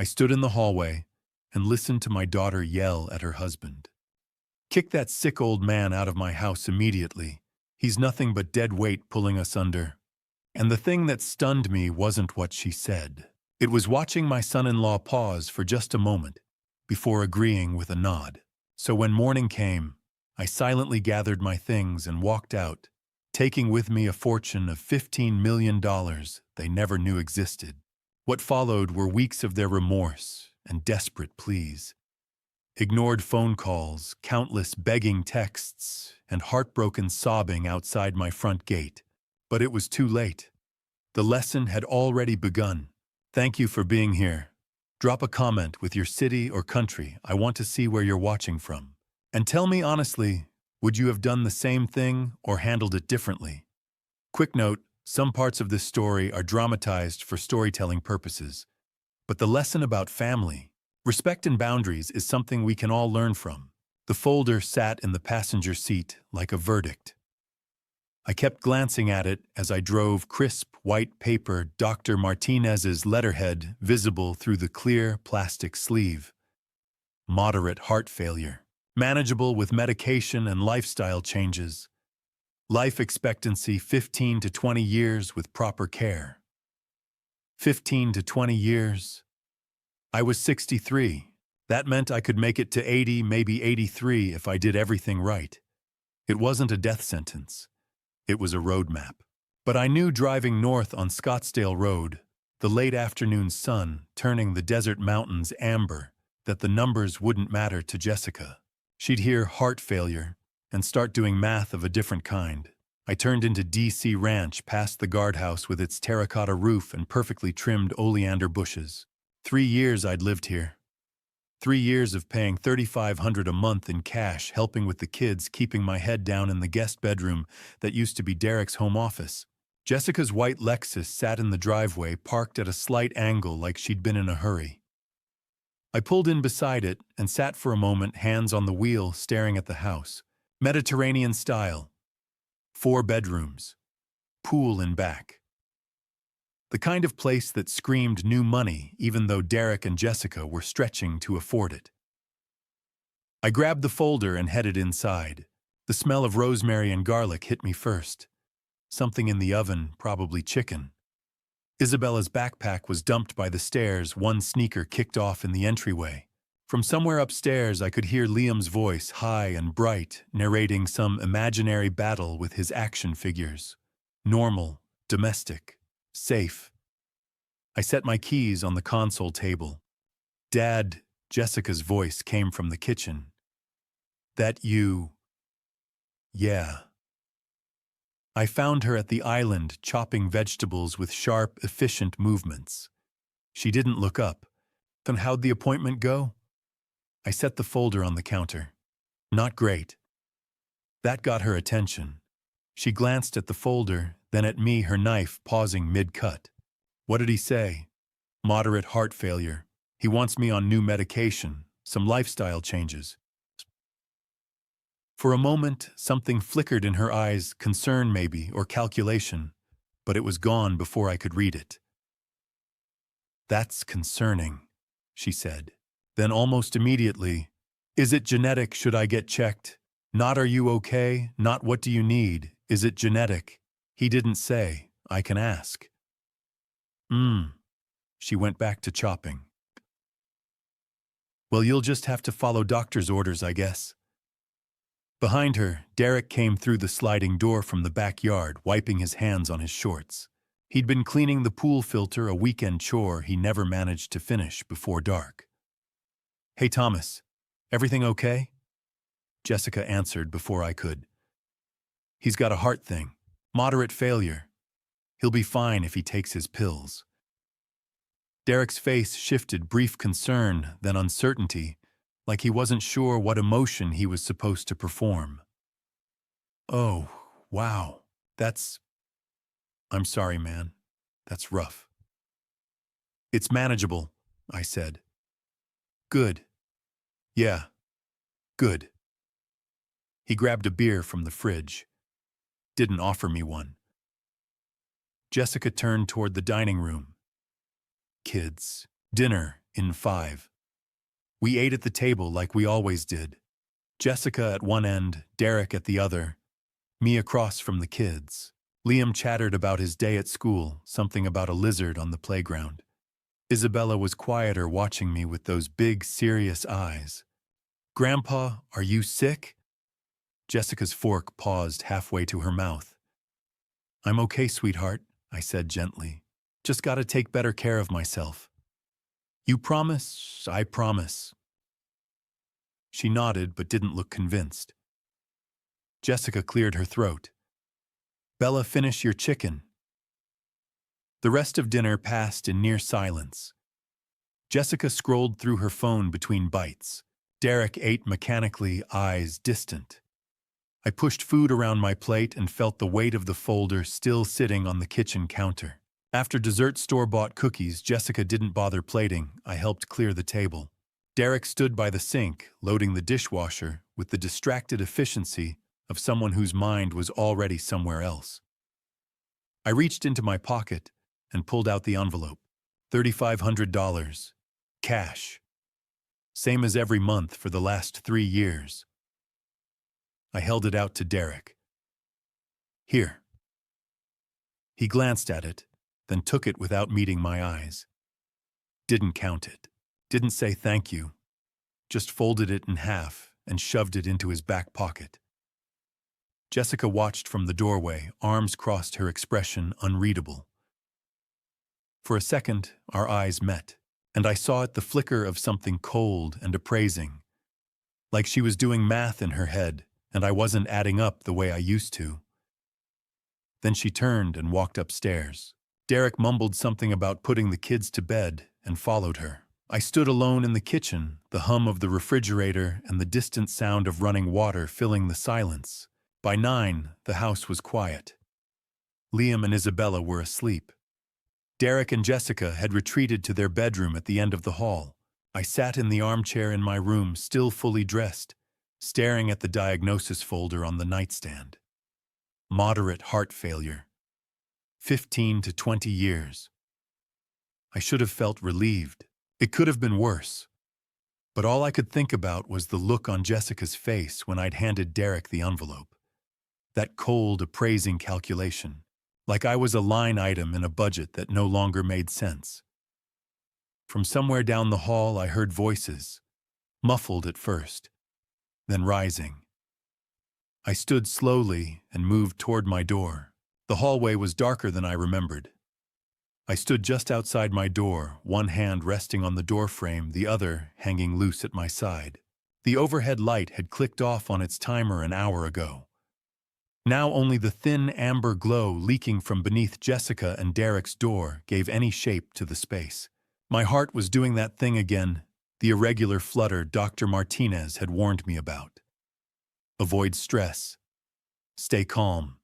I stood in the hallway and listened to my daughter yell at her husband. "Kick that sick old man out of my house immediately. He's nothing but dead weight pulling us under." And the thing that stunned me wasn't what she said. It was watching my son-in-law pause for just a moment before agreeing with a nod. So when morning came, I silently gathered my things and walked out, taking with me a fortune of $15 million they never knew existed. What followed were weeks of their remorse and desperate pleas. Ignored phone calls, countless begging texts, and heartbroken sobbing outside my front gate. But it was too late. The lesson had already begun. Thank you for being here. Drop a comment with your city or country. I want to see where you're watching from. And tell me honestly, would you have done the same thing or handled it differently? Quick note, some parts of this story are dramatized for storytelling purposes. But the lesson about family, respect and boundaries is something we can all learn from. The folder sat in the passenger seat like a verdict. I kept glancing at it as I drove, crisp white paper, Dr. Martinez's letterhead visible through the clear plastic sleeve. Moderate heart failure. Manageable with medication and lifestyle changes. Life expectancy 15 to 20 years with proper care. 15 to 20 years. I was 63. That meant I could make it to 80, maybe 83 if I did everything right. It wasn't a death sentence. It was a roadmap. But I knew driving north on Scottsdale Road, the late afternoon sun turning the desert mountains amber, that the numbers wouldn't matter to Jessica. She'd hear heart failure and start doing math of a different kind. I turned into DC Ranch past the guardhouse with its terracotta roof and perfectly trimmed oleander bushes. 3 years I'd lived here. 3 years of paying $3,500 a month in cash, helping with the kids, keeping my head down in the guest bedroom that used to be Derek's home office. Jessica's white Lexus sat in the driveway, parked at a slight angle like she'd been in a hurry. I pulled in beside it and sat for a moment, hands on the wheel, staring at the house. Mediterranean style. 4 bedrooms. Pool in back. The kind of place that screamed new money, even though Derek and Jessica were stretching to afford it. I grabbed the folder and headed inside. The smell of rosemary and garlic hit me first. Something in the oven, probably chicken. Isabella's backpack was dumped by the stairs, one sneaker kicked off in the entryway. From somewhere upstairs, I could hear Liam's voice, high and bright, narrating some imaginary battle with his action figures. Normal, domestic. Safe. I set my keys on the console table. "Dad," Jessica's voice came from the kitchen. "That you?" "Yeah." I found her at the island chopping vegetables with sharp, efficient movements. She didn't look up. "Then how'd the appointment go?" I set the folder on the counter. "Not great." That got her attention. She glanced at the folder, then at me, her knife pausing mid-cut. "What did he say?" "Moderate heart failure. He wants me on new medication, some lifestyle changes." For a moment, something flickered in her eyes, concern maybe, or calculation, but it was gone before I could read it. "That's concerning," she said. Then almost immediately, "Is it genetic? Should I get checked? Not are you okay? Not what do you need? Is it genetic?" "He didn't say. I can ask." She went back to chopping. "Well, you'll just have to follow doctor's orders, I guess." Behind her, Derek came through the sliding door from the backyard, wiping his hands on his shorts. He'd been cleaning the pool filter, a weekend chore he never managed to finish before dark. "Hey, Thomas, everything okay?" Jessica answered before I could. "He's got a heart thing. Moderate failure. He'll be fine if he takes his pills." Derek's face shifted, brief concern, then uncertainty, like he wasn't sure what emotion he was supposed to perform. "Oh, wow, I'm sorry, man. That's rough." "It's manageable," I said. "Good. Yeah, good." He grabbed a beer from the fridge. Didn't offer me one. Jessica turned toward the dining room. "Kids, Dinner in 5. We ate at the table like we always did. Jessica at one end, Derek at the other, me across from the kids. Liam chattered about his day at school, something about a lizard on the playground. Isabella was quieter, watching me with those big, serious eyes. "Grandpa, are you sick?" Jessica's fork paused halfway to her mouth. "I'm okay, sweetheart," I said gently. "Just gotta take better care of myself." "You promise?" "I promise." She nodded but didn't look convinced. Jessica cleared her throat. "Bella, finish your chicken." The rest of dinner passed in near silence. Jessica scrolled through her phone between bites. Derek ate mechanically, eyes distant. I pushed food around my plate and felt the weight of the folder still sitting on the kitchen counter. After dessert store-bought cookies Jessica didn't bother plating, I helped clear the table. Derek stood by the sink, loading the dishwasher with the distracted efficiency of someone whose mind was already somewhere else. I reached into my pocket and pulled out the envelope. $3,500. Cash. Same as every month for the last 3 years. I held it out to Derek. "Here." He glanced at it, then took it without meeting my eyes. Didn't count it. Didn't say thank you. Just folded it in half and shoved it into his back pocket. Jessica watched from the doorway, arms crossed, her expression unreadable. For a second, our eyes met, and I saw at the flicker of something cold and appraising, like she was doing math in her head, and I wasn't adding up the way I used to. Then she turned and walked upstairs. Derek mumbled something about putting the kids to bed and followed her. I stood alone in the kitchen, the hum of the refrigerator and the distant sound of running water filling the silence. By 9, the house was quiet. Liam and Isabella were asleep. Derek and Jessica had retreated to their bedroom at the end of the hall. I sat in the armchair in my room, still fully dressed, staring at the diagnosis folder on the nightstand. Moderate heart failure. 15 to 20 years. I should have felt relieved. It could have been worse. But all I could think about was the look on Jessica's face when I'd handed Derek the envelope. That cold, appraising calculation, like I was a line item in a budget that no longer made sense. From somewhere down the hall I heard voices, muffled at first, then rising. I stood slowly and moved toward my door. The hallway was darker than I remembered. I stood just outside my door, one hand resting on the doorframe, the other hanging loose at my side. The overhead light had clicked off on its timer an hour ago. Now only the thin amber glow leaking from beneath Jessica and Derek's door gave any shape to the space. My heart was doing that thing again, the irregular flutter Dr. Martinez had warned me about. Avoid stress. Stay calm.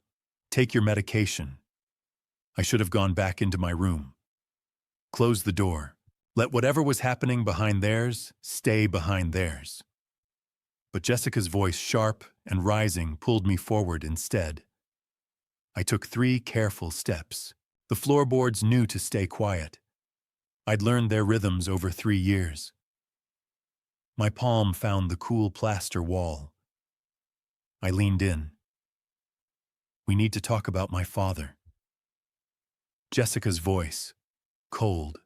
Take your medication. I should have gone back into my room. Close the door. Let whatever was happening behind theirs stay behind theirs. But Jessica's voice, sharp and rising, pulled me forward instead. I took 3 careful steps. The floorboards knew to stay quiet. I'd learned their rhythms over 3 years. My palm found the cool plaster wall. I leaned in. "We need to talk about my father." Jessica's voice, cold,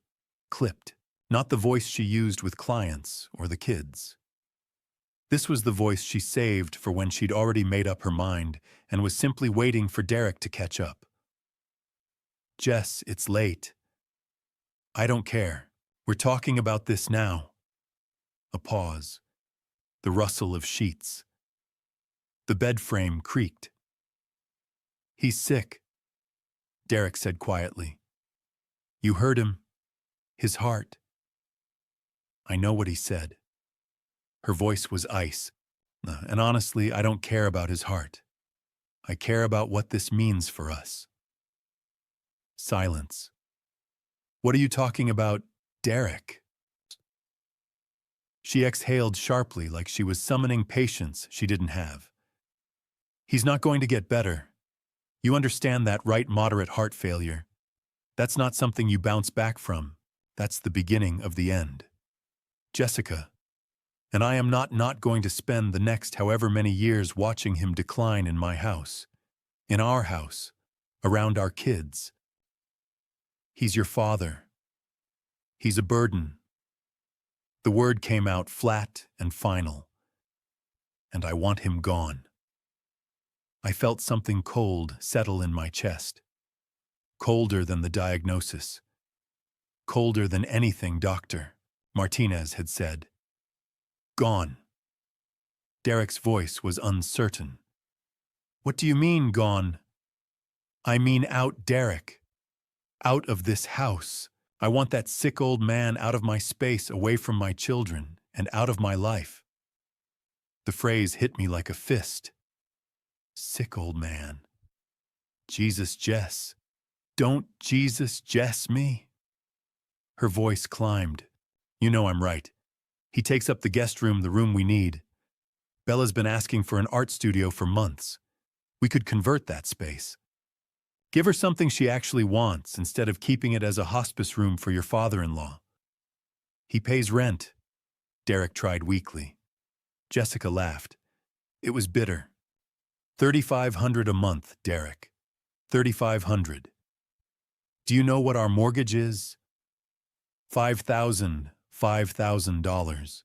clipped, not the voice she used with clients or the kids. This was the voice she saved for when she'd already made up her mind and was simply waiting for Derek to catch up. "Jess, it's late." "I don't care. We're talking about this now." A pause. The rustle of sheets. The bed frame creaked. "He's sick," Derek said quietly. "You heard him. His heart." I know what he said. Her voice was ice. And honestly, I don't care about his heart. I care about what this means for us. Silence. "What are you talking about, Derek?" She exhaled sharply like she was summoning patience she didn't have. "He's not going to get better. You understand that, right? Moderate heart failure. That's not something you bounce back from. That's the beginning of the end. Jessica, and I am not going to spend the next however many years watching him decline in my house, in our house, around our kids. He's your father. He's a burden. The word came out flat and final, and I want him gone. I felt something cold settle in my chest, colder than the diagnosis, colder than anything Dr. Martinez had said. Gone. Derek's voice was uncertain. What do you mean, gone? I mean out, Derek. Out of this house. I want that sick old man out of my space, away from my children, and out of my life. The phrase hit me like a fist. Sick old man. Jesus, Jess. Don't Jesus Jess me. Her voice climbed. You know I'm right. He takes up the guest room, the room we need. Bella's been asking for an art studio for months. We could convert that space. Give her something she actually wants instead of keeping it as a hospice room for your father-in-law. He pays rent. Derek tried weakly. Jessica laughed. It was bitter. $3,500 a month, Derek. $3,500. Do you know what our mortgage is? $5,000.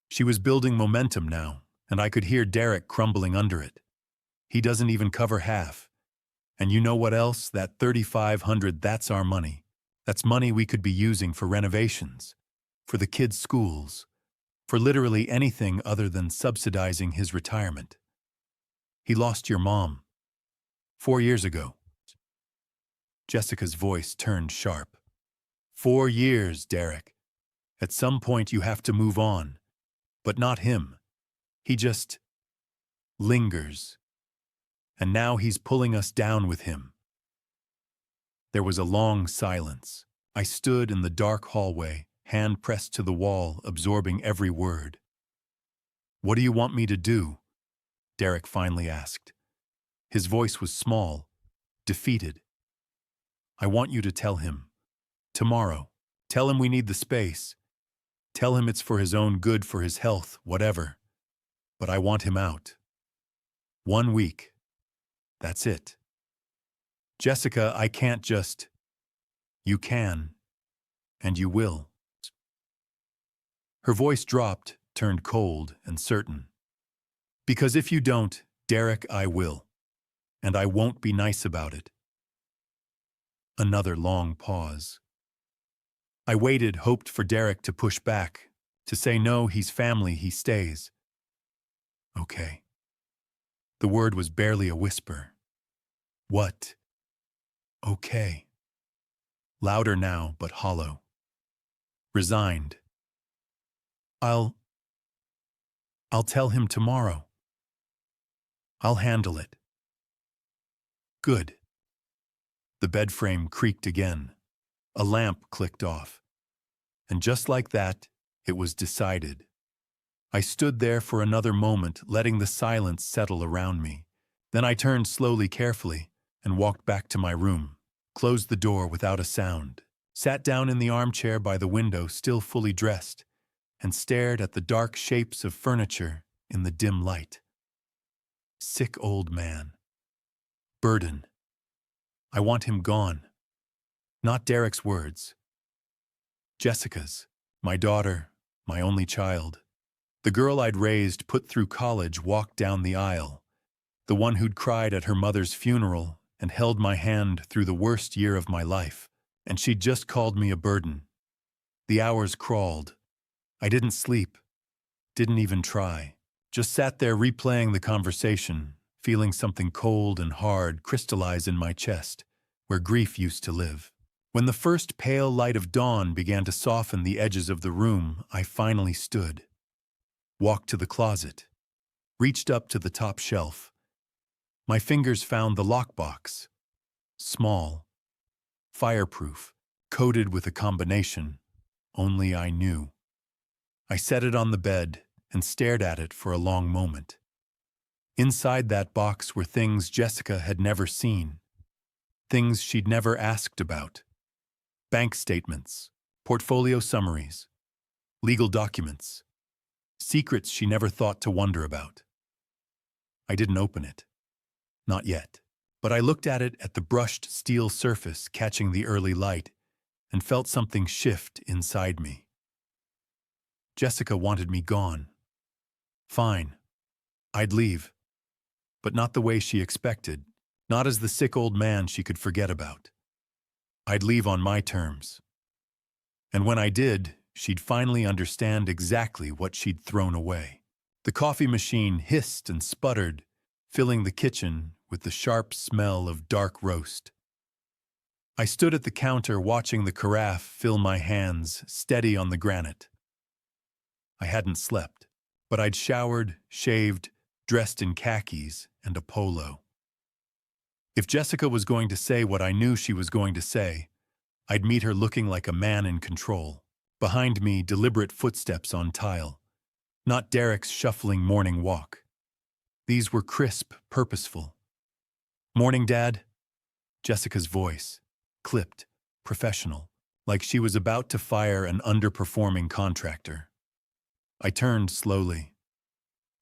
She was building momentum now, and I could hear Derek crumbling under it. He doesn't even cover half. And you know what else? That $3,500, that's our money. That's money we could be using for renovations, for the kids' schools, for literally anything other than subsidizing his retirement. He lost your mom 4 years ago. Jessica's voice turned sharp. 4 years, Derek. At some point you have to move on. But not him. He just lingers. And now he's pulling us down with him. There was a long silence. I stood in the dark hallway, hand pressed to the wall, absorbing every word. What do you want me to do? Derek finally asked. His voice was small, defeated. I want you to tell him. Tomorrow. Tell him we need the space. Tell him it's for his own good, for his health, whatever. But I want him out. 1 week. That's it. Jessica, I can't just... You can. And you will. Her voice dropped, turned cold and certain. Because if you don't, Derek, I will. And I won't be nice about it. Another long pause. I waited, hoped for Derek to push back, to say no, he's family, he stays. Okay. The word was barely a whisper. What? Okay. Louder now, but hollow. Resigned. I'll tell him tomorrow. I'll handle it. Good. The bed frame creaked again. A lamp clicked off. And just like that, it was decided. I stood there for another moment, letting the silence settle around me. Then I turned slowly, carefully, and walked back to my room, closed the door without a sound, sat down in the armchair by the window, still fully dressed, and stared at the dark shapes of furniture in the dim light. Sick old man. Burden. I want him gone. Not Derek's words. Jessica's, my daughter, my only child. The girl I'd raised, put through college, walked down the aisle. The one who'd cried at her mother's funeral and held my hand through the worst year of my life. And she'd just called me a burden. The hours crawled. I didn't sleep. Didn't even try. Just sat there replaying the conversation, feeling something cold and hard crystallize in my chest, where grief used to live. When the first pale light of dawn began to soften the edges of the room, I finally stood. Walked to the closet. Reached up to the top shelf. My fingers found the lockbox. Small. Fireproof. Coated with a combination. Only I knew. I set it on the bed and stared at it for a long moment. Inside that box were things Jessica had never seen. Things she'd never asked about. Bank statements, portfolio summaries, legal documents, secrets she never thought to wonder about. I didn't open it. Not yet. But I looked at the brushed steel surface catching the early light, and felt something shift inside me. Jessica wanted me gone. Fine. I'd leave. But not the way she expected, not as the sick old man she could forget about. I'd leave on my terms. And when I did, she'd finally understand exactly what she'd thrown away. The coffee machine hissed and sputtered, filling the kitchen with the sharp smell of dark roast. I stood at the counter watching the carafe fill my hands, steady on the granite. I hadn't slept, but I'd showered, shaved, dressed in khakis and a polo. If Jessica was going to say what I knew she was going to say, I'd meet her looking like a man in control. Behind me, deliberate footsteps on tile, not Derek's shuffling morning walk. These were crisp, purposeful. "Morning, Dad?" Jessica's voice, clipped, professional, like she was about to fire an underperforming contractor. I turned slowly.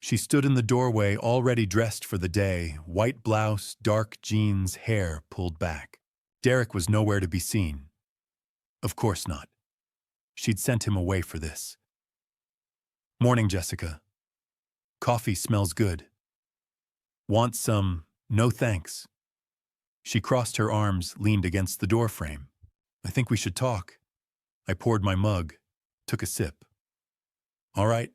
She stood in the doorway, already dressed for the day, white blouse, dark jeans, hair pulled back. Derek was nowhere to be seen. Of course not. She'd sent him away for this. "Morning, Jessica. Coffee smells good. Want some? No thanks." She crossed her arms, leaned against the doorframe. "I think we should talk." I poured my mug, took a sip. "All right."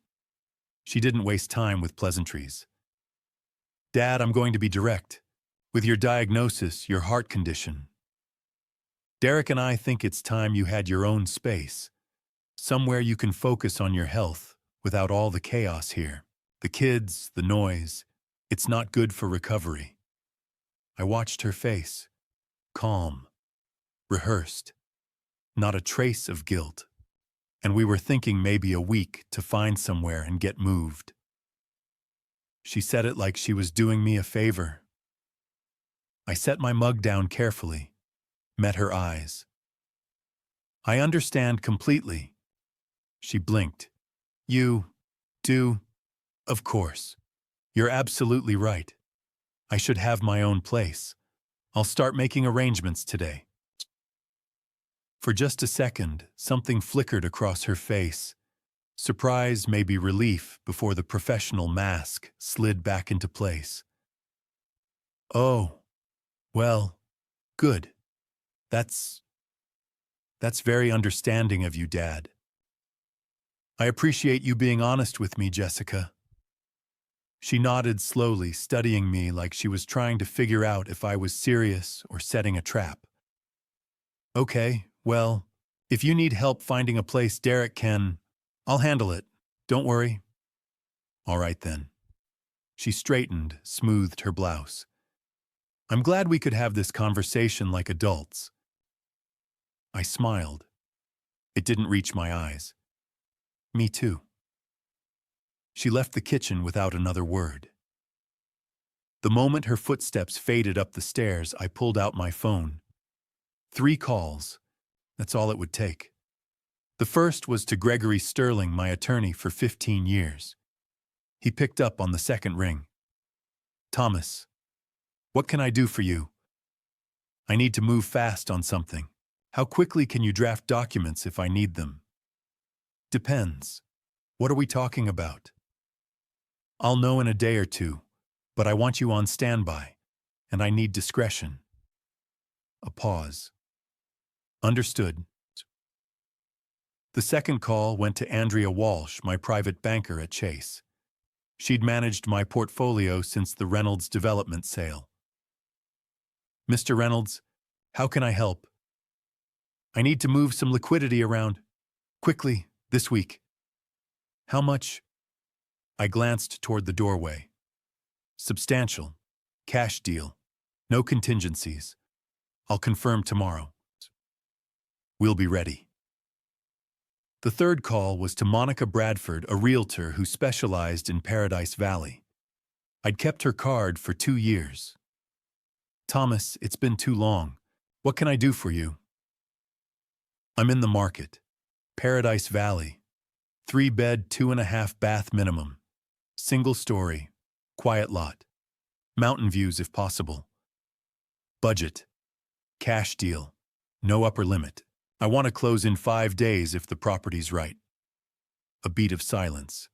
She didn't waste time with pleasantries. "Dad, I'm going to be direct. With your diagnosis, your heart condition. Derek and I think it's time you had your own space. Somewhere you can focus on your health without all the chaos here. The kids, the noise. It's not good for recovery." I watched her face. Calm. Rehearsed. Not a trace of guilt. And we were thinking maybe a week to find somewhere and get moved. She said it like she was doing me a favor. I set my mug down carefully, met her eyes. "I understand completely." She blinked. "You do? Of course. You're absolutely right. I should have my own place. I'll start making arrangements today." For just a second, something flickered across her face. Surprise, maybe relief, before the professional mask slid back into place. "Oh, well, good. That's very understanding of you, Dad. I appreciate you being honest with me, Jessica." She nodded slowly, studying me like she was trying to figure out if I was serious or setting a trap. "Okay, well, if you need help finding a place Derek can, I'll handle it. Don't worry." "All right then." She straightened, smoothed her blouse. "I'm glad we could have this conversation like adults." I smiled. It didn't reach my eyes. "Me too." She left the kitchen without another word. The moment her footsteps faded up the stairs, I pulled out my phone. 3 calls. That's all it would take. The first was to Gregory Sterling, my attorney for 15 years. He picked up on the second ring. "Thomas, what can I do for you? I need to move fast on something. How quickly can you draft documents if I need them?" "Depends. What are we talking about?" "I'll know in a day or two, but I want you on standby, and I need discretion." A pause. "Understood." The second call went to Andrea Walsh, my private banker at Chase. She'd managed my portfolio since the Reynolds development sale. "Mr. Reynolds, how can I help?" "I need to move some liquidity around. Quickly, this week." "How much?" I glanced toward the doorway. "Substantial. Cash deal. No contingencies. I'll confirm tomorrow." "We'll be ready." The third call was to Monica Bradford, a realtor who specialized in Paradise Valley. I'd kept her card for 2 years. "Thomas, it's been too long. What can I do for you?" I'm in the market. Paradise Valley. 3-bed, 2.5-bath minimum. Single story. Quiet lot. Mountain views if possible. Budget. Cash deal. No upper limit. I want to close in 5 days if the property's right. A beat of silence.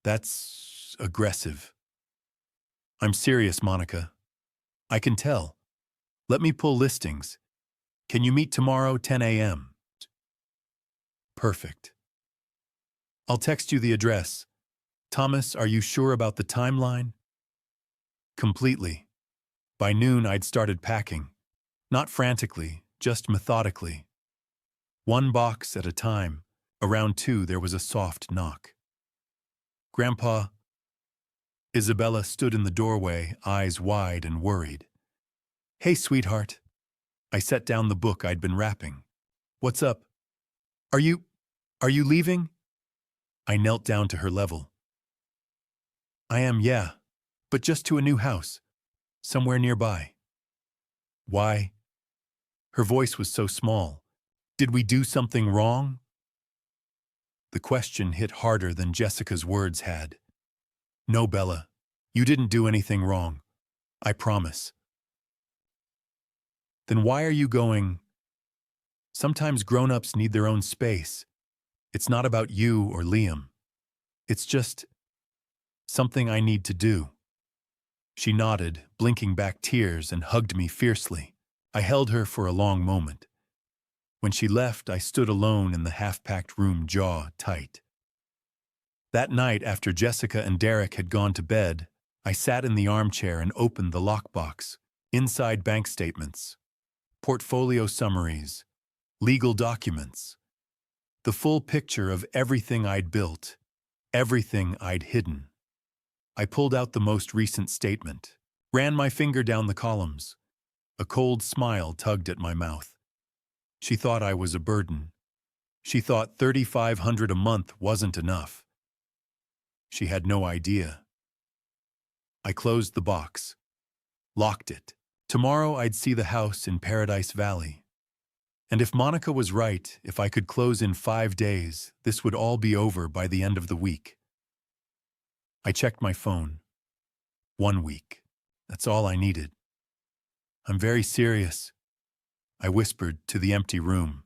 That's aggressive. I'm serious, Monica. I can tell. Let me pull listings. Can you meet tomorrow, 10 a.m.? Perfect. I'll text you the address. Thomas, are you sure about the timeline? Completely. By noon, I'd started packing. Not frantically, just methodically. One box at a time. Around 2, there was a soft knock. Grandpa. Isabella stood in the doorway, eyes wide and worried. Hey, sweetheart. I set down the book I'd been wrapping. What's up? Are you leaving? I knelt down to her level. I am, yeah, but just to a new house, somewhere nearby. Why? Her voice was so small. Did we do something wrong? The question hit harder than Jessica's words had. No, Bella, you didn't do anything wrong. I promise. Then why are you going? Sometimes grown-ups need their own space. It's not about you or Liam. It's just something I need to do. She nodded, blinking back tears, and hugged me fiercely. I held her for a long moment. When she left, I stood alone in the half-packed room, jaw tight. That night, after Jessica and Derek had gone to bed, I sat in the armchair and opened the lockbox. Inside, bank statements, portfolio summaries, legal documents. The full picture of everything I'd built, everything I'd hidden. I pulled out the most recent statement, ran my finger down the columns. A cold smile tugged at my mouth. She thought I was a burden. She thought $3,500 a month wasn't enough. She had no idea. I closed the box, locked it. Tomorrow I'd see the house in Paradise Valley. And if Monica was right, if I could close in 5 days, this would all be over by the end of the week. I checked my phone. 1 week. That's all I needed. I'm very serious, I whispered to the empty room.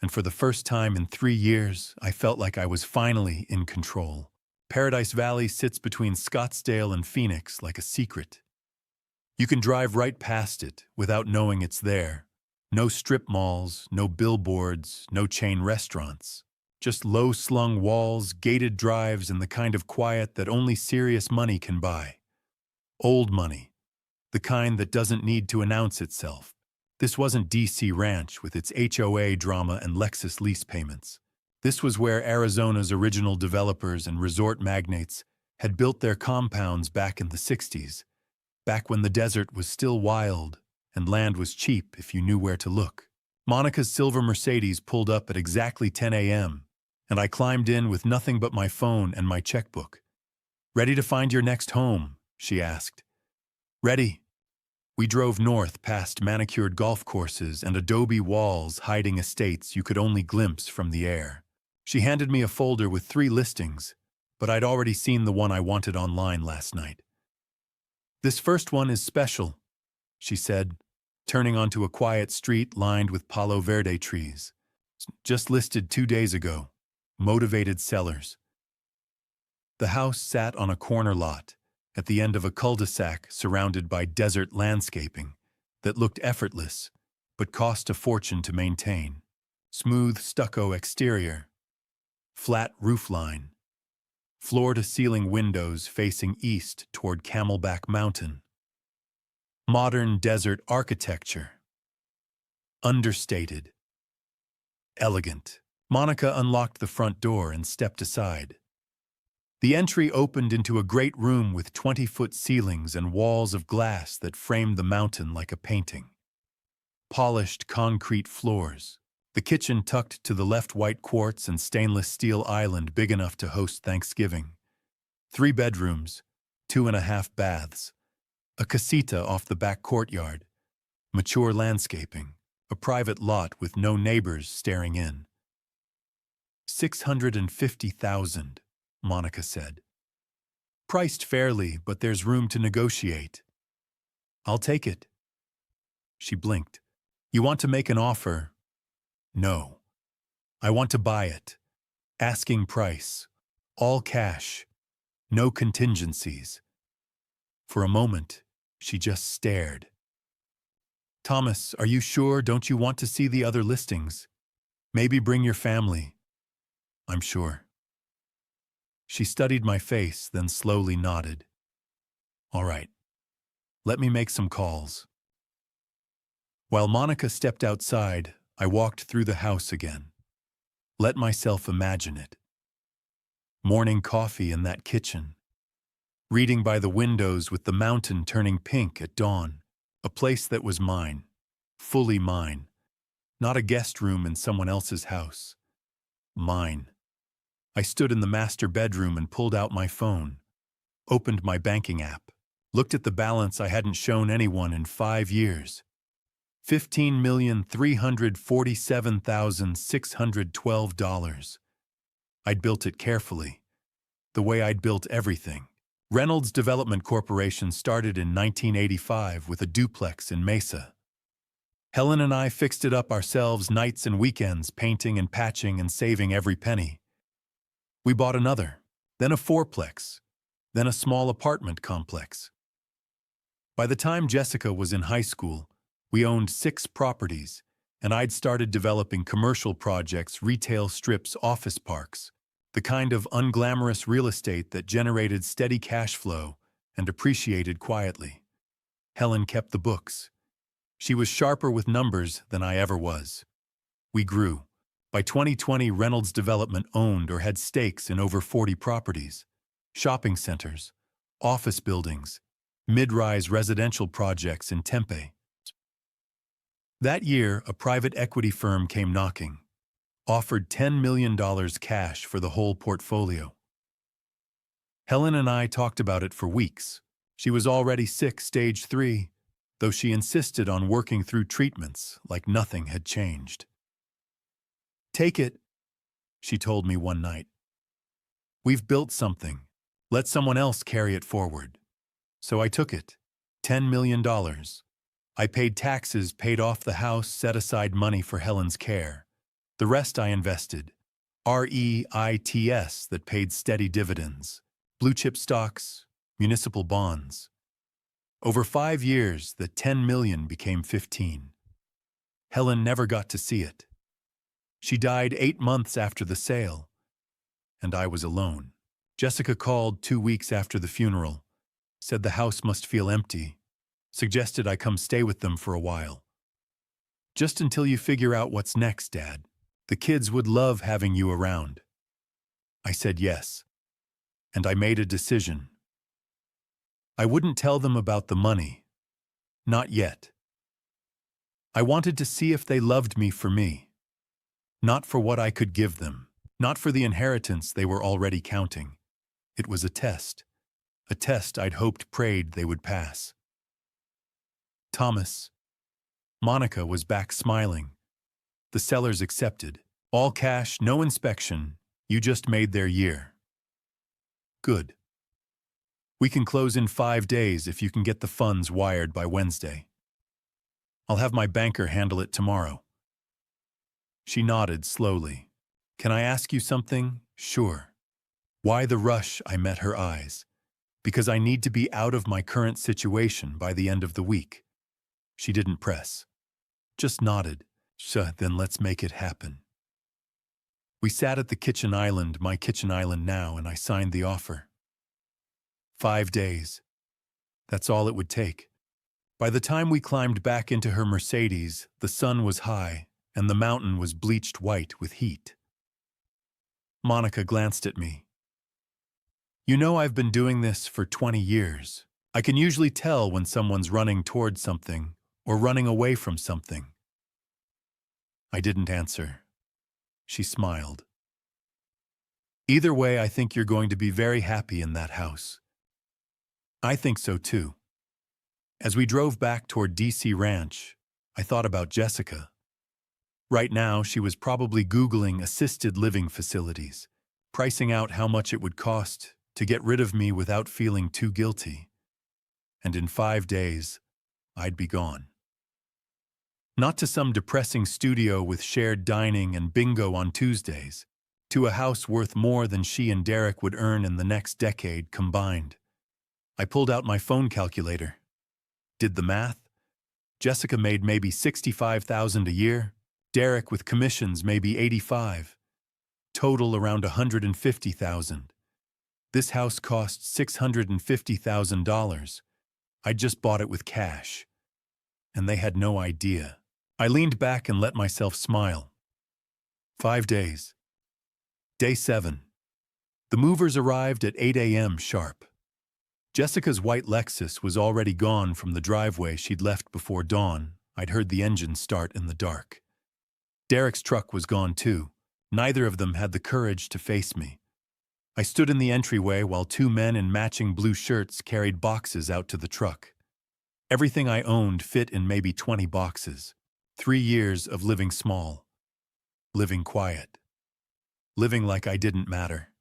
And for the first time in 3 years, I felt like I was finally in control. Paradise Valley sits between Scottsdale and Phoenix like a secret. You can drive right past it without knowing it's there. No strip malls, no billboards, no chain restaurants. Just low-slung walls, gated drives, and the kind of quiet that only serious money can buy. Old money. The kind that doesn't need to announce itself. This wasn't DC Ranch with its HOA drama and Lexus lease payments. This was where Arizona's original developers and resort magnates had built their compounds back in the 60s, back when the desert was still wild and land was cheap if you knew where to look. Monica's silver Mercedes pulled up at exactly 10 a.m., and I climbed in with nothing but my phone and my checkbook. "Ready to find your next home?" she asked. "Ready." We drove north past manicured golf courses and adobe walls hiding estates you could only glimpse from the air. She handed me a folder with 3 listings, but I'd already seen the one I wanted online last night. "This first one is special," she said, turning onto a quiet street lined with Palo Verde trees. "Just listed 2 days ago. Motivated sellers." The house sat on a corner lot, at the end of a cul-de-sac surrounded by desert landscaping that looked effortless but cost a fortune to maintain. Smooth stucco exterior, flat roofline, floor-to-ceiling windows facing east toward Camelback Mountain. Modern desert architecture. Understated. Elegant. Monica unlocked the front door and stepped aside. The entry opened into a great room with 20-foot ceilings and walls of glass that framed the mountain like a painting. Polished concrete floors. The kitchen tucked to the left, white quartz and stainless steel island big enough to host Thanksgiving. 3 bedrooms, 2.5 baths. A casita off the back courtyard. Mature landscaping. a private lot with no neighbors staring in. 650,000, Monica said. Priced fairly, but there's room to negotiate. I'll take it. She blinked. You want to make an offer? No. I want to buy it. Asking price. All cash. No contingencies. For a moment, she just stared. Thomas, are you sure? Don't you want to see the other listings? Maybe bring your family. I'm sure. She studied my face, then slowly nodded. All right. Let me make some calls. While Monica stepped outside, I walked through the house again. Let myself imagine it. Morning coffee in that kitchen. Reading by the windows with the mountain turning pink at dawn. A place that was mine. Fully mine. Not a guest room in someone else's house. Mine. I stood in the master bedroom and pulled out my phone. Opened my banking app. Looked at the balance I hadn't shown anyone in 5 years. $15,347,612. I'd built it carefully. The way I'd built everything. Reynolds Development Corporation started in 1985 with a duplex in Mesa. Helen and I fixed it up ourselves nights and weekends, painting and patching and saving every penny. We bought another, then a fourplex, then a small apartment complex. By the time Jessica was in high school, we owned 6 properties, and I'd started developing commercial projects, retail strips, office parks, the kind of unglamorous real estate that generated steady cash flow and appreciated quietly. Helen kept the books. She was sharper with numbers than I ever was. We grew. By 2020, Reynolds Development owned or had stakes in over 40 properties, shopping centers, office buildings, mid-rise residential projects in Tempe. That year, a private equity firm came knocking, offered $10 million cash for the whole portfolio. Helen and I talked about it for weeks. She was already sick, stage 3, though she insisted on working through treatments like nothing had changed. Take it, she told me one night. We've built something. Let someone else carry it forward. So I took it. $10 million. I paid taxes, paid off the house, set aside money for Helen's care. The rest I invested. REITs that paid steady dividends. Blue chip stocks, municipal bonds. Over 5 years, the $10 million became 15. Helen never got to see it. She died 8 months after the sale, and I was alone. Jessica called 2 weeks after the funeral, said the house must feel empty, suggested I come stay with them for a while. Just until you figure out what's next, Dad. The kids would love having you around. I said yes, and I made a decision. I wouldn't tell them about the money. Not yet. I wanted to see if they loved me for me. Not for what I could give them. Not for the inheritance they were already counting. It was a test. A test I'd hoped, prayed they would pass. Thomas. Monica was back smiling. The sellers accepted. All cash, no inspection. You just made their year. Good. We can close in 5 days if you can get the funds wired by Wednesday. I'll have my banker handle it tomorrow. She nodded slowly. Can I ask you something? Sure. Why the rush? I met her eyes. Because I need to be out of my current situation by the end of the week. She didn't press. Just nodded. Then let's make it happen. We sat at the kitchen island, my kitchen island now, and I signed the offer. 5 days. That's all it would take. By the time we climbed back into her Mercedes, the sun was high, and the mountain was bleached white with heat. Monica glanced at me. You know, I've been doing this for 20 years. I can usually tell when someone's running towards something or running away from something. I didn't answer. She smiled. Either way, I think you're going to be very happy in that house. I think so too. As we drove back toward DC Ranch, I thought about Jessica. Right now, she was probably Googling assisted living facilities, pricing out how much it would cost to get rid of me without feeling too guilty. And in 5 days, I'd be gone. Not to some depressing studio with shared dining and bingo on Tuesdays, to a house worth more than she and Derek would earn in the next decade combined. I pulled out my phone calculator. Did the math. Jessica made maybe $65,000 a year. Derek with commissions maybe 85. Total around $150,000. This house cost $650,000. I just bought it with cash. And they had no idea. I leaned back and let myself smile. 5 days. Day 7. The movers arrived at 8 a.m. sharp. Jessica's white Lexus was already gone from the driveway she'd left before dawn. I'd heard the engine start in the dark. Derek's truck was gone too. Neither of them had the courage to face me. I stood in the entryway while 2 men in matching blue shirts carried boxes out to the truck. Everything I owned fit in maybe 20 boxes. 3 years of living small. Living quiet. Living like I didn't matter.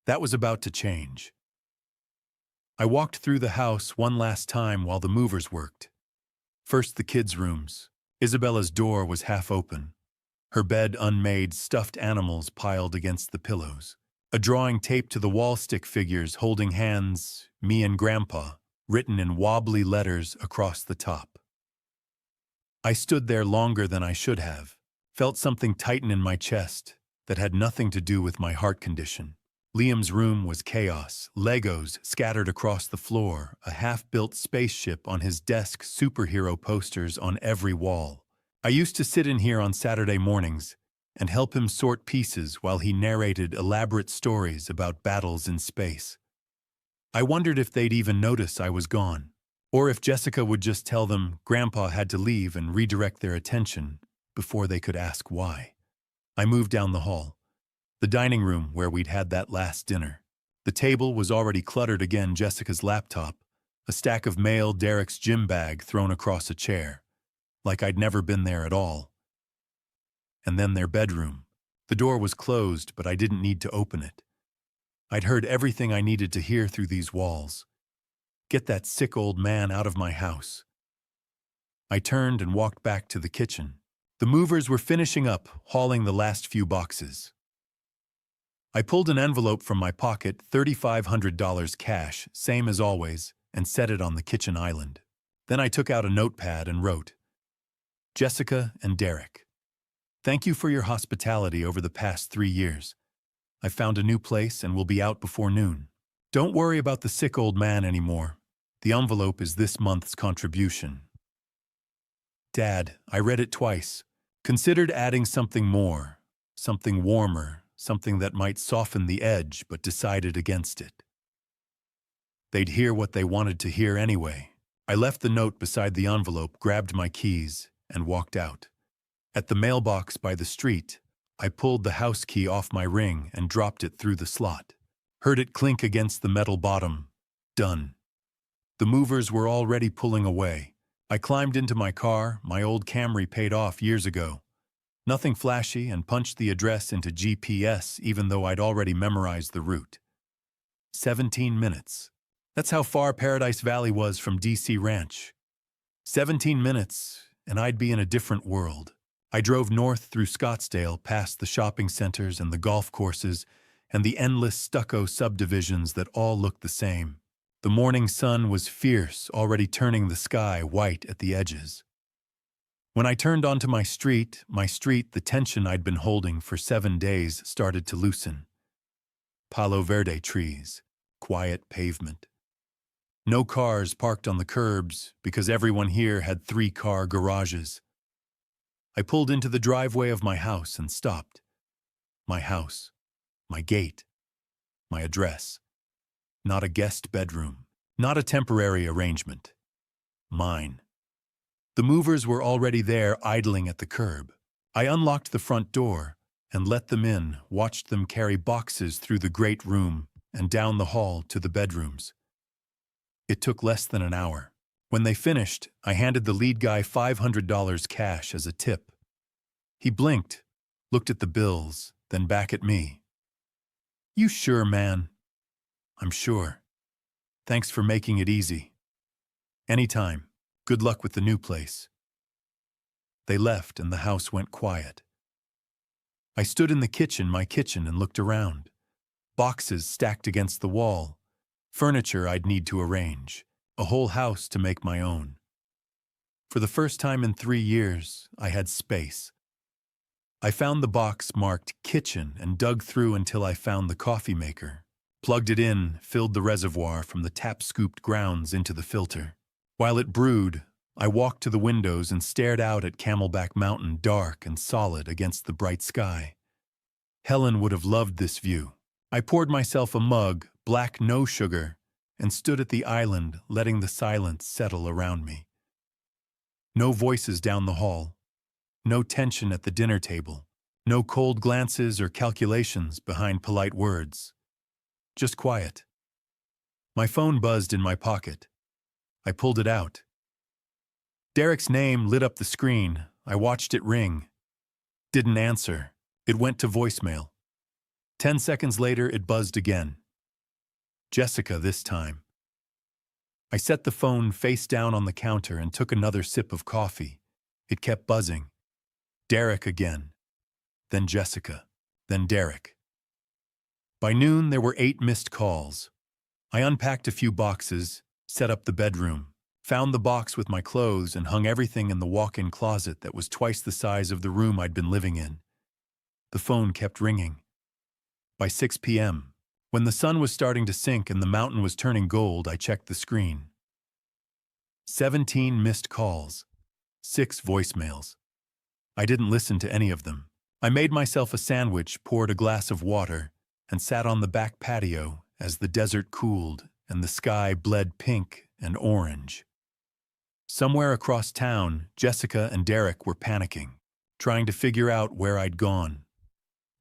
That was about to change. I walked through the house one last time while the movers worked. First the kids' rooms. Isabella's door was half open. Her bed unmade, stuffed animals piled against the pillows. A drawing taped to the wall stick figures holding hands, me and Grandpa, written in wobbly letters across the top. I stood there longer than I should have, felt something tighten in my chest that had nothing to do with my heart condition. Liam's room was chaos, Legos scattered across the floor, a half-built spaceship on his desk, superhero posters on every wall. I used to sit in here on Saturday mornings and help him sort pieces while he narrated elaborate stories about battles in space. I wondered if they'd even notice I was gone, or if Jessica would just tell them Grandpa had to leave and redirect their attention before they could ask why. I moved down the hall. The dining room where we'd had that last dinner. The table was already cluttered again, Jessica's laptop, a stack of mail, Derek's gym bag thrown across a chair, like I'd never been there at all. And then their bedroom. The door was closed, but I didn't need to open it. I'd heard everything I needed to hear through these walls. Get that sick old man out of my house. I turned and walked back to the kitchen. The movers were finishing up, hauling the last few boxes. I pulled an envelope from my pocket, $3,500 cash, same as always, and set it on the kitchen island. Then I took out a notepad and wrote, Jessica and Derek, thank you for your hospitality over the past 3 years. I found a new place and will be out before noon. Don't worry about the sick old man anymore. The envelope is this month's contribution. Dad, I read it twice. Considered adding something more, something warmer, something that might soften the edge, but decided against it. They'd hear what they wanted to hear anyway. I left the note beside the envelope, grabbed my keys, and walked out. At the mailbox by the street, I pulled the house key off my ring and dropped it through the slot. Heard it clink against the metal bottom. Done. The movers were already pulling away. I climbed into my car, my old Camry paid off years ago. Nothing flashy, and punched the address into GPS even though I'd already memorized the route. 17 minutes. That's how far Paradise Valley was from DC Ranch. 17 minutes, and I'd be in a different world. I drove north through Scottsdale, past the shopping centers and the golf courses and the endless stucco subdivisions that all looked the same. The morning sun was fierce, already turning the sky white at the edges. When I turned onto my street, the tension I'd been holding for 7 days started to loosen. Palo Verde trees, quiet pavement. No cars parked on the curbs because everyone here had 3-car garages. I pulled into the driveway of my house and stopped. My house, my gate, my address. Not a guest bedroom, not a temporary arrangement. Mine. The movers were already there, idling at the curb. I unlocked the front door and let them in, watched them carry boxes through the great room and down the hall to the bedrooms. It took less than an hour. When they finished, I handed the lead guy $500 cash as a tip. He blinked, looked at the bills, then back at me. "You sure, man?" "I'm sure. Thanks for making it easy." "Anytime. Good luck with the new place." They left and the house went quiet. I stood in my kitchen, and looked around. Boxes stacked against the wall. Furniture I'd need to arrange. A whole house to make my own. For the first time in 3 years, I had space. I found the box marked kitchen and dug through until I found the coffee maker. Plugged it in, filled the reservoir from the tap-scooped grounds into the filter. While it brewed, I walked to the windows and stared out at Camelback Mountain, dark and solid against the bright sky. Helen would have loved this view. I poured myself a mug, black no sugar, and stood at the island, letting the silence settle around me. No voices down the hall. No tension at the dinner table. No cold glances or calculations behind polite words. Just quiet. My phone buzzed in my pocket. I pulled it out. Derek's name lit up the screen. I watched it ring. Didn't answer. It went to voicemail. 10 seconds later, it buzzed again. Jessica this time. I set the phone face down on the counter and took another sip of coffee. It kept buzzing. Derek again. Then Jessica. Then Derek. By noon, there were 8 missed calls. I unpacked a few boxes, set up the bedroom, found the box with my clothes, and hung everything in the walk-in closet that was twice the size of the room I'd been living in. The phone kept ringing. By 6 p.m., when the sun was starting to sink and the mountain was turning gold, I checked the screen. 17 missed calls. 6 voicemails. I didn't listen to any of them. I made myself a sandwich, poured a glass of water, and sat on the back patio as the desert cooled and the sky bled pink and orange. Somewhere across town, Jessica and Derek were panicking, trying to figure out where I'd gone.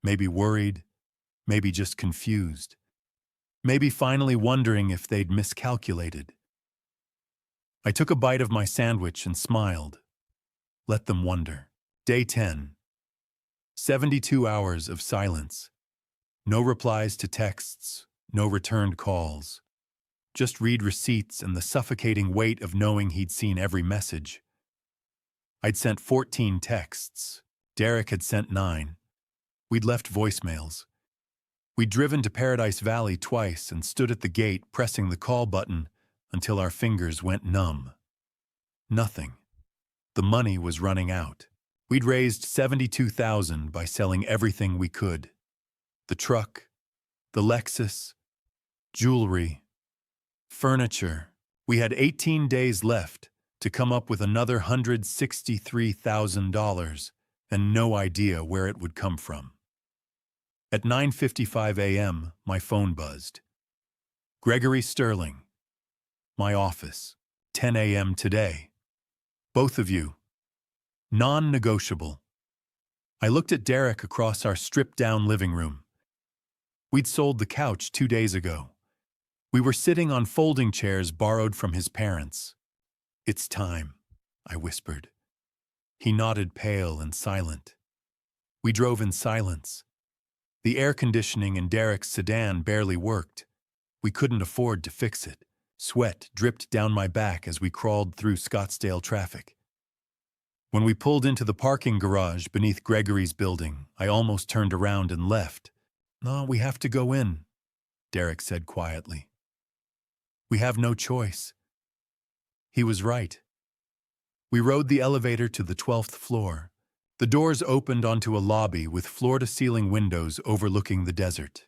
Maybe worried, maybe just confused. Maybe finally wondering if they'd miscalculated. I took a bite of my sandwich and smiled. Let them wonder. Day 10. 72 hours of silence. No replies to texts, no returned calls. Just read receipts and the suffocating weight of knowing he'd seen every message. I'd sent 14 texts. Derek had sent 9. We'd left voicemails. We'd driven to Paradise Valley twice and stood at the gate pressing the call button until our fingers went numb. Nothing. The money was running out. We'd raised $72,000 by selling everything we could. The truck, the Lexus, jewelry, furniture. We had 18 days left to come up with another $163,000 and no idea where it would come from. At 9:55 a.m., my phone buzzed. Gregory Sterling. My office. 10 a.m. today. Both of you. Non-negotiable. I looked at Derek across our stripped-down living room. We'd sold the couch 2 days ago. We were sitting on folding chairs borrowed from his parents. "It's time," I whispered. He nodded, pale and silent. We drove in silence. The air conditioning in Derek's sedan barely worked. We couldn't afford to fix it. Sweat dripped down my back as we crawled through Scottsdale traffic. When we pulled into the parking garage beneath Gregory's building, I almost turned around and left. "No, we have to go in," Derek said quietly. "We have no choice." He was right. We rode the elevator to the 12th floor. The doors opened onto a lobby with floor-to-ceiling windows overlooking the desert.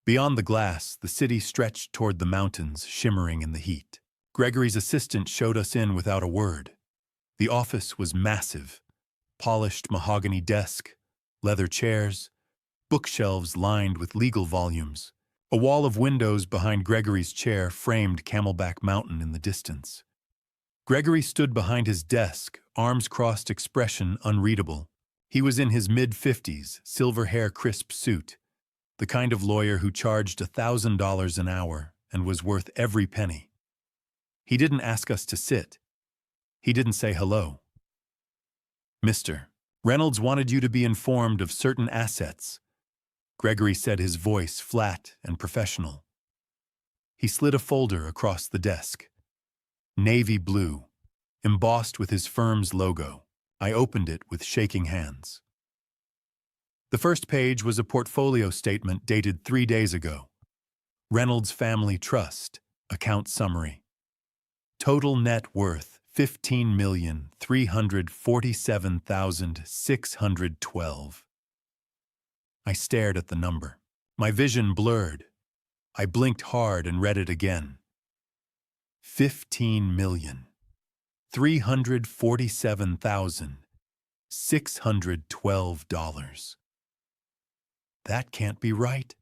Beyond the glass, the city stretched toward the mountains, shimmering in the heat. Gregory's assistant showed us in without a word. The office was massive. Polished mahogany desk, leather chairs, bookshelves lined with legal volumes. A wall of windows behind Gregory's chair framed Camelback Mountain in the distance. Gregory stood behind his desk, arms crossed, expression unreadable. He was in his mid-50s, silver hair, crisp suit, the kind of lawyer who charged $1,000 an hour and was worth every penny. He didn't ask us to sit. He didn't say hello. "Mister," Reynolds wanted you to be informed of certain assets. Gregory said, his voice flat and professional. He slid a folder across the desk. Navy blue, embossed with his firm's logo. I opened it with shaking hands. The first page was a portfolio statement dated 3 days ago. Reynolds Family Trust, account summary. Total net worth $15,347,612. I stared at the number. My vision blurred. I blinked hard and read it again. $15,347,612. That can't be right,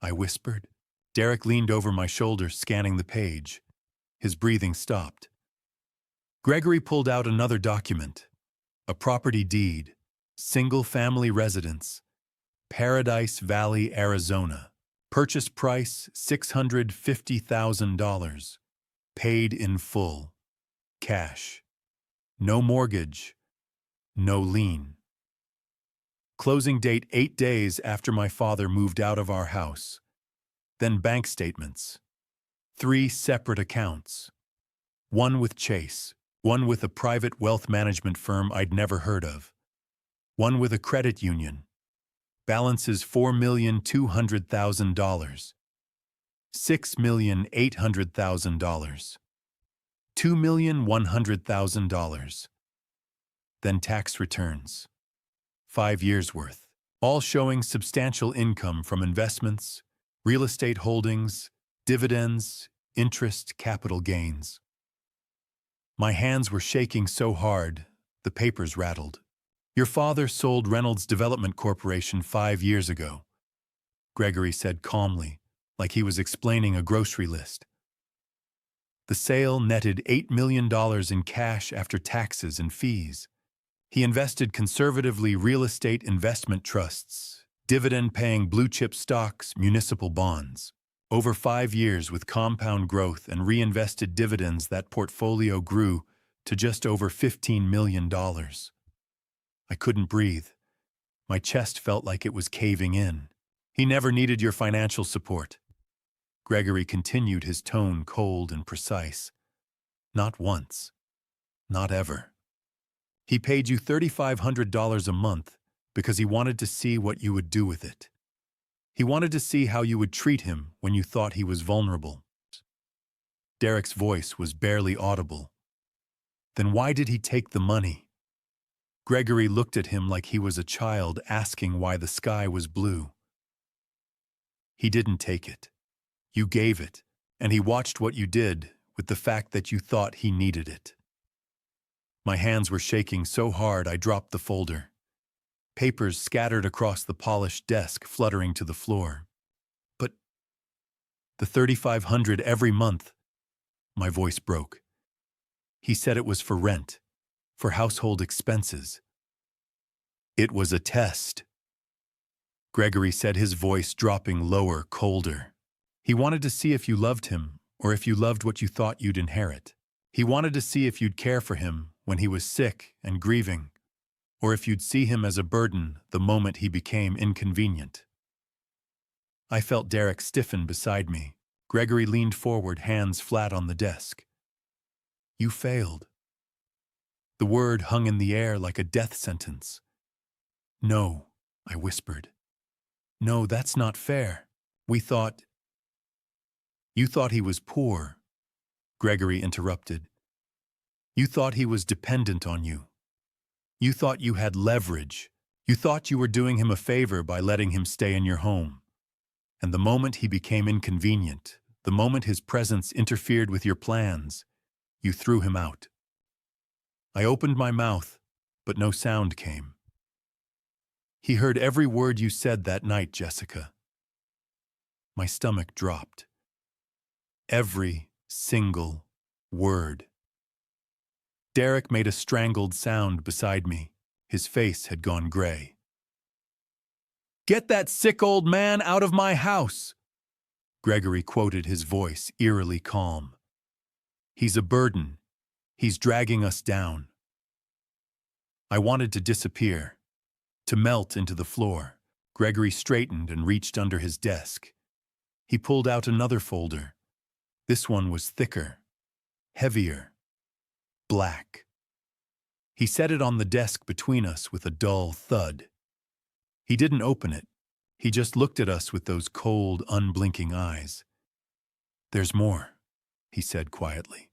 I whispered. Derek leaned over my shoulder, scanning the page. His breathing stopped. Gregory pulled out another document. A property deed, single-family residence, Paradise Valley, Arizona. Purchase price $650,000. Paid in full. Cash. No mortgage. No lien. Closing date 8 days after my father moved out of our house. Then bank statements. 3 separate accounts. One with Chase, one with a private wealth management firm I'd never heard of, one with a credit union. Balances $4,200,000, $6,800,000, $2,100,000. Then tax returns. 5 years' worth, all showing substantial income from investments, real estate holdings, dividends, interest, capital gains. My hands were shaking so hard, the papers rattled. Your father sold Reynolds Development Corporation 5 years ago, Gregory said calmly, like he was explaining a grocery list. The sale netted $8 million in cash after taxes and fees. He invested conservatively real estate investment trusts, dividend-paying blue-chip stocks, municipal bonds. Over 5 years with compound growth and reinvested dividends, that portfolio grew to just over $15 million. I couldn't breathe. My chest felt like it was caving in. He never needed your financial support. Gregory continued, his tone cold and precise. Not once. Not ever. He paid you $3,500 a month because he wanted to see what you would do with it. He wanted to see how you would treat him when you thought he was vulnerable. Derek's voice was barely audible. Then why did he take the money? Gregory looked at him like he was a child asking why the sky was blue. He didn't take it. You gave it, and he watched what you did with the fact that you thought he needed it. My hands were shaking so hard I dropped the folder. Papers scattered across the polished desk, fluttering to the floor. But the $3,500 every month, my voice broke. He said it was for rent, for household expenses. It was a test. Gregory said, his voice dropping lower, colder. He wanted to see if you loved him, or if you loved what you thought you'd inherit. He wanted to see if you'd care for him when he was sick and grieving, or if you'd see him as a burden the moment he became inconvenient. I felt Derek stiffen beside me. Gregory leaned forward, hands flat on the desk. You failed. The word hung in the air like a death sentence. No, I whispered. No, that's not fair. We thought... You thought he was poor, Gregory interrupted. You thought he was dependent on you. You thought you had leverage. You thought you were doing him a favor by letting him stay in your home. And the moment he became inconvenient, the moment his presence interfered with your plans, you threw him out. I opened my mouth, but no sound came. He heard every word you said that night, Jessica. My stomach dropped. Every single word. Derek made a strangled sound beside me. His face had gone gray. Get that sick old man out of my house, Gregory quoted, his voice eerily calm. He's a burden. He's dragging us down. I wanted to disappear, to melt into the floor. Gregory straightened and reached under his desk. He pulled out another folder. This one was thicker, heavier, black. He set it on the desk between us with a dull thud. He didn't open it. He just looked at us with those cold, unblinking eyes. "There's more," he said quietly.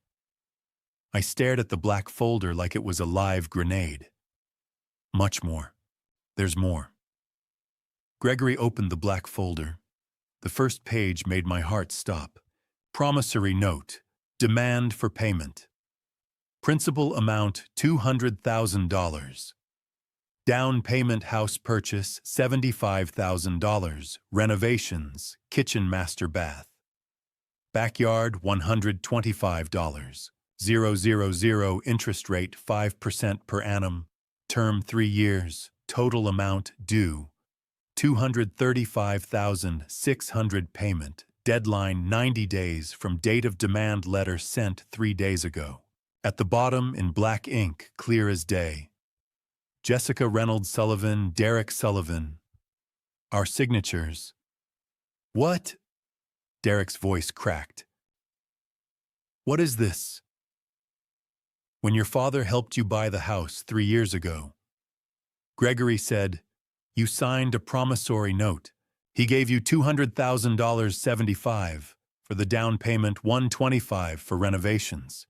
I stared at the black folder like it was a live grenade. "Much more. There's more." Gregory opened the black folder. The first page made my heart stop. Promissory note. Demand for payment. Principal amount $200,000. Down payment house purchase $75,000. Renovations, kitchen master bath. Backyard $125. 000 interest rate 5% per annum. Term 3 years. Total amount due $235,600 payment. Deadline 90 days from date of demand letter sent 3 days ago. At the bottom in black ink, clear as day. Jessica Reynolds Sullivan, Derek Sullivan. Our signatures. "What?" Derek's voice cracked. "What is this?" "When your father helped you buy the house 3 years ago," Gregory said, "you signed a promissory note. He gave you $200,000 $75 for the down payment, $125 for renovations.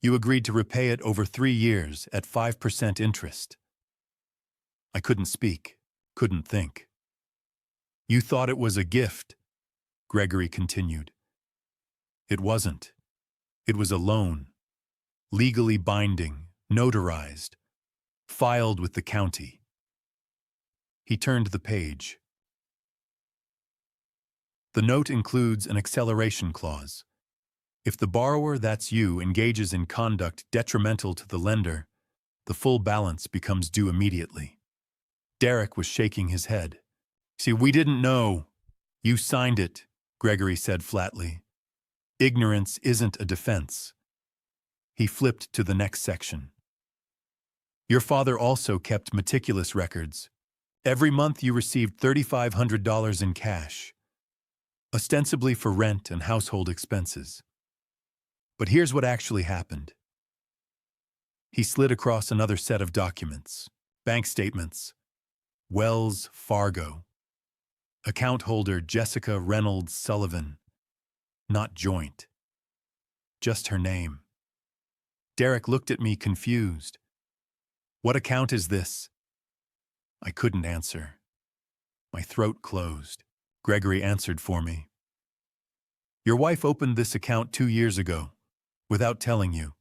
You agreed to repay it over 3 years at 5% interest." I couldn't speak, couldn't think. "You thought it was a gift," Gregory continued. "It wasn't. It was a loan. Legally binding, notarized, filed with the county." He turned the page. The note includes an acceleration clause. If the borrower, that's you, engages in conduct detrimental to the lender, the full balance becomes due immediately. Derek was shaking his head. "See, we didn't know." "You signed it," Gregory said flatly. "Ignorance isn't a defense." He flipped to the next section. "Your father also kept meticulous records. Every month you received $3,500 in cash, ostensibly for rent and household expenses. But here's what actually happened." He slid across another set of documents. Bank statements. Wells Fargo. Account holder Jessica Reynolds Sullivan. Not joint. Just her name. Derek looked at me confused. "What account is this?" I couldn't answer. My throat closed. Gregory answered for me. "Your wife opened this account 2 years ago, without telling you.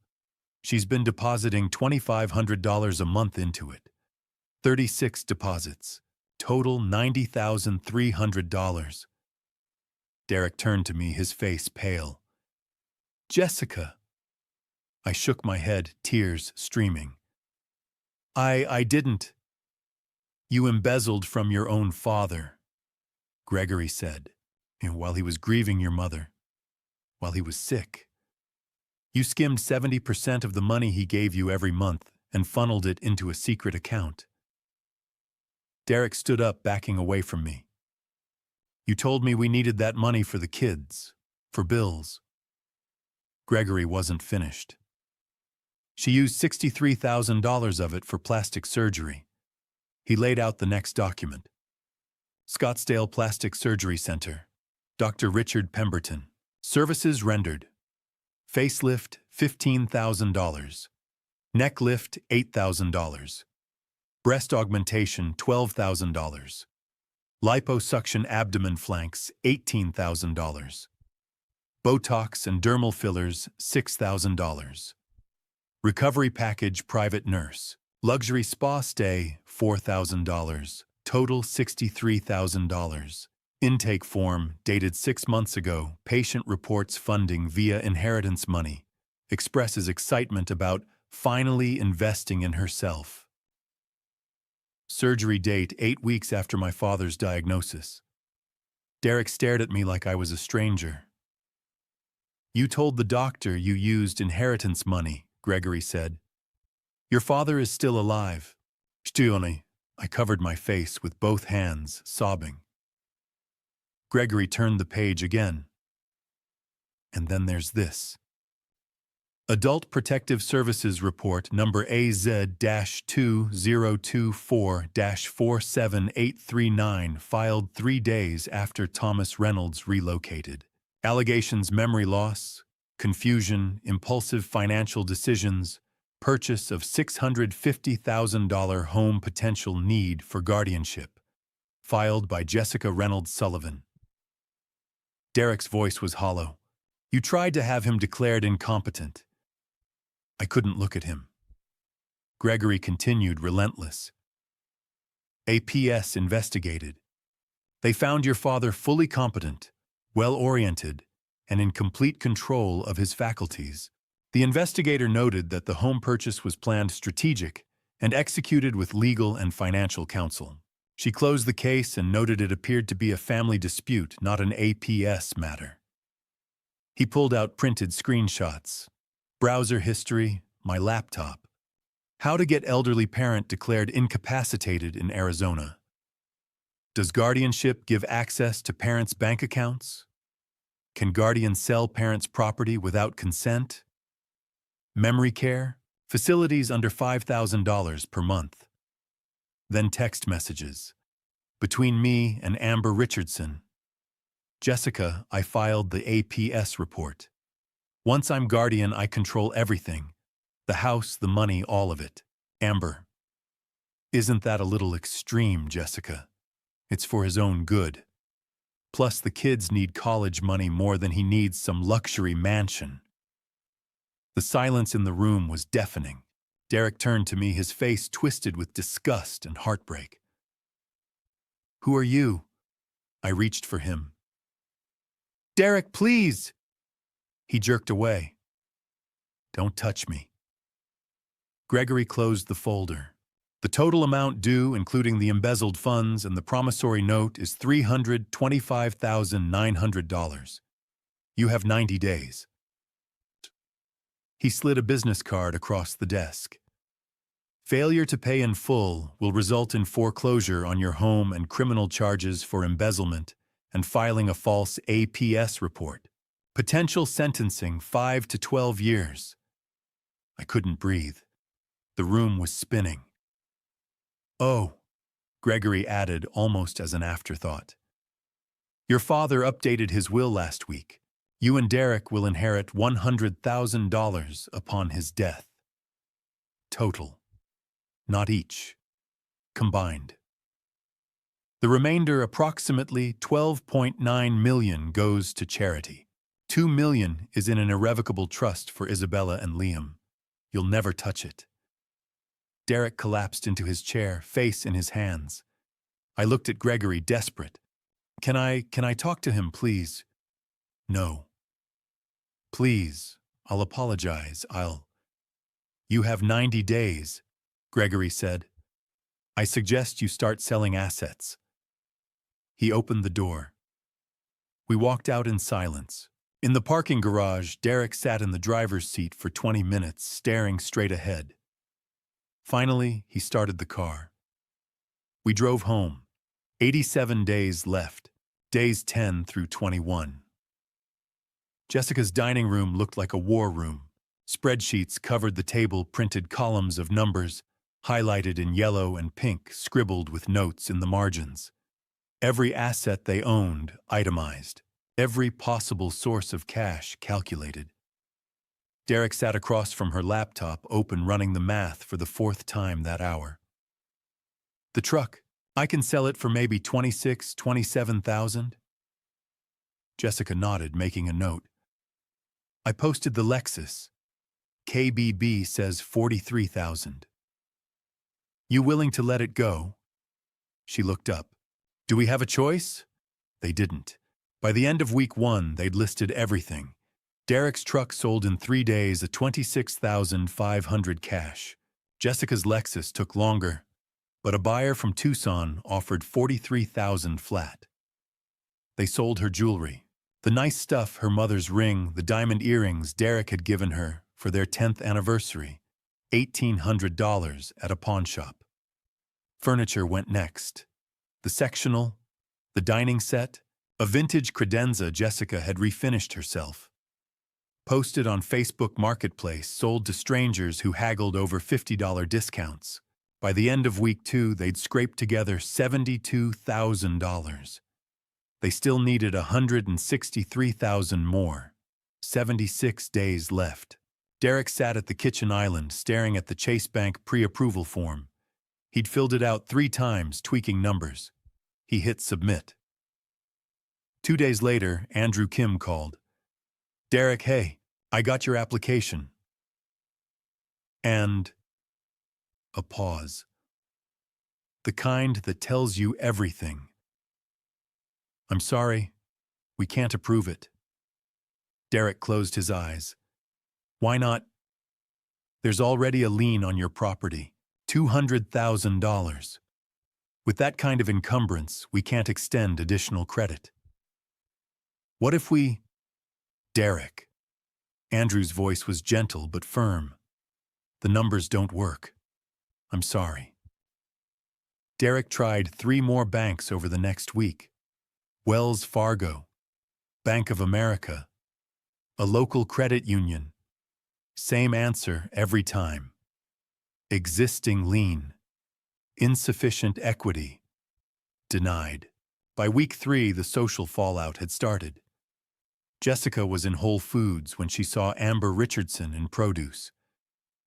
She's been depositing $2,500 a month into it. 36 deposits. Total $90,300. Derek turned to me, his face pale. "Jessica." I shook my head, tears streaming. I didn't." "You embezzled from your own father," Gregory said, "while he was grieving your mother, while he was sick. You skimmed 70% of the money he gave you every month and funneled it into a secret account." Derek stood up, backing away from me. "You told me we needed that money for the kids, for bills." Gregory wasn't finished. "She used $63,000 of it for plastic surgery." He laid out the next document. Scottsdale Plastic Surgery Center. Dr. Richard Pemberton. Services rendered. Facelift, $15,000. Neck lift, $8,000. Breast augmentation, $12,000. Liposuction abdomen flanks, $18,000. Botox and dermal fillers, $6,000. Recovery package private nurse. Luxury spa stay, $4,000. Total $63,000. Intake form, dated 6 months ago. Patient reports funding via inheritance money. Expresses excitement about finally investing in herself. Surgery date 8 weeks after my father's diagnosis. Derek stared at me like I was a stranger. "You told the doctor you used inheritance money," Gregory said. "Your father is still alive. Stioni, I covered my face with both hands, sobbing. Gregory turned the page again. And then there's this. Adult Protective Services Report number AZ-2024-47839 filed 3 days after Thomas Reynolds relocated. Allegations: memory loss, confusion, impulsive financial decisions, purchase of $650,000 home, potential need for guardianship. Filed by Jessica Reynolds Sullivan. Derek's voice was hollow. You tried to have him declared incompetent. I couldn't look at him. Gregory continued, relentless. APS investigated. They found your father fully competent, well-oriented, and in complete control of his faculties. The investigator noted that the home purchase was planned strategic and executed with legal and financial counsel. She closed the case and noted it appeared to be a family dispute, not an APS matter. He pulled out printed screenshots. Browser history, my laptop. How to get elderly parent declared incapacitated in Arizona. Does guardianship give access to parents' bank accounts? Can guardian sell parents' property without consent? Memory care, facilities under $5,000 per month. Then text messages. Between me and Amber Richardson. Jessica, I filed the APS report. Once I'm guardian, I control everything. The house, the money, all of it. Amber. Isn't that a little extreme, Jessica? It's for his own good. Plus, the kids need college money more than he needs some luxury mansion. The silence in the room was deafening. Derek turned to me, his face twisted with disgust and heartbreak. Who are you? I reached for him. Derek, please! He jerked away. Don't touch me. Gregory closed the folder. The total amount due, including the embezzled funds and the promissory note, is $325,900. You have 90 days. He slid a business card across the desk. Failure to pay in full will result in foreclosure on your home and criminal charges for embezzlement and filing a false APS report. Potential sentencing 5 to 12 years. I couldn't breathe. The room was spinning. Oh, Gregory added almost as an afterthought. Your father updated his will last week. You and Derek will inherit $100,000 upon his death. Total. Not each. Combined. The remainder, approximately $12.9 million, goes to charity. $2 million is in an irrevocable trust for Isabella and Liam. You'll never touch it. Derek collapsed into his chair, face in his hands. I looked at Gregory, desperate. Can I talk to him, please? No. Please, I'll apologize, You have 90 days, Gregory said. I suggest you start selling assets. He opened the door. We walked out in silence. In the parking garage, Derek sat in the driver's seat for 20 minutes, staring straight ahead. Finally, he started the car. We drove home. 87 days left, days 10 through 21. Jessica's dining room looked like a war room. Spreadsheets covered the table, printed columns of numbers, highlighted in yellow and pink, scribbled with notes in the margins. Every asset they owned, itemized. Every possible source of cash, calculated. Derek sat across from her laptop, open, running the math for the 4th time that hour. The truck, I can sell it for maybe $26,000, $27,000. Jessica nodded, making a note. I posted the Lexus. KBB says $43,000. You willing to let it go? She looked up. Do we have a choice? They didn't. By the end of week 1, they'd listed everything. Derek's truck sold in 3 days at $26,500 cash. Jessica's Lexus took longer, but a buyer from Tucson offered $43,000 flat. They sold her jewelry. The nice stuff, her mother's ring, the diamond earrings Derek had given her for their 10th anniversary, $1,800 at a pawn shop. Furniture went next. The sectional, the dining set, a vintage credenza Jessica had refinished herself. Posted on Facebook Marketplace, sold to strangers who haggled over $50 discounts. By the end of week 2, they'd scraped together $72,000. They still needed $163,000 more. 76 days left. Derek sat at the kitchen island, staring at the Chase Bank pre-approval form. He'd filled it out 3 times, tweaking numbers. He hit submit. 2 days later, Andrew Kim called. "Derek, hey, I got your application." And a pause. The kind that tells you everything. "I'm sorry, we can't approve it." Derek closed his eyes. "Why not?" "There's already a lien on your property, $200,000. With that kind of encumbrance, we can't extend additional credit." "What if we—" "Derek." Andrew's voice was gentle but firm. "The numbers don't work. I'm sorry." Derek tried 3 more banks over the next week. Wells Fargo, Bank of America, a local credit union. Same answer every time. Existing lien. Insufficient equity. Denied. By week 3, the social fallout had started. Jessica was in Whole Foods when she saw Amber Richardson in produce.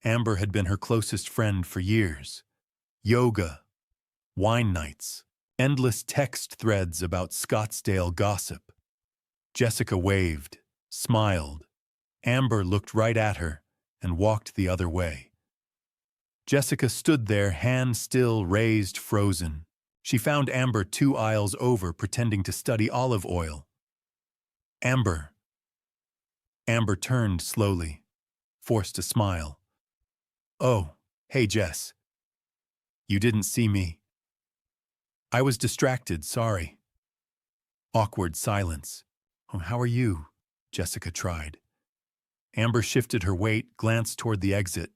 Amber had been her closest friend for years. Yoga, wine nights, endless text threads about Scottsdale gossip. Jessica waved, smiled. Amber looked right at her and walked the other way. Jessica stood there, hand still raised, frozen. She found Amber 2 aisles over, pretending to study olive oil. "Amber." Amber turned slowly, forced a smile. "Oh, hey Jess. You didn't see me." "I was distracted, sorry." Awkward silence. "Oh, how are you?" Jessica tried. Amber shifted her weight, glanced toward the exit.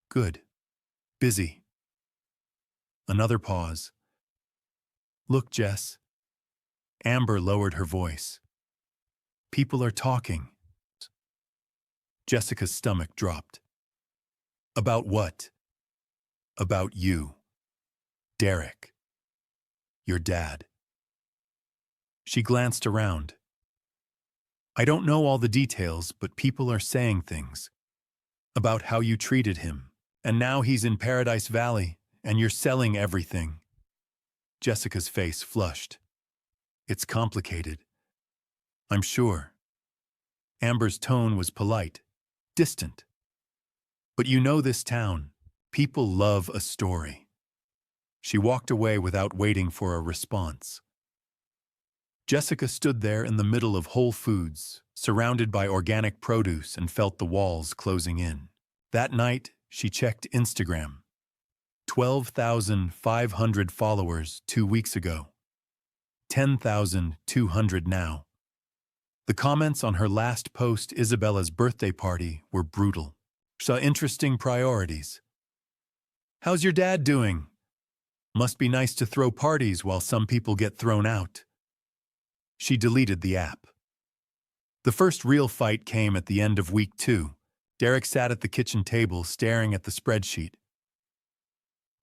"Good. Busy." Another pause. "Look, Jess." Amber lowered her voice. "People are talking." Jessica's stomach dropped. "About what?" "About you. Derek. Your dad." She glanced around. "I don't know all the details, but people are saying things. About how you treated him. And now he's in Paradise Valley, and you're selling everything." Jessica's face flushed. "It's complicated. I'm sure." Amber's tone was polite, distant. "But you know this town. People love a story." She walked away without waiting for a response. Jessica stood there in the middle of Whole Foods, surrounded by organic produce, and felt the walls closing in. That night, she checked Instagram. 12,500 followers 2 weeks ago. 10,200 now. The comments on her last post, Isabella's birthday party, were brutal. Saw interesting priorities. "How's your dad doing? Must be nice to throw parties while some people get thrown out." She deleted the app. The first real fight came at the end of week 2. Derek sat at the kitchen table, staring at the spreadsheet.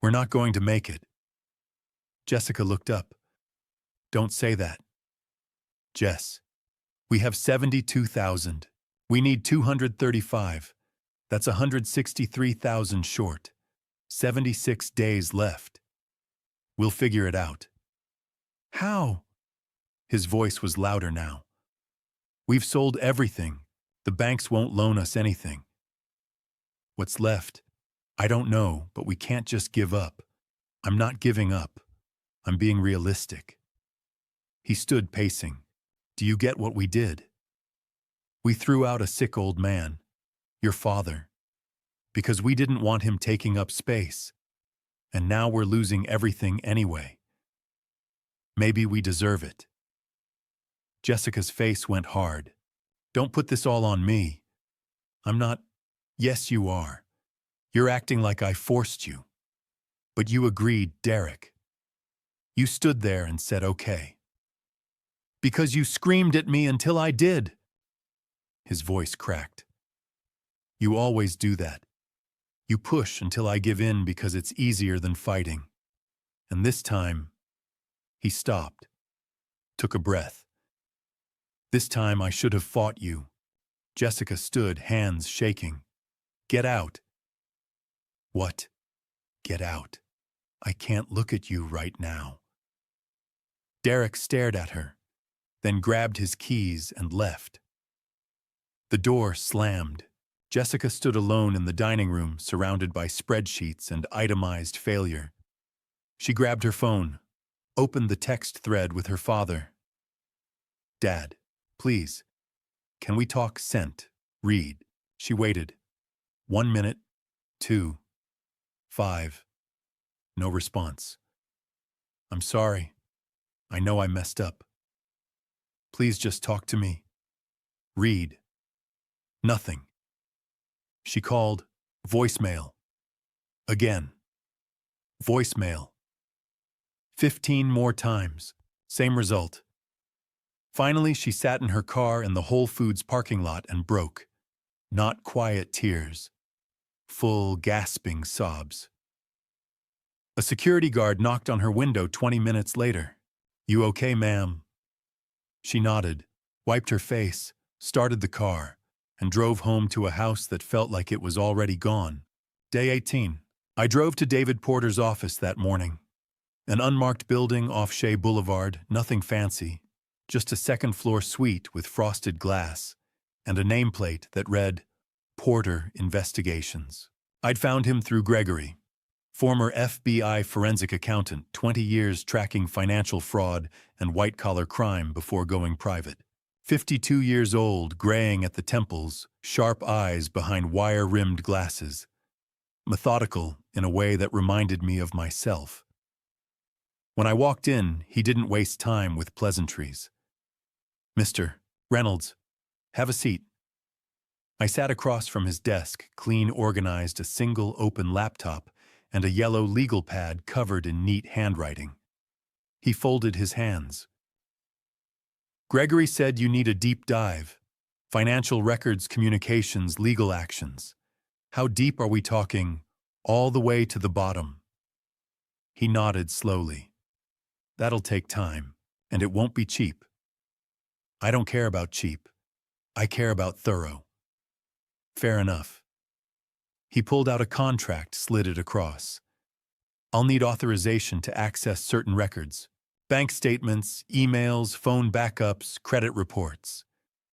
"We're not going to make it." Jessica looked up. "Don't say that." "Jess, we have 72,000. We need 235. That's 163,000 short. 76 days left. We'll figure it out." "How?" His voice was louder now. "We've sold everything. The banks won't loan us anything. What's left? I don't know, but we can't just give up." "I'm not giving up. I'm being realistic." He stood pacing. "Do you get what we did? We threw out a sick old man, your father, because we didn't want him taking up space. And now we're losing everything anyway. Maybe we deserve it." Jessica's face went hard. "Don't put this all on me. I'm not—" "Yes, you are. You're acting like I forced you." But you agreed, Derek. You stood there and said okay. Because you screamed at me until I did. His voice cracked. You always do that. You push until I give in because it's easier than fighting. And this time, he stopped, took a breath. This time I should have fought you. Jessica stood, hands shaking. Get out. What? Get out. I can't look at you right now. Derek stared at her, then grabbed his keys and left. The door slammed. Jessica stood alone in the dining room, surrounded by spreadsheets and itemized failure. She grabbed her phone, opened the text thread with her father. Dad, please, can we talk? Sent. Read. She waited. 1 minute, 2, 5. No response. I'm sorry. I know I messed up. Please just talk to me. Read. Nothing. She called. Voicemail. Again. Voicemail. 15 more times. Same result. Finally, she sat in her car in the Whole Foods parking lot and broke. Not quiet tears. Full, gasping sobs. A security guard knocked on her window 20 minutes later. You okay, ma'am? She nodded, wiped her face, started the car, and drove home to a house that felt like it was already gone. Day 18. I drove to David Porter's office that morning. An unmarked building off Shea Boulevard, nothing fancy, just a second-floor suite with frosted glass, and a nameplate that read, Porter Investigations. I'd found him through Gregory, former FBI forensic accountant, 20 years tracking financial fraud and white-collar crime before going private. 52 years old, graying at the temples, sharp eyes behind wire-rimmed glasses. Methodical in a way that reminded me of myself. When I walked in, he didn't waste time with pleasantries. Mr. Reynolds, have a seat. I sat across from his desk, clean organized, a single open laptop and a yellow legal pad covered in neat handwriting. He folded his hands. Gregory said you need a deep dive. Financial records, communications, legal actions. How deep are we talking? All the way to the bottom. He nodded slowly. That'll take time, and it won't be cheap. I don't care about cheap. I care about thorough. Fair enough. He pulled out a contract, slid it across. I'll need authorization to access certain records. Bank statements, emails, phone backups, credit reports.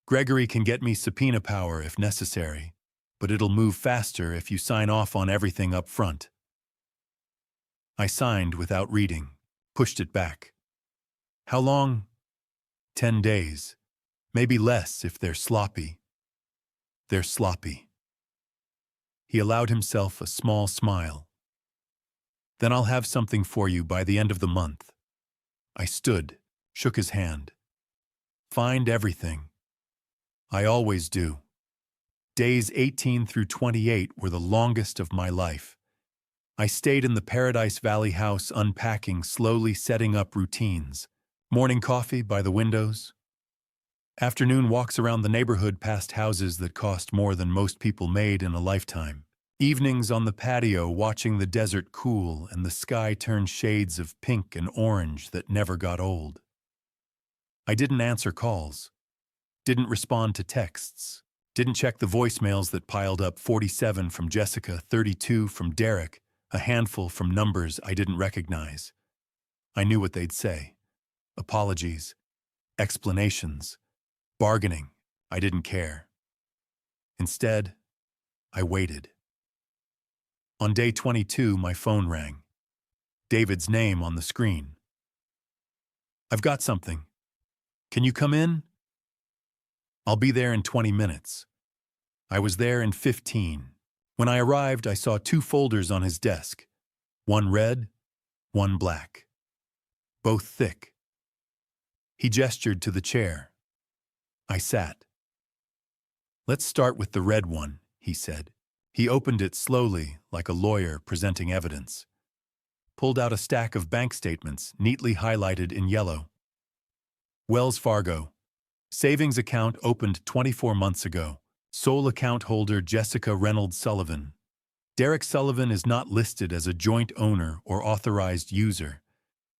Gregory can get me subpoena power if necessary, but it'll move faster if you sign off on everything up front. I signed without reading, pushed it back. How long? 10 days. Maybe less if they're sloppy. They're sloppy. He allowed himself a small smile. Then I'll have something for you by the end of the month. I stood, shook his hand. Find everything. I always do. Days 18 through 28 were the longest of my life. I stayed in the Paradise Valley house unpacking, slowly setting up routines. Morning coffee by the windows. Afternoon walks around the neighborhood past houses that cost more than most people made in a lifetime. Evenings on the patio watching the desert cool and the sky turn shades of pink and orange that never got old. I didn't answer calls. Didn't respond to texts. Didn't check the voicemails that piled up, 47 from Jessica, 32 from Derek, a handful from numbers I didn't recognize. I knew what they'd say. Apologies. Explanations. Bargaining. I didn't care. Instead, I waited. On day 22, my phone rang. David's name on the screen. I've got something. Can you come in? I'll be there in 20 minutes. I was there in 15. When I arrived, I saw 2 folders on his desk. One red, one black. Both thick. He gestured to the chair. I sat. Let's start with the red one, he said. He opened it slowly, like a lawyer presenting evidence. pulled out a stack of bank statements, neatly highlighted in yellow. Wells Fargo. Savings account opened 24 months ago. Sole account holder Jessica Reynolds Sullivan. Derek Sullivan is not listed as a joint owner or authorized user.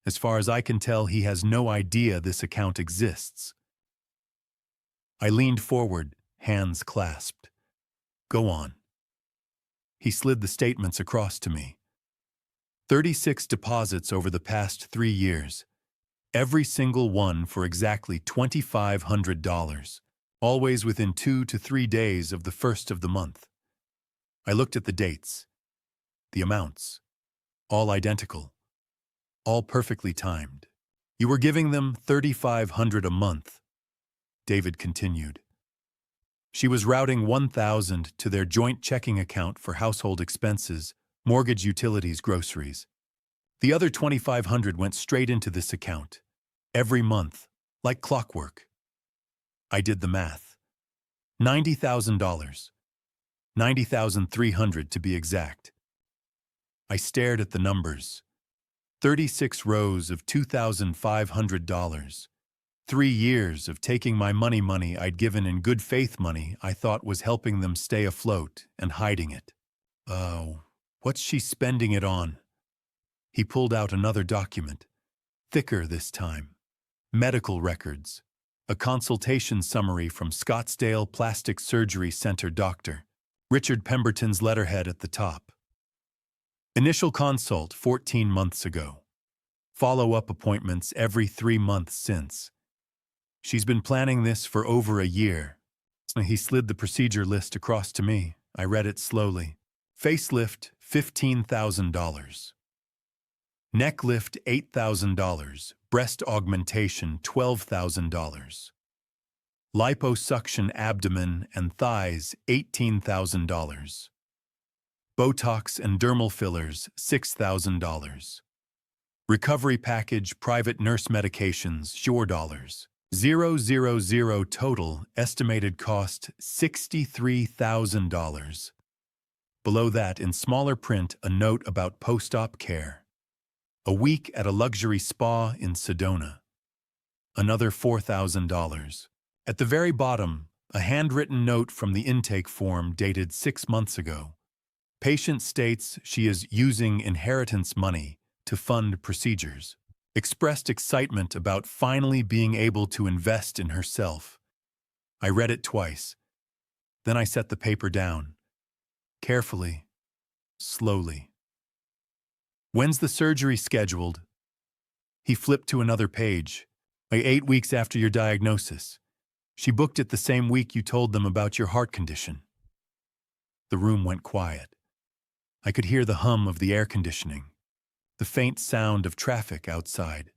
As far as I can tell, he has no idea this account exists. I leaned forward, hands clasped. Go on. He slid the statements across to me. 36 deposits over the past 3 years. Every single one for exactly $2,500. Always within 2 to 3 days of the first of the month. I looked at the dates. The amounts. All identical. All perfectly timed. You were giving them $3,500 a month, David continued. She was routing $1,000 to their joint checking account for household expenses, mortgage, utilities, groceries. The other $2,500 went straight into this account. Every month, like clockwork. I did the math. $90,000. $90,300 to be exact. I stared at the numbers. 36 rows of $2,500. 3 years of taking my money I'd given in good faith money I thought was helping them stay afloat and hiding it. Oh, what's she spending it on? He pulled out another document. Thicker this time. Medical records. A consultation summary from Scottsdale Plastic Surgery Center Dr. Richard Pemberton's letterhead at the top. Initial consult 14 months ago. Follow-up appointments every 3 months since. She's been planning this for over a year. He slid the procedure list across to me. I read it slowly. Facelift, $15,000. Neck lift, $8,000. Breast augmentation, $12,000. Liposuction abdomen and thighs, $18,000. Botox and dermal fillers, $6,000. Recovery package private nurse medications, $4. 000 total, estimated cost $63,000. Below that, in smaller print, a note about post-op care. A week at a luxury spa in Sedona. Another $4,000. At the very bottom, a handwritten note from the intake form dated 6 months ago. Patient states she is using inheritance money to fund procedures. Expressed excitement about finally being able to invest in herself. I read it twice. Then I set the paper down. Carefully, slowly. When's the surgery scheduled? He flipped to another page. 8 weeks after your diagnosis. She booked it the same week you told them about your heart condition. The room went quiet. I could hear the hum of the air conditioning. The faint sound of traffic outside.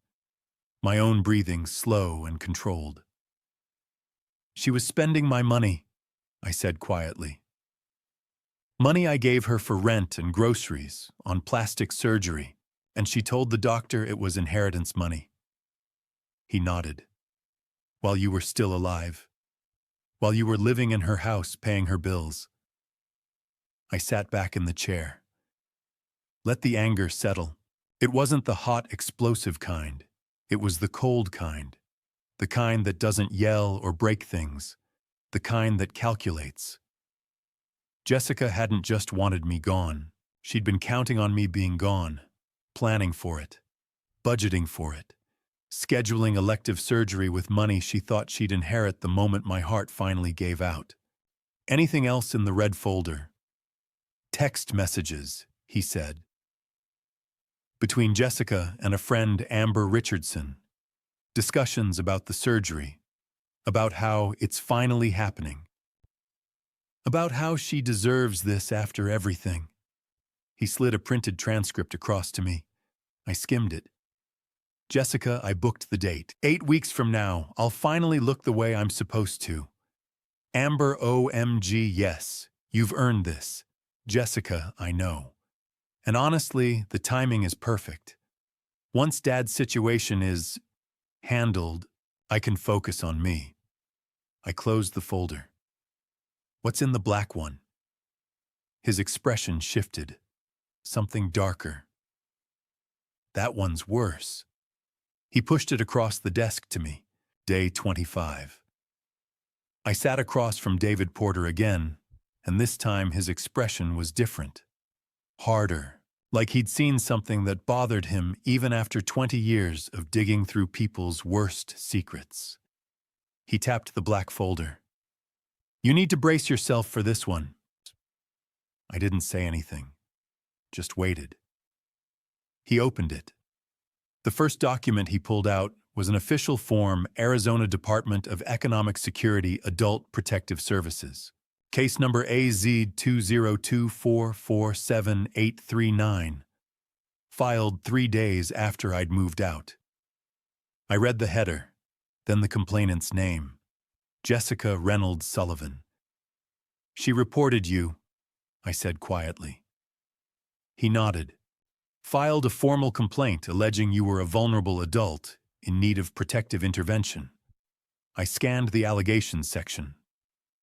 My own breathing slow and controlled. She was spending my money, I said quietly. Money I gave her for rent and groceries, on plastic surgery, and she told the doctor it was inheritance money. He nodded. While you were still alive. While you were living in her house paying her bills. I sat back in the chair. Let the anger settle. It wasn't the hot, explosive kind. It was the cold kind. The kind that doesn't yell or break things. The kind that calculates. Jessica hadn't just wanted me gone. She'd been counting on me being gone. Planning for it. Budgeting for it. Scheduling elective surgery with money she thought she'd inherit the moment my heart finally gave out. Anything else in the red folder? Text messages, he said. Between Jessica and a friend, Amber Richardson. Discussions about the surgery. About how it's finally happening. About how she deserves this after everything. He slid a printed transcript across to me. I skimmed it. Jessica, I booked the date. 8 weeks from now, I'll finally look the way I'm supposed to. Amber, OMG, yes, you've earned this. Jessica, I know. And honestly, the timing is perfect. Once Dad's situation is handled, I can focus on me. I closed the folder. What's in the black one? His expression shifted. Something darker. That one's worse. He pushed it across the desk to me. Day 25. I sat across from David Porter again, and this time his expression was different. Harder, like he'd seen something that bothered him even after 20 years of digging through people's worst secrets. He tapped the black folder. "You need to brace yourself for this one." I didn't say anything, just waited. He opened it. The first document he pulled out was an official form, Arizona Department of Economic Security Adult Protective Services. Case number AZ202447839, filed 3 days after I'd moved out. I read the header, then the complainant's name, Jessica Reynolds Sullivan. "She reported you," I said quietly. He nodded. "Filed a formal complaint alleging you were a vulnerable adult in need of protective intervention." I scanned the allegations section.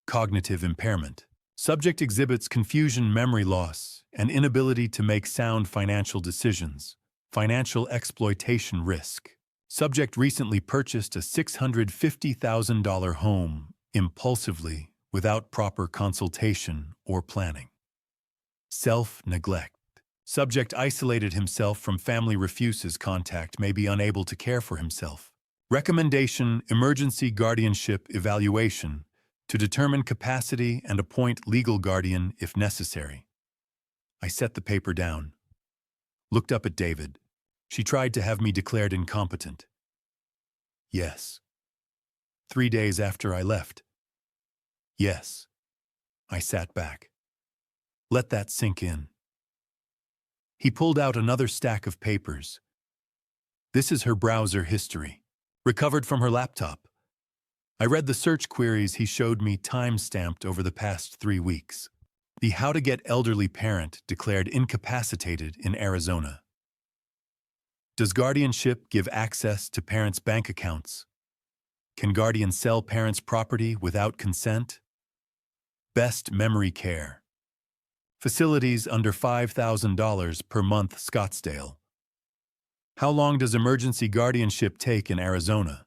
Cognitive impairment. Subject exhibits confusion, memory loss, and inability to make sound financial decisions. Financial exploitation risk. Subject recently purchased a $650,000 home impulsively without proper consultation or planning. Self-neglect. Subject isolated himself from family, refuses contact, may be unable to care for himself. Recommendation: emergency guardianship evaluation to determine capacity and appoint legal guardian if necessary. I set the paper down. Looked up at David. "She tried to have me declared incompetent." "Yes." 3 days after I left. "Yes." I sat back. Let that sink in. He pulled out another stack of papers. This is her browser history, recovered from her laptop. I read the search queries he showed me, time-stamped over the past 3 weeks. The "How to Get Elderly Parent Declared Incapacitated in Arizona." Does guardianship give access to parents' bank accounts? Can guardian sell parents' property without consent? Best memory care. Facilities under $5,000 per month, Scottsdale. How long does emergency guardianship take in Arizona?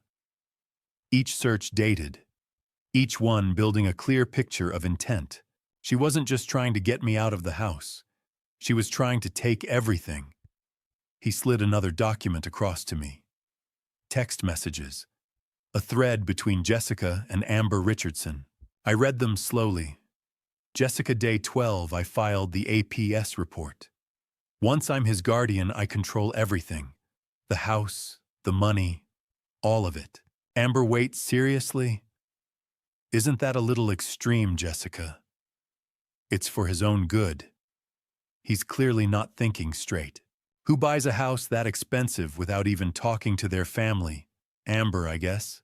Each search dated, each one building a clear picture of intent. She wasn't just trying to get me out of the house. She was trying to take everything. He slid another document across to me. Text messages. A thread between Jessica and Amber Richardson. I read them slowly. Jessica, day 12, I filed the APS report. Once I'm his guardian, I control everything. The house, the money, all of it. Amber, wait, seriously? Isn't that a little extreme, Jessica? It's for his own good. He's clearly not thinking straight. Who buys a house that expensive without even talking to their family? Amber, I guess.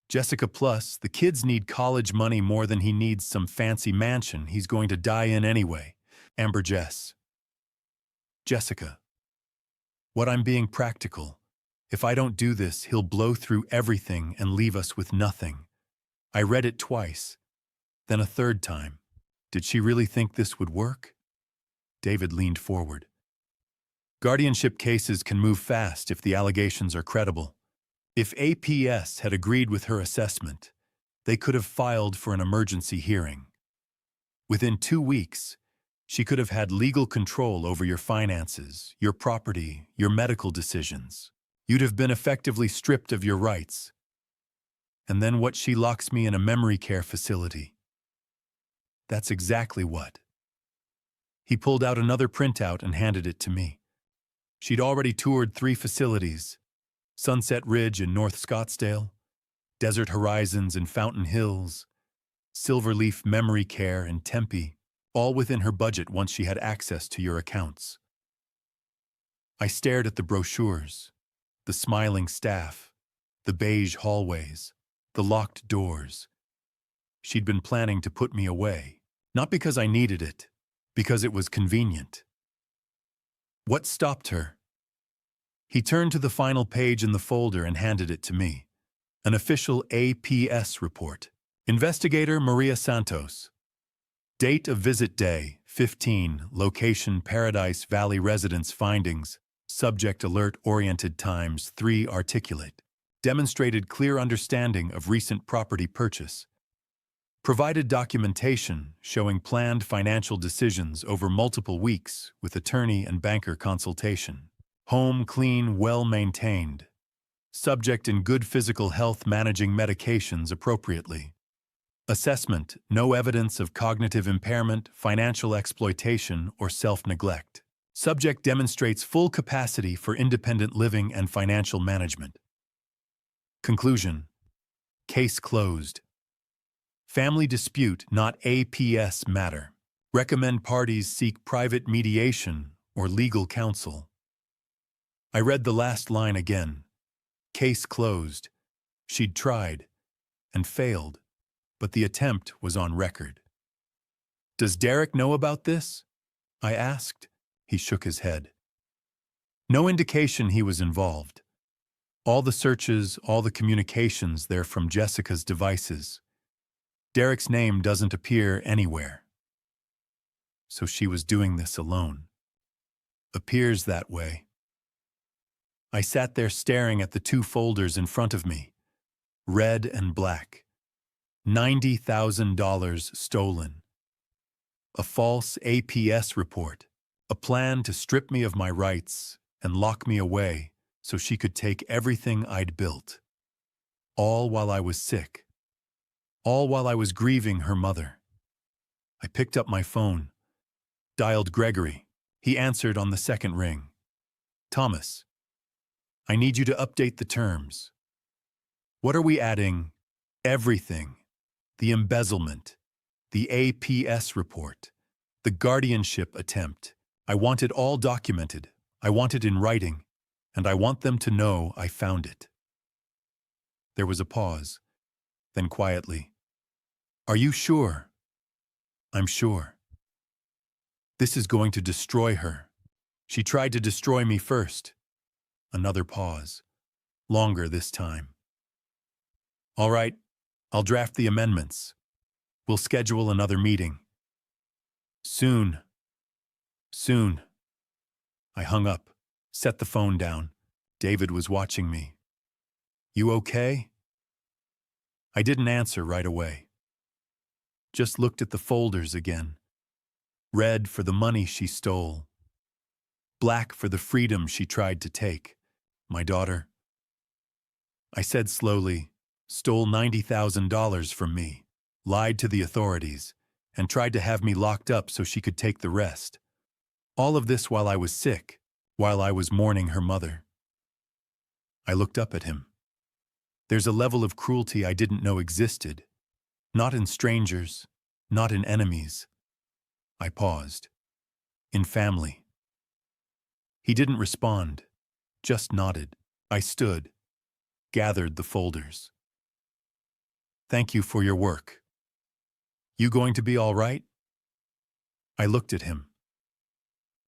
Jessica, plus, the kids need college money more than he needs some fancy mansion he's going to die in anyway. Amber, Jess. Jessica. What, I'm being practical. If I don't do this, he'll blow through everything and leave us with nothing. I read it twice, then a third time. Did she really think this would work? David leaned forward. Guardianship cases can move fast if the allegations are credible. If APS had agreed with her assessment, they could have filed for an emergency hearing. Within 2 weeks, she could have had legal control over your finances, your property, your medical decisions. You'd have been effectively stripped of your rights. And then what? She locks me in a memory care facility. That's exactly what. He pulled out another printout and handed it to me. She'd already toured 3 facilities: Sunset Ridge in North Scottsdale, Desert Horizons in Fountain Hills, Silverleaf Memory Care in Tempe, all within her budget once she had access to your accounts. I stared at the brochures, the smiling staff, the beige hallways, the locked doors. She'd been planning to put me away, not because I needed it, because it was convenient. What stopped her? He turned to the final page in the folder and handed it to me. An official APS report. Investigator Maria Santos. Date of visit: day 15. Location: Paradise Valley Residence. Findings: subject alert-oriented times 3 articulate, demonstrated clear understanding of recent property purchase, provided documentation showing planned financial decisions over multiple weeks with attorney and banker consultation, home clean, well-maintained, subject in good physical health managing medications appropriately. Assessment, no evidence of cognitive impairment, financial exploitation, or self-neglect. Subject demonstrates full capacity for independent living and financial management. Conclusion. Case closed. Family dispute, not APS matter. Recommend parties seek private mediation or legal counsel. I read the last line again. Case closed. She'd tried and failed, but the attempt was on record. Does Derek know about this? I asked. He shook his head. No indication he was involved. All the searches, all the communications, they're from Jessica's devices. Derek's name doesn't appear anywhere. So she was doing this alone. Appears that way. I sat there staring at the 2 folders in front of me, red and black. $90,000 stolen. A false APS report. A plan to strip me of my rights and lock me away so she could take everything I'd built. All while I was sick. All while I was grieving her mother. I picked up my phone, dialed Gregory. He answered on the second ring. Thomas, I need you to update the terms. What are we adding? Everything. The embezzlement, the APS report, the guardianship attempt. I want it all documented. I want it in writing, and I want them to know I found it. There was a pause, then quietly. Are you sure? I'm sure. This is going to destroy her. She tried to destroy me first. Another pause, longer this time. All right. I'll draft the amendments. We'll schedule another meeting. Soon. Soon. I hung up, set the phone down. David was watching me. You okay? I didn't answer right away. Just looked at the folders again. Red for the money she stole. Black for the freedom she tried to take. My daughter. I said slowly, stole $90,000 from me, lied to the authorities, and tried to have me locked up so she could take the rest. All of this while I was sick, while I was mourning her mother. I looked up at him. There's a level of cruelty I didn't know existed. Not in strangers, not in enemies. I paused. In family. He didn't respond, just nodded. I stood, gathered the folders. Thank you for your work. You going to be all right? I looked at him.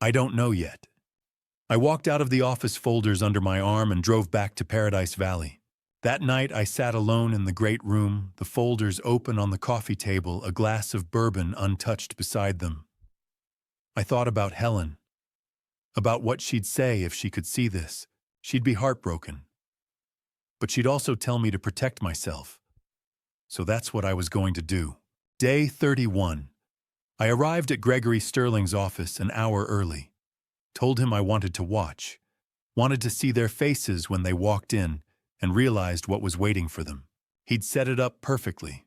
I don't know yet. I walked out of the office, folders under my arm, and drove back to Paradise Valley. That night I sat alone in the great room, the folders open on the coffee table, a glass of bourbon untouched beside them. I thought about Helen, about what she'd say if she could see this. She'd be heartbroken. But she'd also tell me to protect myself. So that's what I was going to do. Day 31. I arrived at Gregory Sterling's office an hour early. Told him I wanted to watch, wanted to see their faces when they walked in, and realized what was waiting for them. He'd set it up perfectly.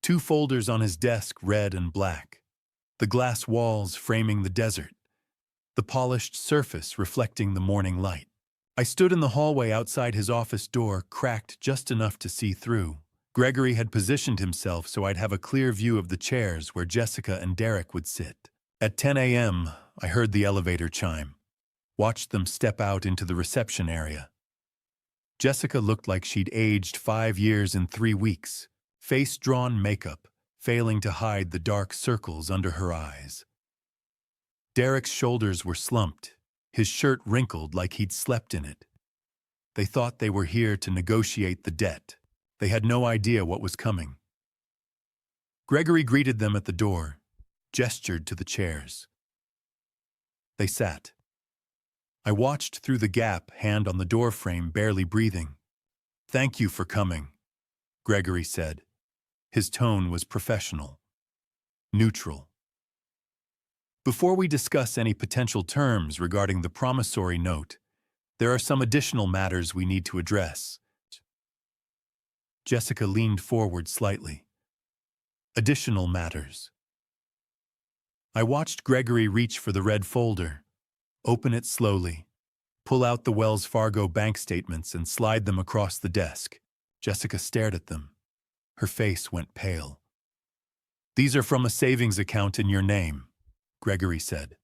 2 folders on his desk, red and black. The glass walls framing the desert. The polished surface reflecting the morning light. I stood in the hallway outside his office door, cracked just enough to see through. Gregory had positioned himself so I'd have a clear view of the chairs where Jessica and Derek would sit. At 10 a.m., I heard the elevator chime. Watched them step out into the reception area. Jessica looked like she'd aged 5 years in 3 weeks. Face-drawn makeup, failing to hide the dark circles under her eyes. Derek's shoulders were slumped, his shirt wrinkled like he'd slept in it. They thought they were here to negotiate the debt. They had no idea what was coming. Gregory greeted them at the door, gestured to the chairs. They sat. I watched through the gap, hand on the door frame, barely breathing. "Thank you for coming," Gregory said. His tone was professional, neutral. "Before we discuss any potential terms regarding the promissory note, there are some additional matters we need to address." Jessica leaned forward slightly. "Additional matters." I watched Gregory reach for the red folder, open it slowly, pull out the Wells Fargo bank statements and slide them across the desk. Jessica stared at them. Her face went pale. "These are from a savings account in your name," Gregory said.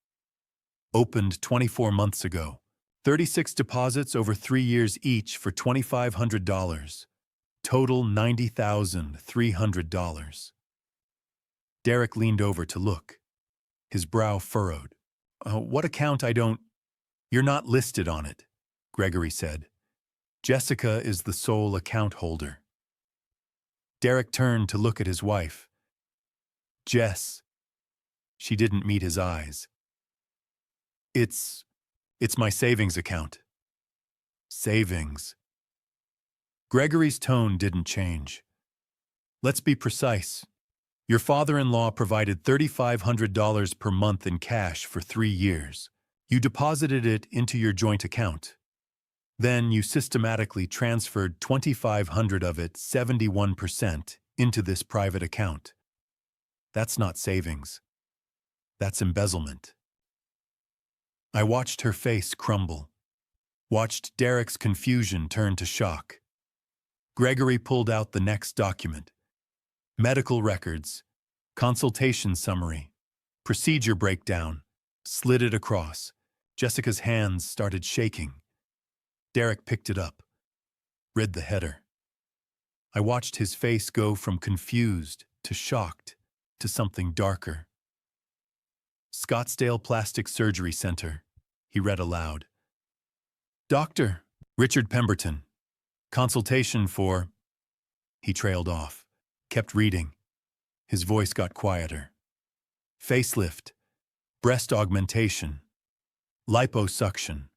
"Opened 24 months ago. 36 deposits over 3 years each for $2,500. Total $90,300. Derek leaned over to look. His brow furrowed. "What account? You're not listed on it," Gregory said. "Jessica is the sole account holder." Derek turned to look at his wife. "Jess." She didn't meet his eyes. It's my savings account." "Savings?" Gregory's tone didn't change. "Let's be precise. Your father-in-law provided $3,500 per month in cash for 3 years. You deposited it into your joint account. Then you systematically transferred $2,500 of it, 71%, into this private account. That's not savings. That's embezzlement." I watched her face crumble. Watched Derek's confusion turn to shock. Gregory pulled out the next document. Medical records, consultation summary, procedure breakdown, slid it across. Jessica's hands started shaking. Derek picked it up, read the header. I watched his face go from confused to shocked to something darker. "Scottsdale Plastic Surgery Center," he read aloud. "Dr. Richard Pemberton. Consultation for..." He trailed off, kept reading. His voice got quieter. "Facelift, breast augmentation, liposuction.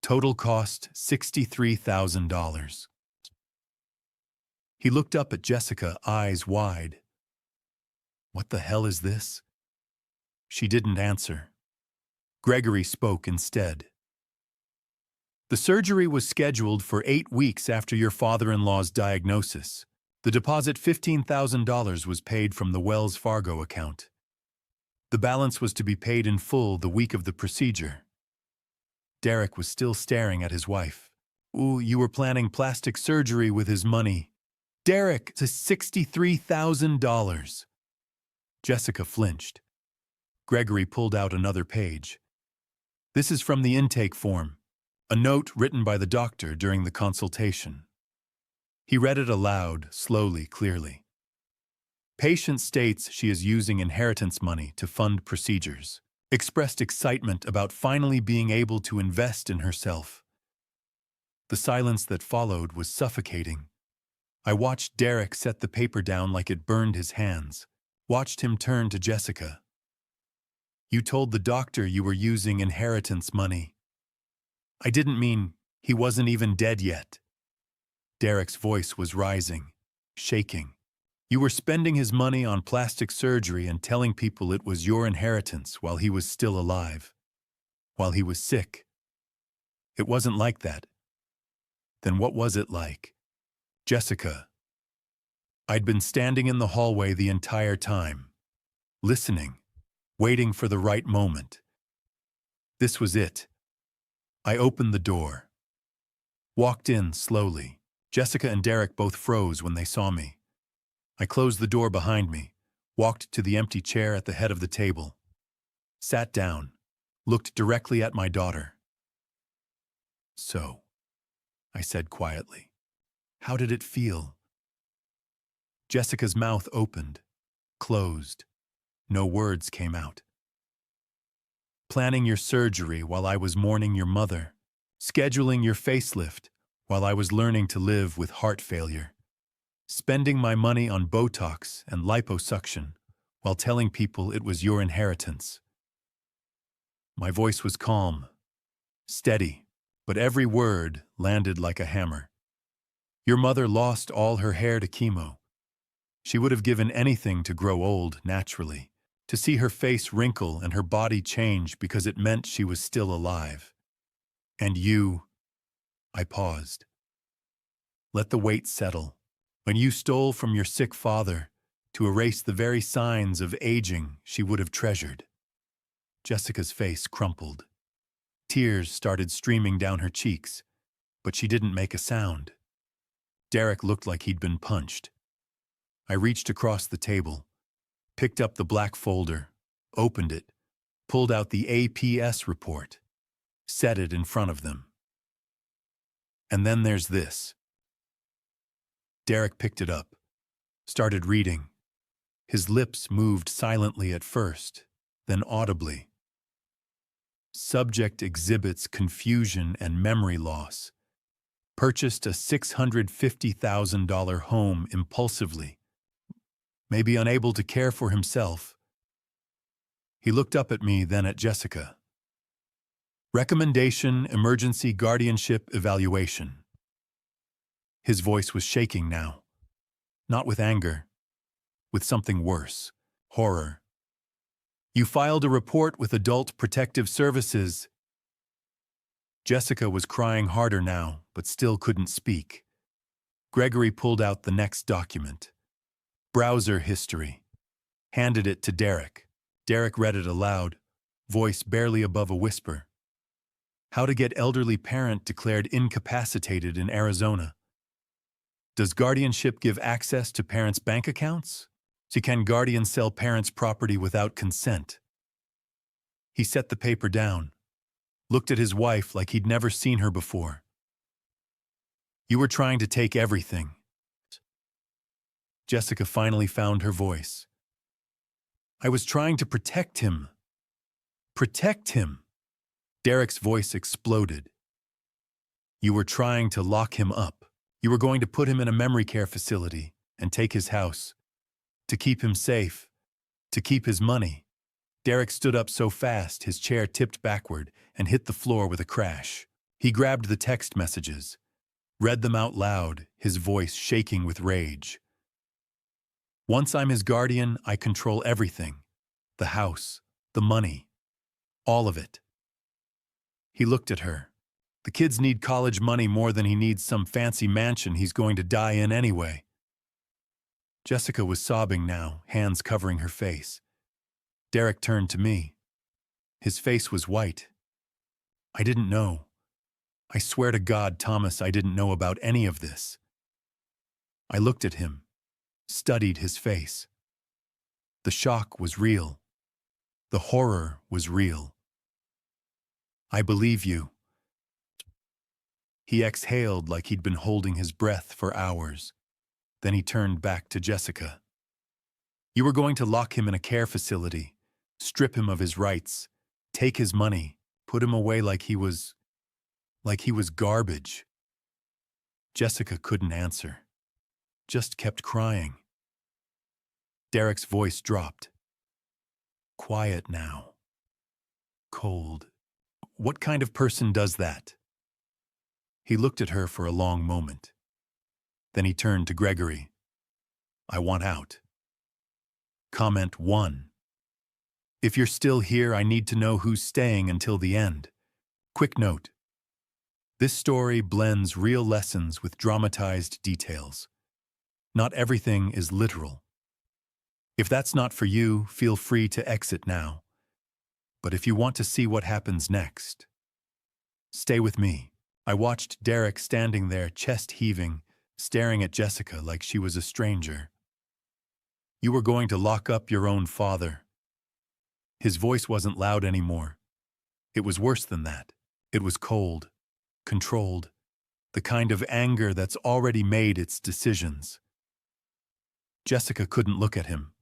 Total cost $63,000. He looked up at Jessica, eyes wide. "What the hell is this?" She didn't answer. Gregory spoke instead. "The surgery was scheduled for 8 weeks after your father-in-law's diagnosis. The deposit, $15,000, was paid from the Wells Fargo account. The balance was to be paid in full the week of the procedure." Derek was still staring at his wife. "Ooh, you were planning plastic surgery with his money." "Derek, to $63,000. Jessica flinched. Gregory pulled out another page. "This is from the intake form. A note written by the doctor during the consultation." He read it aloud, slowly, clearly. "Patient states she is using inheritance money to fund procedures. Expressed excitement about finally being able to invest in herself." The silence that followed was suffocating. I watched Derek set the paper down like it burned his hands. Watched him turn to Jessica. "You told the doctor you were using inheritance money." "I didn't mean he wasn't even dead yet." Derek's voice was rising, shaking. "You were spending his money on plastic surgery and telling people it was your inheritance while he was still alive. While he was sick. It wasn't like that. Then what was it like?" "Jessica." I'd been standing in the hallway the entire time, listening, waiting for the right moment. This was it. I opened the door. Walked in slowly. Jessica and Derek both froze when they saw me. I closed the door behind me, walked to the empty chair at the head of the table. Sat down, looked directly at my daughter. "So," I said quietly, "how did it feel?" Jessica's mouth opened, closed. No words came out. "Planning your surgery while I was mourning your mother. Scheduling your facelift while I was learning to live with heart failure. Spending my money on Botox and liposuction while telling people it was your inheritance." My voice was calm, steady, but every word landed like a hammer. Your mother lost all her hair to chemo. She would have given anything to grow old naturally, to see her face wrinkle and her body change because it meant she was still alive. And you, I paused. Let the weight settle. When you stole from your sick father to erase the very signs of aging she would have treasured. Jessica's face crumpled. Tears started streaming down her cheeks, but she didn't make a sound. Derek looked like he'd been punched. I reached across the table, picked up the black folder, opened it, pulled out the APS report, set it in front of them. And then there's this. Derek picked it up, started reading. His lips moved silently at first, then audibly. Subject exhibits confusion and memory loss. Purchased a $650,000 home impulsively. Maybe unable to care for himself. He looked up at me, then at Jessica. Recommendation, emergency guardianship evaluation. His voice was shaking now. Not with anger, with something worse, horror. You filed a report with Adult Protective Services. Jessica was crying harder now, but still couldn't speak. Gregory pulled out the next document. Browser history. Handed it to Derek. Derek read it aloud, voice barely above a whisper. How to get elderly parent declared incapacitated in Arizona. Does guardianship give access to parents' bank accounts? So can guardian sell parents' property without consent? He set the paper down, looked at his wife like he'd never seen her before. You were trying to take everything. Jessica finally found her voice. I was trying to protect him. Protect him. Derek's voice exploded. You were trying to lock him up. You were going to put him in a memory care facility and take his house. To keep him safe. To keep his money. Derek stood up so fast his chair tipped backward and hit the floor with a crash. He grabbed the text messages, read them out loud, his voice shaking with rage. Once I'm his guardian, I control everything. The house, the money, all of it. He looked at her. The kids need college money more than he needs some fancy mansion he's going to die in anyway. Jessica was sobbing now, hands covering her face. Derek turned to me. His face was white. I didn't know. I swear to God, Thomas, I didn't know about any of this. I looked at him, studied his face. The shock was real. The horror was real. I believe you. He exhaled like he'd been holding his breath for hours. Then he turned back to Jessica. You were going to lock him in a care facility, strip him of his rights, take his money, put him away like he was garbage. Jessica couldn't answer, just kept crying. Derek's voice dropped. Quiet now. Cold. What kind of person does that? He looked at her for a long moment. Then he turned to Gregory. I want out. Comment 1. If you're still here, I need to know who's staying until the end. Quick note. This story blends real lessons with dramatized details. Not everything is literal. If that's not for you, feel free to exit now. But if you want to see what happens next, stay with me. I watched Derek standing there, chest heaving, staring at Jessica like she was a stranger. You were going to lock up your own father. His voice wasn't loud anymore. It was worse than that. It was cold, controlled, the kind of anger that's already made its decisions. Jessica couldn't look at him,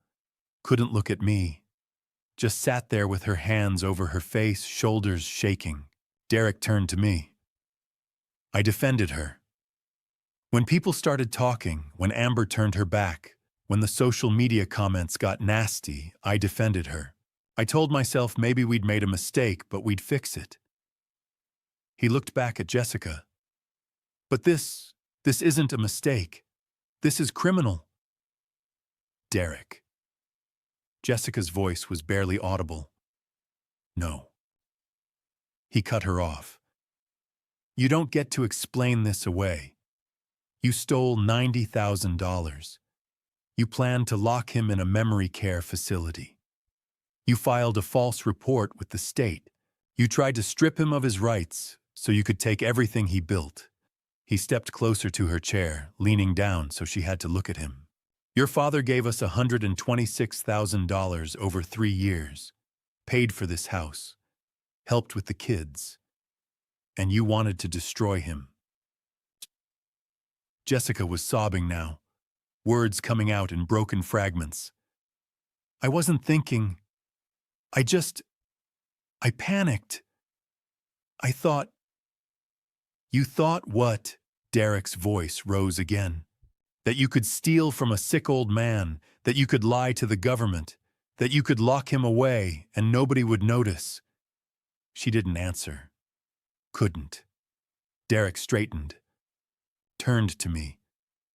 couldn't look at me, just sat there with her hands over her face, shoulders shaking. Derek turned to me. I defended her. When people started talking, when Amber turned her back, when the social media comments got nasty, I defended her. I told myself maybe we'd made a mistake, but we'd fix it. He looked back at Jessica. But this isn't a mistake. This is criminal. Derek. Jessica's voice was barely audible. No. He cut her off. You don't get to explain this away. You stole $90,000. You planned to lock him in a memory care facility. You filed a false report with the state. You tried to strip him of his rights so you could take everything he built. He stepped closer to her chair, leaning down so she had to look at him. Your father gave us $126,000 over 3 years, paid for this house, helped with the kids, and you wanted to destroy him. Jessica was sobbing now, words coming out in broken fragments. I wasn't thinking. I panicked. I thought. You thought what? Derek's voice rose again. That you could steal from a sick old man, that you could lie to the government, that you could lock him away and nobody would notice. She didn't answer. Couldn't. Derek straightened, turned to me.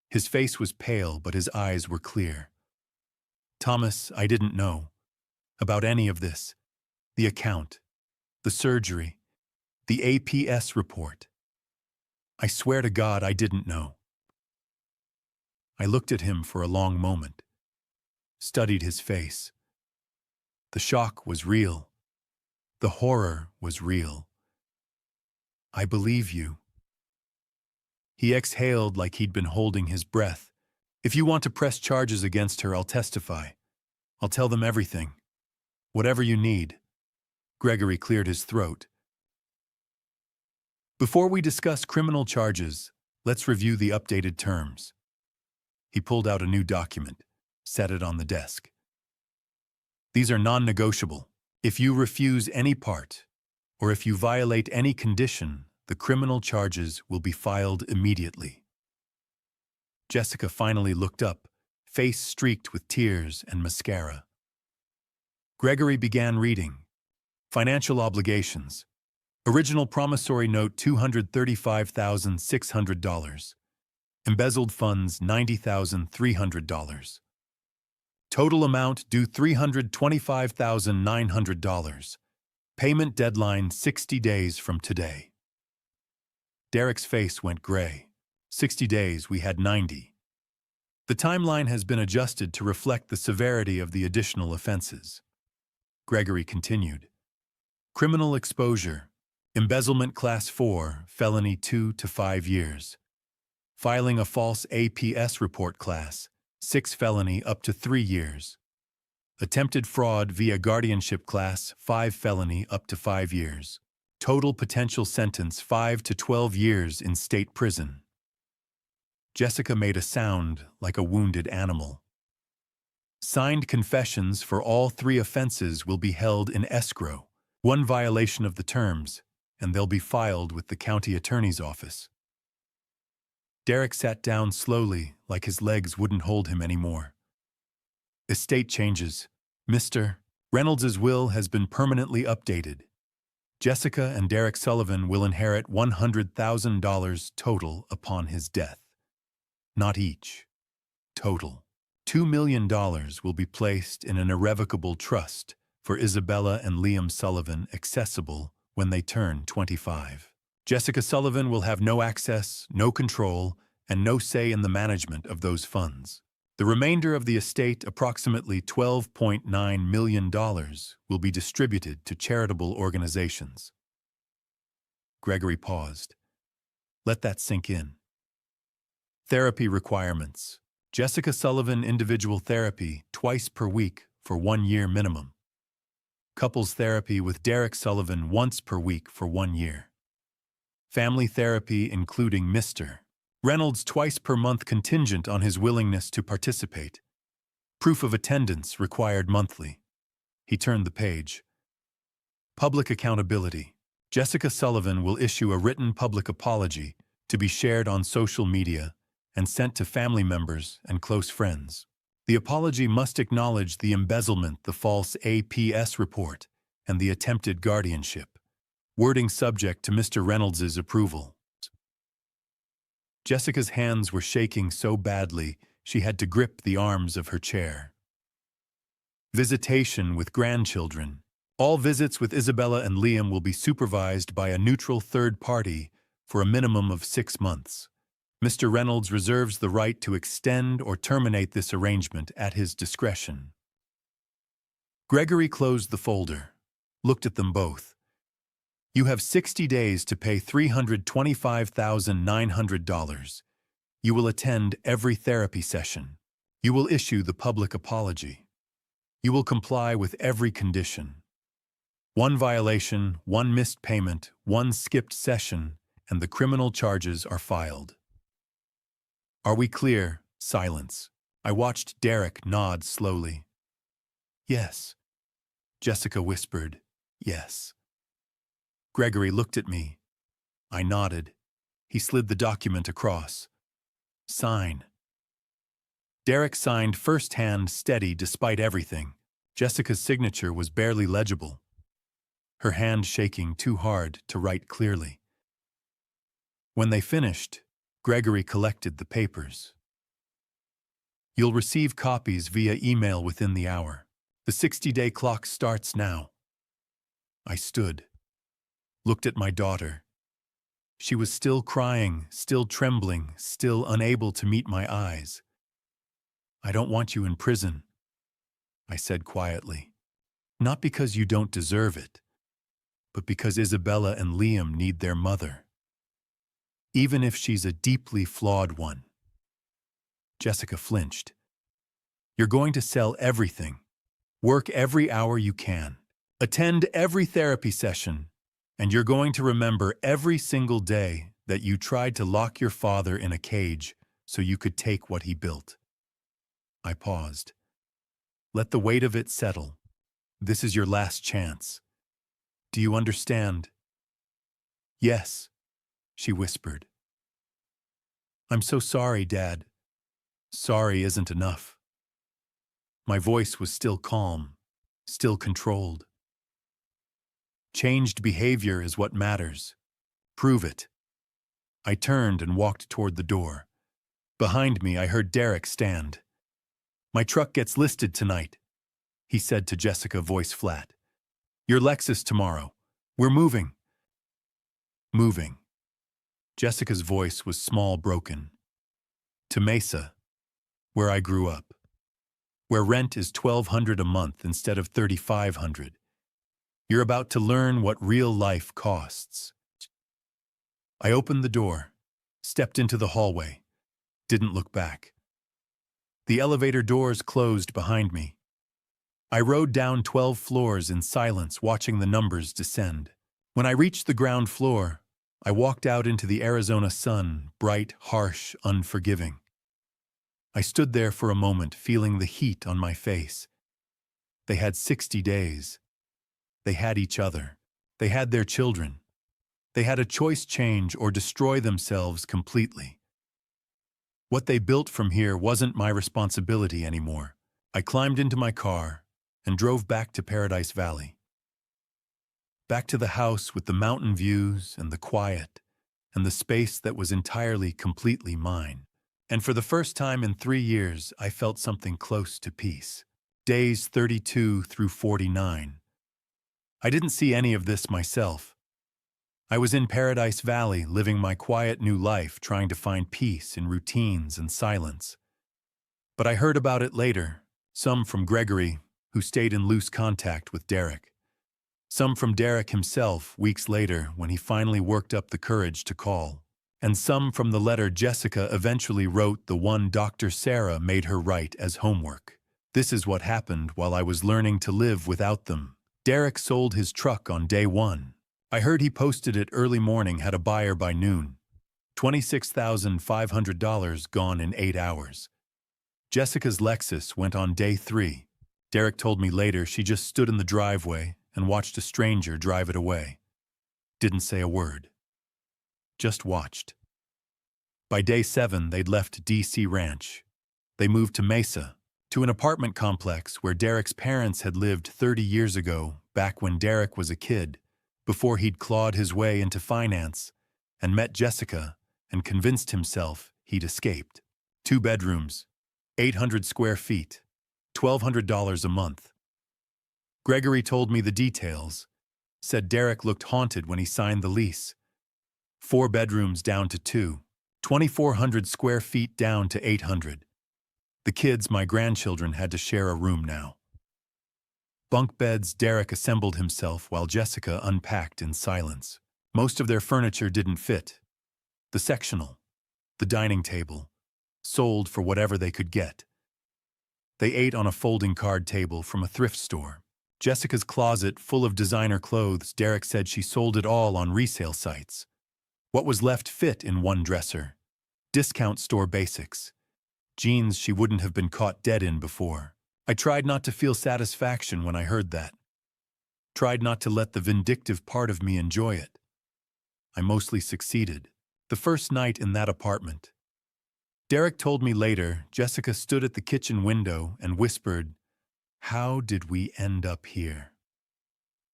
His face was pale, but his eyes were clear. Thomas, I didn't know about any of this. The account, the surgery, the APS report. I swear to God I didn't know. I looked at him for a long moment, studied his face. The shock was real. The horror was real. I believe you. He exhaled like he'd been holding his breath. If you want to press charges against her, I'll testify. I'll tell them everything. Whatever you need. Gregory cleared his throat. Before we discuss criminal charges, let's review the updated terms. He pulled out a new document, set it on the desk. These are non-negotiable. If you refuse any part, or if you violate any condition, the criminal charges will be filed immediately. Jessica finally looked up, face streaked with tears and mascara. Gregory began reading. Financial obligations. Original promissory note $235,600. Embezzled funds $90,300. Total amount due $325,900. Payment deadline 60 days from today. Derek's face went gray. 60 days, we had 90. The timeline has been adjusted to reflect the severity of the additional offenses. Gregory continued. Criminal exposure. Embezzlement Class 4, felony 2 to 5 years. Filing a false APS report Class 6 felony up to 3 years. Attempted fraud via guardianship Class 5 felony up to 5 years. Total potential sentence 5 to 12 years in state prison. Jessica made a sound like a wounded animal. Signed confessions for all 3 offenses will be held in escrow. 1 violation of the terms, and they'll be filed with the county attorney's office. Derek sat down slowly, like his legs wouldn't hold him anymore. Estate changes. Mr. Reynolds's will has been permanently updated. Jessica and Derek Sullivan will inherit $100,000 total upon his death. Not each. Total. $2 million will be placed in an irrevocable trust for Isabella and Liam Sullivan, accessible when they turn 25. Jessica Sullivan will have no access, no control, and no say in the management of those funds. The remainder of the estate, approximately $12.9 million, will be distributed to charitable organizations. Gregory paused. Let that sink in. Therapy requirements. Jessica Sullivan individual therapy twice per week for 1 year minimum. Couples therapy with Derek Sullivan once per week for 1 year. Family therapy including Mr. Reynolds twice per month contingent on his willingness to participate. Proof of attendance required monthly. He turned the page. Public accountability. Jessica Sullivan will issue a written public apology to be shared on social media and sent to family members and close friends. The apology must acknowledge the embezzlement, the false APS report, and the attempted guardianship. wording subject to Mr. Reynolds's approval. Jessica's hands were shaking so badly she had to grip the arms of her chair. Visitation with grandchildren. All visits with Isabella and Liam will be supervised by a neutral third party for a minimum of 6 months. Mr. Reynolds reserves the right to extend or terminate this arrangement at his discretion. Gregory closed the folder, looked at them both. You have 60 days to pay $325,900. You will attend every therapy session. You will issue the public apology. You will comply with every condition. 1 violation, 1 missed payment, 1 skipped session, and the criminal charges are filed. Are we clear? Silence. I watched Derek nod slowly. Yes. Jessica whispered, yes. Gregory looked at me. I nodded. He slid the document across. Sign. Derek signed first hand, steady despite everything. Jessica's signature was barely legible, her hand shaking too hard to write clearly. When they finished, Gregory collected the papers. You'll receive copies via email within the hour. The 60-day clock starts now. I stood, looked at my daughter. She was still crying, still trembling, still unable to meet my eyes. I don't want you in prison, I said quietly. Not because you don't deserve it, but because Isabella and Liam need their mother. Even if she's a deeply flawed one. Jessica flinched. You're going to sell everything, work every hour you can, attend every therapy session, and you're going to remember every single day that you tried to lock your father in a cage so you could take what he built. I paused. Let the weight of it settle. This is your last chance. Do you understand? Yes, she whispered. I'm so sorry, Dad. Sorry isn't enough. My voice was still calm, still controlled. Changed behavior is what matters. Prove it. I turned and walked toward the door. Behind me, I heard Derek stand. My truck gets listed tonight, he said to Jessica, voice flat. Your Lexus tomorrow. We're moving. Moving. Jessica's voice was small, broken. To Mesa, where I grew up. Where rent is $1,200 a month instead of $3,500. You're about to learn what real life costs. I opened the door, stepped into the hallway, didn't look back. The elevator doors closed behind me. I rode down 12 floors in silence, watching the numbers descend. When I reached the ground floor, I walked out into the Arizona sun, bright, harsh, unforgiving. I stood there for a moment, feeling the heat on my face. They had 60 days. They had each other. They had their children. They had a choice: change or destroy themselves completely. What they built from here wasn't my responsibility anymore. I climbed into my car and drove back to Paradise Valley. Back to the house with the mountain views and the quiet and the space that was entirely, completely mine. And for the first time in 3 years, I felt something close to peace. Days 32 through 49. I didn't see any of this myself. I was in Paradise Valley, living my quiet new life, trying to find peace in routines and silence. But I heard about it later, some from Gregory, who stayed in loose contact with Derek. Some from Derek himself weeks later when he finally worked up the courage to call. And some from the letter Jessica eventually wrote, the one Dr. Sarah made her write as homework. This is what happened while I was learning to live without them. Derek sold his truck on day 1. I heard he posted it early morning, had a buyer by noon. $26,500 gone in 8 hours. Jessica's Lexus went on day 3. Derek told me later she just stood in the driveway and watched a stranger drive it away. Didn't say a word. Just watched. By day 7, they'd left DC Ranch. They moved to Mesa, to an apartment complex where Derek's parents had lived 30 years ago, back when Derek was a kid, before he'd clawed his way into finance and met Jessica and convinced himself he'd escaped. 2 bedrooms, 800 square feet, $1,200 a month. Gregory told me the details, said Derek looked haunted when he signed the lease. 4 bedrooms down to 2, 2,400 square feet down to 800. The kids, my grandchildren, had to share a room now. Bunk beds. Derek assembled himself while Jessica unpacked in silence. Most of their furniture didn't fit. The sectional, the dining table, sold for whatever they could get. They ate on a folding card table from a thrift store. Jessica's closet full of designer clothes. Derek said she sold it all on resale sites. What was left fit in one dresser. Discount store basics. Jeans she wouldn't have been caught dead in before. I tried not to feel satisfaction when I heard that. Tried not to let the vindictive part of me enjoy it. I mostly succeeded. The first night in that apartment. Derek told me later, Jessica stood at the kitchen window and whispered, "How did we end up here?"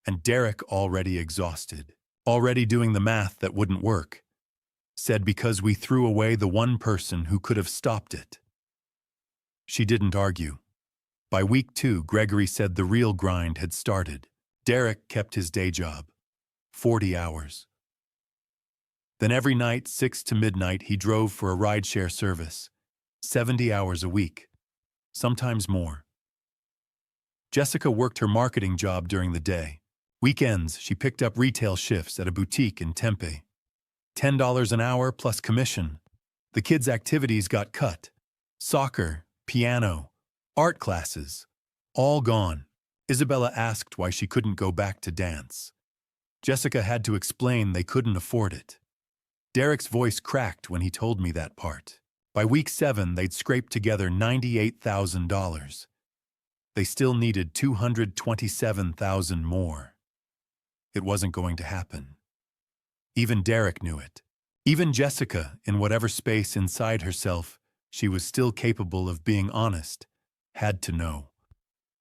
And Derek, already exhausted, already doing the math that wouldn't work, said because we threw away the one person who could have stopped it. She didn't argue. By week 2, Gregory said the real grind had started. Derek kept his day job, 40 hours. Then every night, 6 to midnight, he drove for a rideshare service, 70 hours a week, sometimes more. Jessica worked her marketing job during the day. Weekends, she picked up retail shifts at a boutique in Tempe. $10 an hour plus commission. The kids' activities got cut. Soccer, piano, art classes, all gone. Isabella asked why she couldn't go back to dance. Jessica had to explain they couldn't afford it. Derek's voice cracked when he told me that part. By week 7, they'd scraped together $98,000. They still needed $227,000 more. It wasn't going to happen. Even Derek knew it. Even Jessica, in whatever space inside herself she was still capable of being honest, had to know.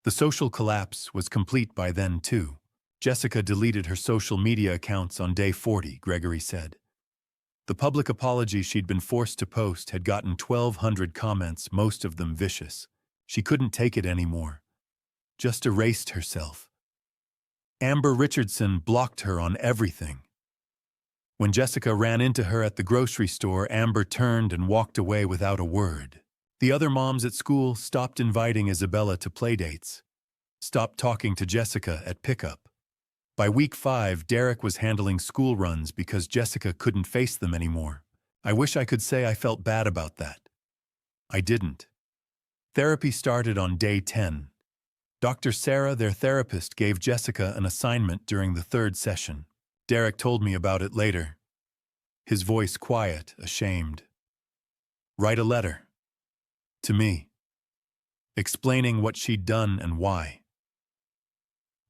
The social collapse was complete by then, too. Jessica deleted her social media accounts on day 40, Gregory said. The public apology she'd been forced to post had gotten 1,200 comments, most of them vicious. She couldn't take it anymore. Just erased herself. Amber Richardson blocked her on everything. When Jessica ran into her at the grocery store, Amber turned and walked away without a word. The other moms at school stopped inviting Isabella to playdates, stopped talking to Jessica at pickup. By week 5, Derek was handling school runs because Jessica couldn't face them anymore. I wish I could say I felt bad about that. I didn't. Therapy started on day 10. Dr. Sarah, their therapist, gave Jessica an assignment during the 3rd session. Derek told me about it later. His voice quiet, ashamed. Write a letter. To me. Explaining what she'd done and why.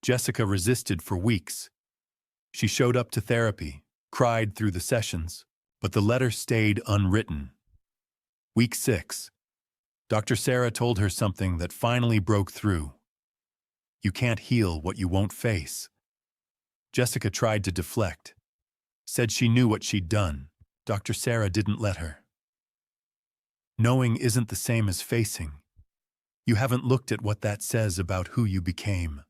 Jessica resisted for weeks. She showed up to therapy, cried through the sessions, but the letter stayed unwritten. Week 6. Dr. Sarah told her something that finally broke through. You can't heal what you won't face. Jessica tried to deflect. Said she knew what she'd done. Dr. Sarah didn't let her. Knowing isn't the same as facing. You haven't looked at what that says about who you became.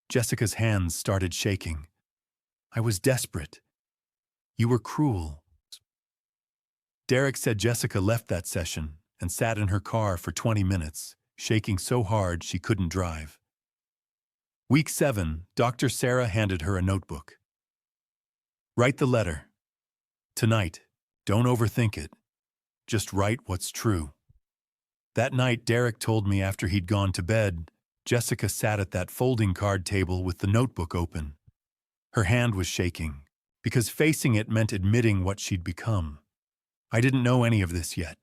Jessica's hands started shaking. I was desperate. You were cruel. Derek said Jessica left that session and sat in her car for 20 minutes, shaking so hard she couldn't drive. Week 7, Dr. Sarah handed her a notebook. Write the letter. Tonight. Don't overthink it. Just write what's true. That night, Derek told me after he'd gone to bed, Jessica sat at that folding card table with the notebook open. Her hand was shaking, because facing it meant admitting what she'd become. I didn't know any of this yet.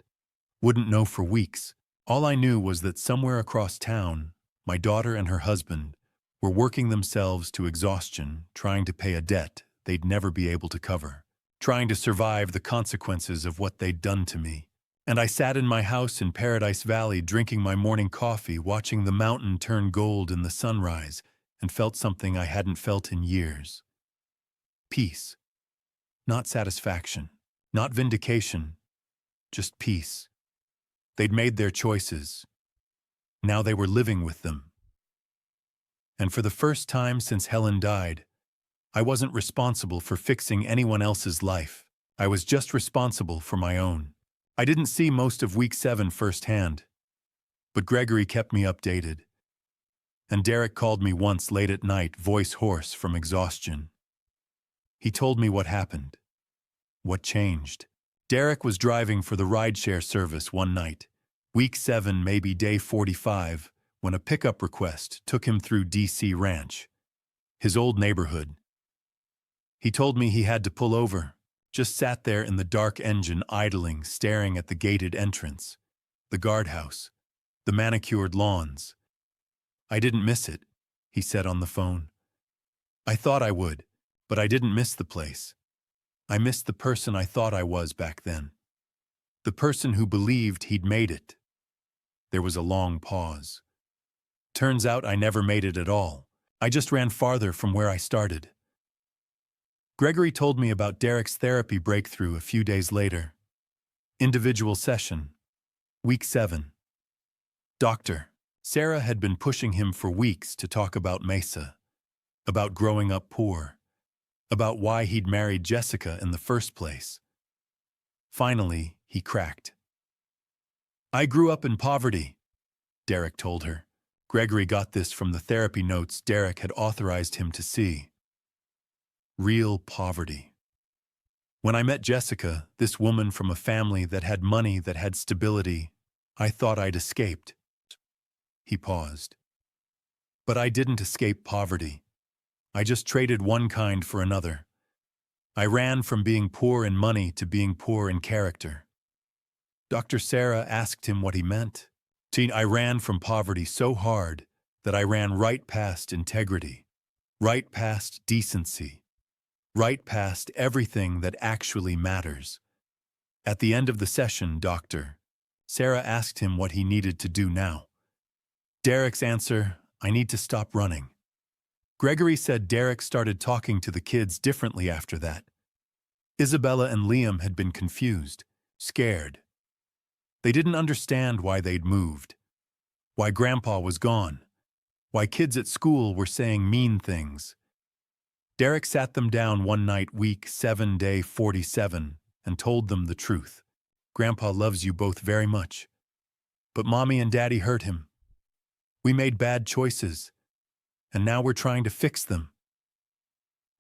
Wouldn't know for weeks. All I knew was that somewhere across town, my daughter and her husband were working themselves to exhaustion, trying to pay a debt they'd never be able to cover, trying to survive the consequences of what they'd done to me. And I sat in my house in Paradise Valley drinking my morning coffee, watching the mountain turn gold in the sunrise, and felt something I hadn't felt in years. Peace. Not satisfaction. Not vindication. Just peace. They'd made their choices. Now they were living with them. And for the first time since Helen died, I wasn't responsible for fixing anyone else's life. I was just responsible for my own. I didn't see most of week 7 firsthand, but Gregory kept me updated. And Derek called me once late at night, voice hoarse from exhaustion. He told me what happened, what changed. Derek was driving for the rideshare service one night, week 7, maybe day 45, when a pickup request took him through DC Ranch, his old neighborhood. He told me he had to pull over, just sat there in the dark engine idling, staring at the gated entrance, the guardhouse, the manicured lawns. I didn't miss it, he said on the phone. I thought I would, but I didn't miss the place. I missed the person I thought I was back then. The person who believed he'd made it. There was a long pause. Turns out I never made it at all. I just ran farther from where I started. Gregory told me about Derek's therapy breakthrough a few days later. Individual session. Week 7. Doctor. Sarah had been pushing him for weeks to talk about Mesa, about growing up poor, about why he'd married Jessica in the first place. Finally, he cracked. I grew up in poverty, Derek told her. Gregory got this from the therapy notes Derek had authorized him to see. Real poverty. When I met Jessica, this woman from a family that had money, that had stability, I thought I'd escaped. He paused. But I didn't escape poverty. I just traded one kind for another. I ran from being poor in money to being poor in character. Dr. Sarah asked him what he meant. I ran from poverty so hard that I ran right past integrity, right past decency, right past everything that actually matters. At the end of the session, Dr. Sarah asked him what he needed to do now. Derek's answer, I need to stop running. Gregory said Derek started talking to the kids differently after that. Isabella and Liam had been confused, scared. They didn't understand why they'd moved, why Grandpa was gone, why kids at school were saying mean things. Derek sat them down one night, week 7, day 47, and told them the truth. Grandpa loves you both very much, but Mommy and Daddy hurt him. We made bad choices, and now we're trying to fix them.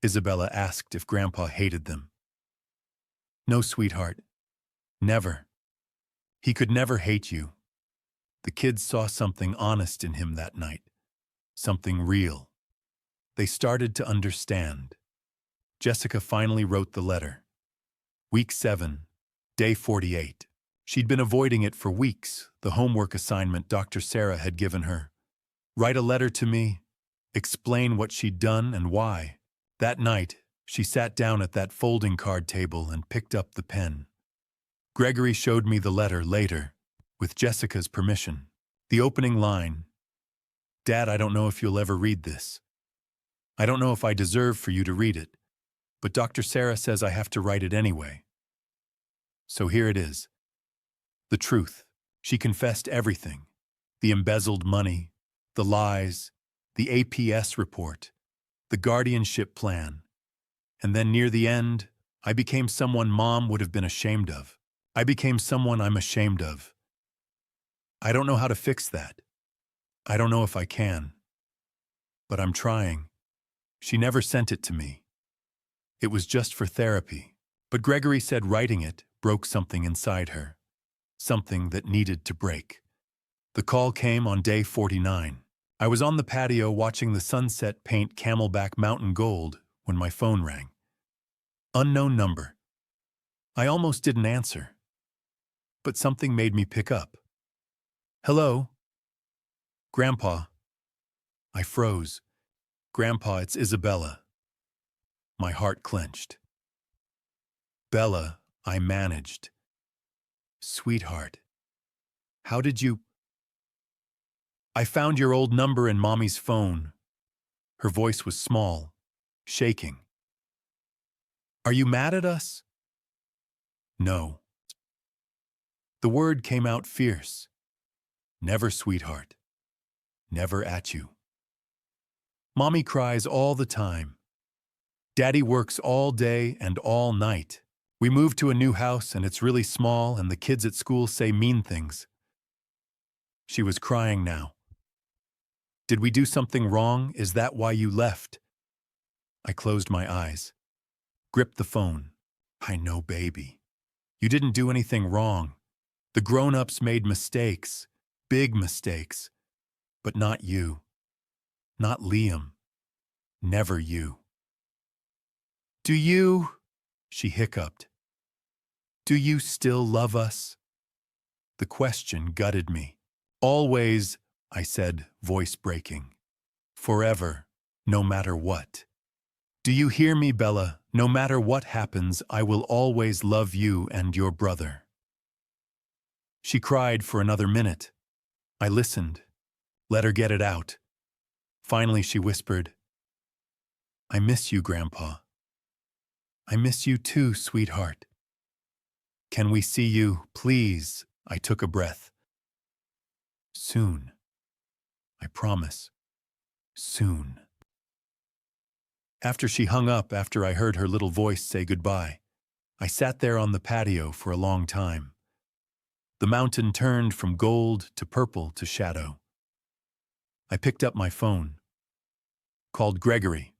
Isabella asked if Grandpa hated them. No, sweetheart. Never. He could never hate you. The kids saw something honest in him that night. Something real. They started to understand. Jessica finally wrote the letter. Week 7, day 48. She'd been avoiding it for weeks, the homework assignment Dr. Sarah had given her. Write a letter to me, explain what she'd done and why. That night, she sat down at that folding card table and picked up the pen. Gregory showed me the letter later, with Jessica's permission. The opening line, Dad, I don't know if you'll ever read this. I don't know if I deserve for you to read it, but Dr. Sarah says I have to write it anyway. So here it is. The truth. She confessed everything. The embezzled money, the lies, the APS report, the guardianship plan. And then near the end, I became someone Mom would have been ashamed of. I became someone I'm ashamed of. I don't know how to fix that. I don't know if I can. But I'm trying. She never sent it to me. It was just for therapy. But Gregory said writing it broke something inside her. Something that needed to break. The call came on day 49. I was on the patio watching the sunset paint Camelback Mountain gold when my phone rang. Unknown number. I almost didn't answer. But something made me pick up. Hello? Grandpa. I froze. Grandpa, it's Isabella. My heart clenched. Bella, I managed. Sweetheart. How did you... I found your old number in Mommy's phone. Her voice was small, shaking. Are you mad at us? No. The word came out fierce. Never, sweetheart. Never at you. Mommy cries all the time. Daddy works all day and all night. We moved to a new house and it's really small and the kids at school say mean things. She was crying now. Did we do something wrong? Is that why you left? I closed my eyes, gripped the phone. I know, baby. You didn't do anything wrong. The grown-ups made mistakes, big mistakes. But not you. Not Liam. Never you. Do you? She hiccuped. Do you still love us? The question gutted me. Always, I said, voice breaking. Forever, no matter what. Do you hear me, Bella? No matter what happens, I will always love you and your brother. She cried for another minute. I listened, let her get it out. Finally, she whispered, I miss you, Grandpa. I miss you too, sweetheart. Can we see you, please? I took a breath. Soon. I promise. Soon. After she hung up, after I heard her little voice say goodbye, I sat there on the patio for a long time. The mountain turned from gold to purple to shadow. I picked up my phone. Called Gregory.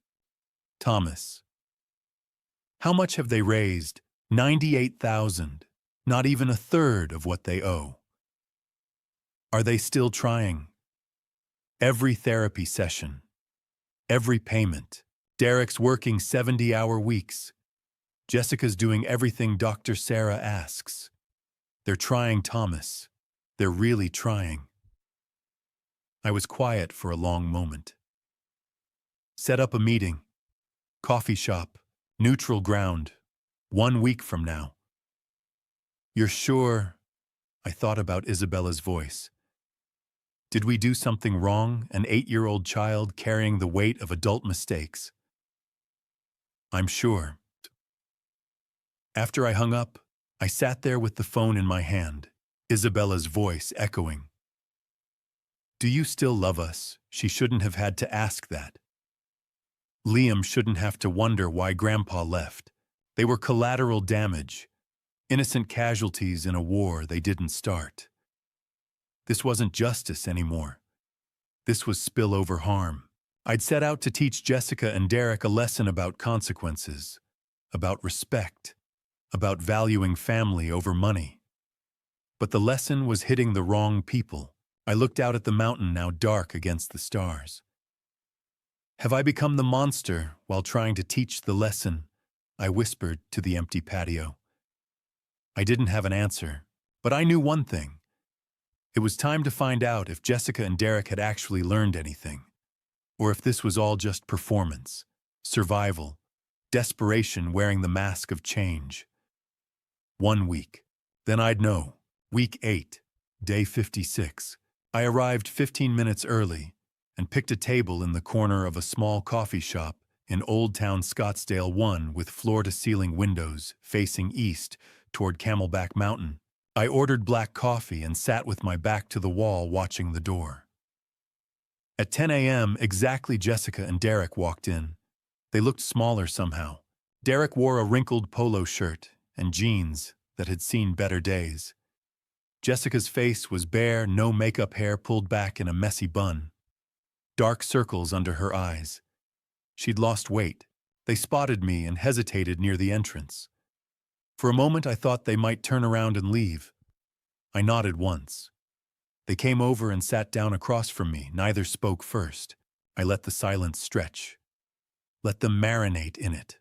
Thomas. How much have they raised? 98,000. Not even a third of what they owe. Are they still trying? Every therapy session. Every payment. Derek's working 70-hour weeks. Jessica's doing everything Dr. Sarah asks. They're trying, Thomas. They're really trying. I was quiet for a long moment. Set up a meeting. Coffee shop. Neutral ground. 1 week from now. You're sure? I thought about Isabella's voice. Did we do something wrong, an 8-year-old child carrying the weight of adult mistakes? I'm sure. After I hung up, I sat there with the phone in my hand, Isabella's voice echoing. Do you still love us? She shouldn't have had to ask that. Liam shouldn't have to wonder why Grandpa left. They were collateral damage, innocent casualties in a war they didn't start. This wasn't justice anymore. This was spillover harm. I'd set out to teach Jessica and Derek a lesson about consequences, about respect, about valuing family over money. But the lesson was hitting the wrong people. I looked out at the mountain now dark against the stars. Have I become the monster while trying to teach the lesson? I whispered to the empty patio. I didn't have an answer, but I knew one thing. It was time to find out if Jessica and Derek had actually learned anything, or if this was all just performance, survival, desperation wearing the mask of change. 1 week. Then I'd know. Week 8, day 56. I arrived 15 minutes early and picked a table in the corner of a small coffee shop in Old Town Scottsdale 1 with floor-to-ceiling windows facing east toward Camelback Mountain. I ordered black coffee and sat with my back to the wall watching the door. At 10 a.m., exactly, Jessica and Derek walked in. They looked smaller somehow. Derek wore a wrinkled polo shirt and jeans that had seen better days. Jessica's face was bare, no makeup, hair pulled back in a messy bun. Dark circles under her eyes. She'd lost weight. They spotted me and hesitated near the entrance. For a moment I thought they might turn around and leave. I nodded once. They came over and sat down across from me. Neither spoke first. I let the silence stretch. Let them marinate in it.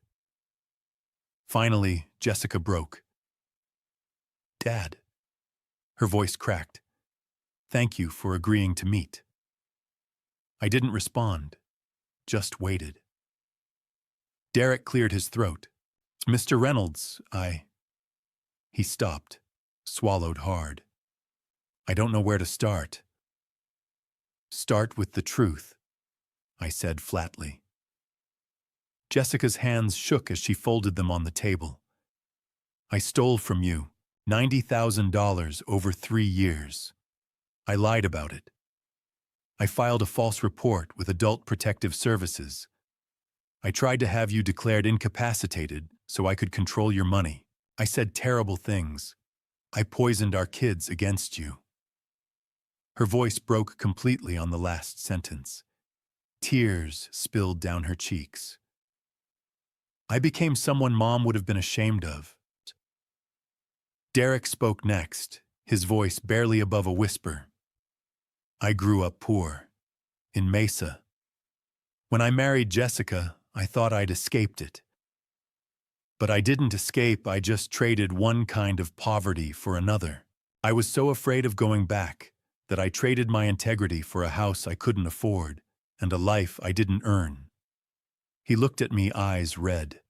Finally, Jessica broke. Dad. Her voice cracked. Thank you for agreeing to meet. I didn't respond, just waited. Derek cleared his throat. Mr. Reynolds, He stopped, swallowed hard. I don't know where to start. Start with the truth. I said flatly. Jessica's hands shook as she folded them on the table. I stole from you $90,000 over 3 years. I lied about it. I filed a false report with Adult Protective Services. I tried to have you declared incapacitated so I could control your money. I said terrible things. I poisoned our kids against you. Her voice broke completely on the last sentence. Tears spilled down her cheeks. I became someone Mom would have been ashamed of. Derek spoke next, his voice barely above a whisper. I grew up poor, in Mesa. When I married Jessica, I thought I'd escaped it. But I didn't escape, I just traded one kind of poverty for another. I was so afraid of going back that I traded my integrity for a house I couldn't afford and a life I didn't earn. He looked at me, eyes red.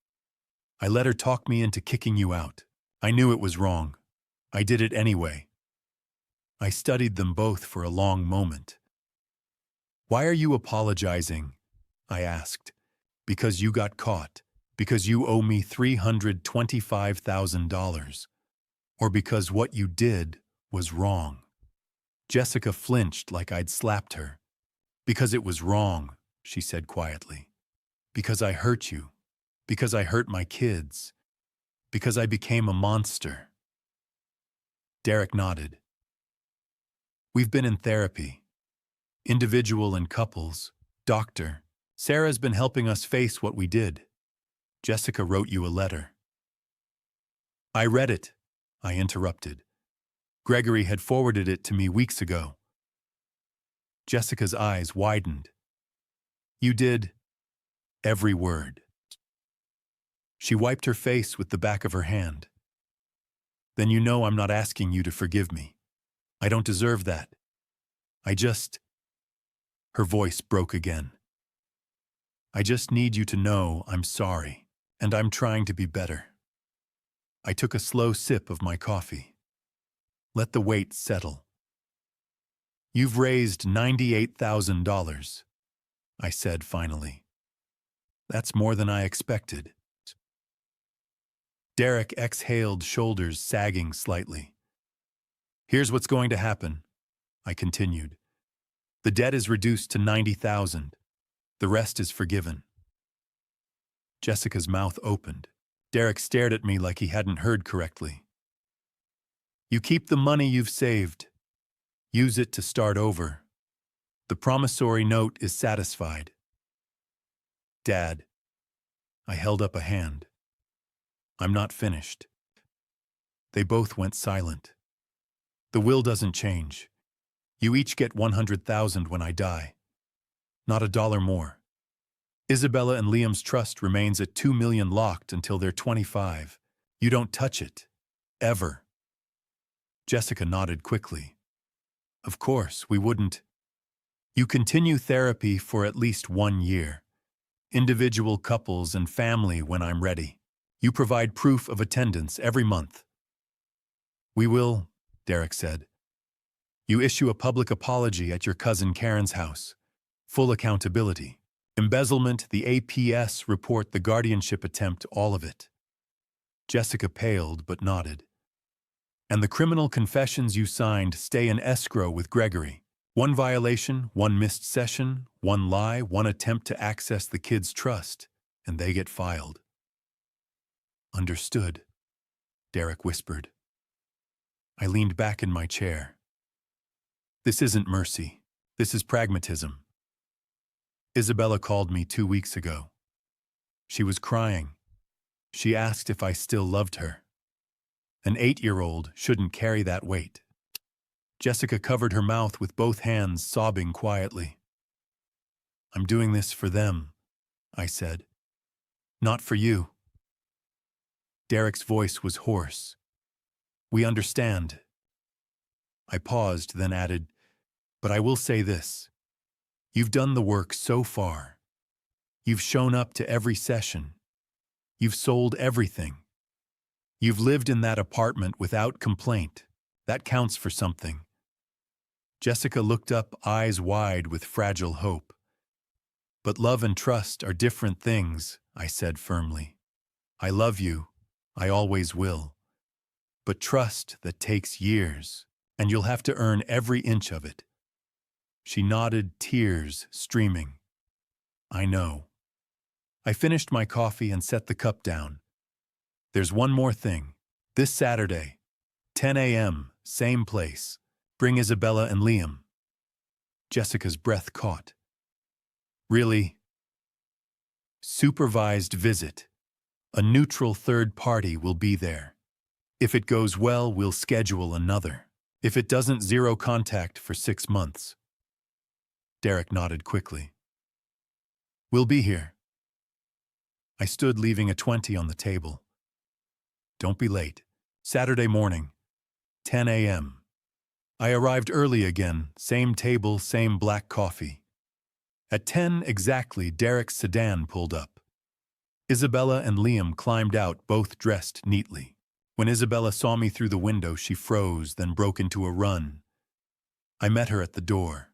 I let her talk me into kicking you out. I knew it was wrong. I did it anyway. I studied them both for a long moment. Why are you apologizing? I asked. Because you got caught. Because you owe me $325,000. Or because what you did was wrong. Jessica flinched like I'd slapped her. Because it was wrong, she said quietly. Because I hurt you. Because I hurt my kids. Because I became a monster. Derek nodded. We've been in therapy. Individual and couples. Doctor. Sarah's been helping us face what we did. Jessica wrote you a letter. I read it, I interrupted. Gregory had forwarded it to me weeks ago. Jessica's eyes widened. You did every word. She wiped her face with the back of her hand. Then you know I'm not asking you to forgive me. I don't deserve that. I just... Her voice broke again. I just need you to know I'm sorry, and I'm trying to be better. I took a slow sip of my coffee. Let the weight settle. You've raised $98,000, I said finally. That's more than I expected. Derek exhaled, shoulders sagging slightly. Here's what's going to happen, I continued. The debt is reduced to $90,000. The rest is forgiven. Jessica's mouth opened. Derek stared at me like he hadn't heard correctly. You keep the money you've saved. Use it to start over. The promissory note is satisfied. Dad. I held up a hand. I'm not finished. They both went silent. The will doesn't change. You each get $100,000 when I die. Not a dollar more. Isabella and Liam's trust remains at $2 million locked until they're 25. You don't touch it. Ever. Jessica nodded quickly. Of course, we wouldn't. You continue therapy for at least 1 year. Individual couples and family when I'm ready. You provide proof of attendance every month. We will, Derek said. You issue a public apology at your cousin Karen's house. Full accountability. Embezzlement, the APS report, the guardianship attempt, all of it. Jessica paled but nodded. And the criminal confessions you signed stay in escrow with Gregory. 1 violation, 1 missed session, 1 lie, 1 attempt to access the kid's trust, and they get filed. Understood, Derek whispered. I leaned back in my chair. This isn't mercy. This is pragmatism. Isabella called me 2 weeks ago. She was crying. She asked if I still loved her. An 8-year-old shouldn't carry that weight. Jessica covered her mouth with both hands, sobbing quietly. I'm doing this for them, I said. Not for you. Derek's voice was hoarse. We understand. I paused, then added, but I will say this. You've done the work so far. You've shown up to every session. You've sold everything. You've lived in that apartment without complaint. That counts for something. Jessica looked up, eyes wide with fragile hope. But love and trust are different things, I said firmly. I love you. I always will. But trust that takes years, and you'll have to earn every inch of it. She nodded, tears streaming. I know. I finished my coffee and set the cup down. There's one more thing. This Saturday, 10 a.m., same place. Bring Isabella and Liam. Jessica's breath caught. Really? Supervised visit. A neutral third party will be there. If it goes well, we'll schedule another. If it doesn't, zero contact for 6 months. Derek nodded quickly. We'll be here. I stood, leaving a 20 on the table. Don't be late. Saturday morning, 10 a.m. I arrived early again, same table, same black coffee. At 10 exactly, Derek's sedan pulled up. Isabella and Liam climbed out, both dressed neatly. When Isabella saw me through the window, she froze, then broke into a run. I met her at the door.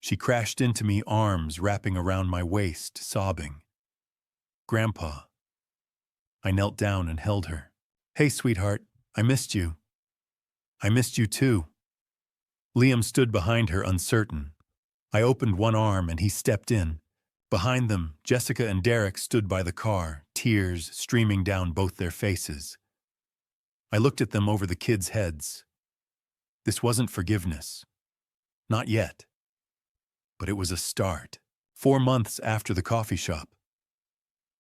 She crashed into me, arms wrapping around my waist, sobbing. Grandpa. I knelt down and held her. Hey, sweetheart, I missed you. I missed you too. Liam stood behind her, uncertain. I opened one arm and he stepped in. Behind them, Jessica and Derek stood by the car, tears streaming down both their faces. I looked at them over the kids' heads. This wasn't forgiveness. Not yet. But it was a start. 4 months after the coffee shop.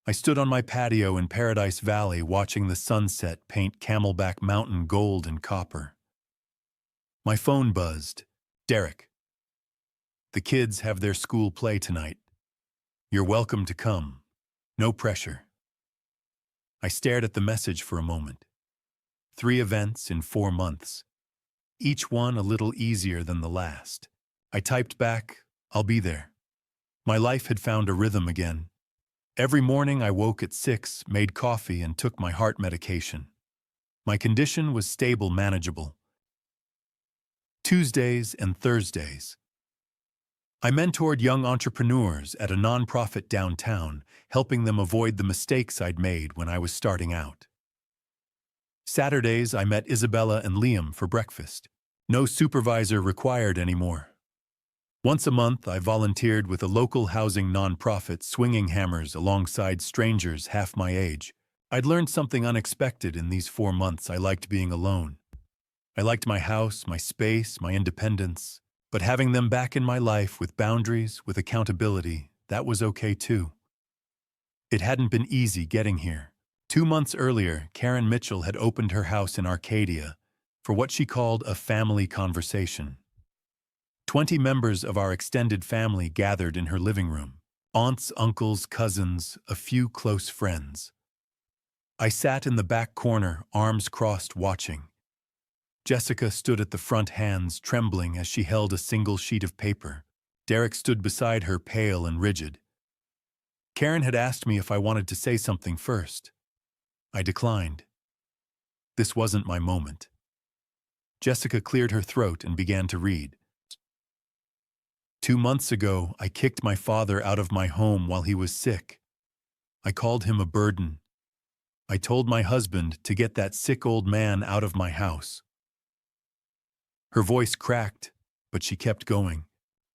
I stood on my patio in Paradise Valley watching the sunset paint Camelback Mountain gold and copper. My phone buzzed. Derek. The kids have their school play tonight. You're welcome to come. No pressure. I stared at the message for a moment. 3 events in 4 months. Each one a little easier than the last. I typed back, I'll be there. My life had found a rhythm again. Every morning I woke at 6, made coffee, and took my heart medication. My condition was stable, manageable. Tuesdays and Thursdays. I mentored young entrepreneurs at a nonprofit downtown, helping them avoid the mistakes I'd made when I was starting out. Saturdays I met Isabella and Liam for breakfast. No supervisor required anymore. Once a month, I volunteered with a local housing nonprofit, swinging hammers alongside strangers half my age. I'd learned something unexpected in these 4 months. I liked being alone. I liked my house, my space, my independence. But having them back in my life with boundaries, with accountability, that was okay too. It hadn't been easy getting here. 2 months earlier, Karen Mitchell had opened her house in Arcadia for what she called a family conversation. 20 members of our extended family gathered in her living room. Aunts, uncles, cousins, a few close friends. I sat in the back corner, arms crossed, watching. Jessica stood at the front, hands trembling as she held a single sheet of paper. Derek stood beside her, pale and rigid. Karen had asked me if I wanted to say something first. I declined. This wasn't my moment. Jessica cleared her throat and began to read. 2 months ago, I kicked my father out of my home while he was sick. I called him a burden. I told my husband to get that sick old man out of my house. Her voice cracked, but she kept going.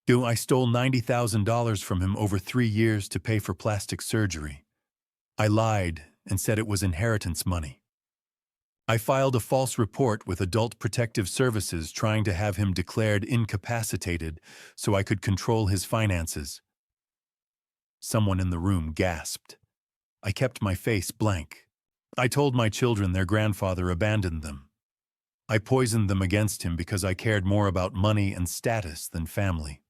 I stole $90,000 from him over 3 years to pay for plastic surgery. I lied and said it was inheritance money. I filed a false report with Adult Protective Services trying to have him declared incapacitated so I could control his finances. Someone in the room gasped. I kept my face blank. I told my children their grandfather abandoned them. I poisoned them against him because I cared more about money and status than family.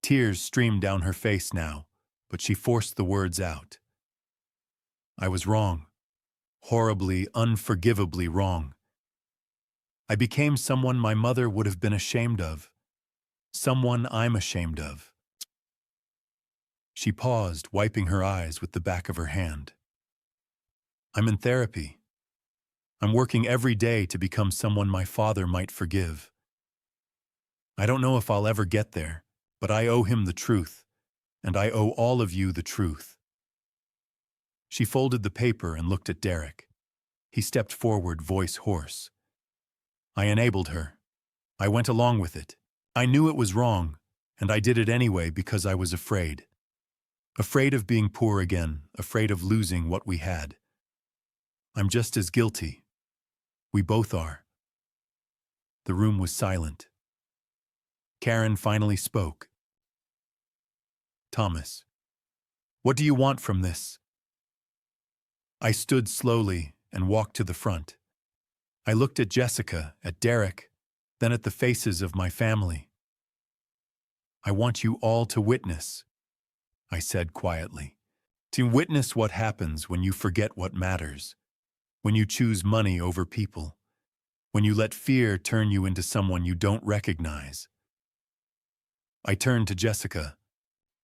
Tears streamed down her face now, but she forced the words out. I was wrong. Horribly, unforgivably wrong. I became someone my mother would have been ashamed of. Someone I'm ashamed of. She paused, wiping her eyes with the back of her hand. I'm in therapy. I'm working every day to become someone my father might forgive. I don't know if I'll ever get there, But I owe him the truth, and I owe all of you the truth." She folded the paper and looked at Derek. He stepped forward, voice hoarse. "I enabled her. I went along with it. I knew it was wrong, and I did it anyway because I was afraid. Afraid of being poor again, afraid of losing what we had. I'm just as guilty. We both are." The room was silent. Karen finally spoke. "Thomas, what do you want from this?" I stood slowly and walked to the front. I looked at Jessica, at Derek, then at the faces of my family. "I want you all to witness," I said quietly. "To witness what happens when you forget what matters, when you choose money over people, when you let fear turn you into someone you don't recognize." I turned to Jessica.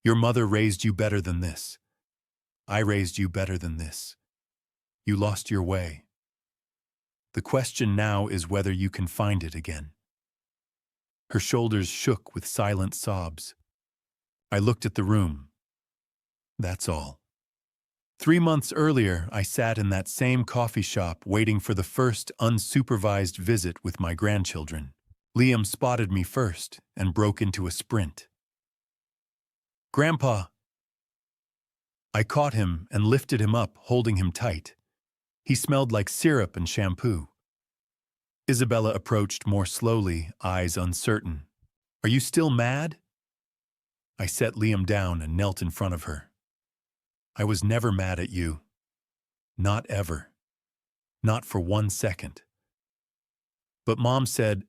"Your mother raised you better than this. I raised you better than this. You lost your way. The question now is whether you can find it again." Her shoulders shook with silent sobs. I looked at the room. That's all. 3 months earlier, I sat in that same coffee shop waiting for the first unsupervised visit with my grandchildren. Liam spotted me first and broke into a sprint. "Grandpa!" I caught him and lifted him up, holding him tight. He smelled like syrup and shampoo. Isabella approached more slowly, eyes uncertain. "Are you still mad?" I set Liam down and knelt in front of her. "I was never mad at you. Not ever. Not for 1 second. But Mom said—"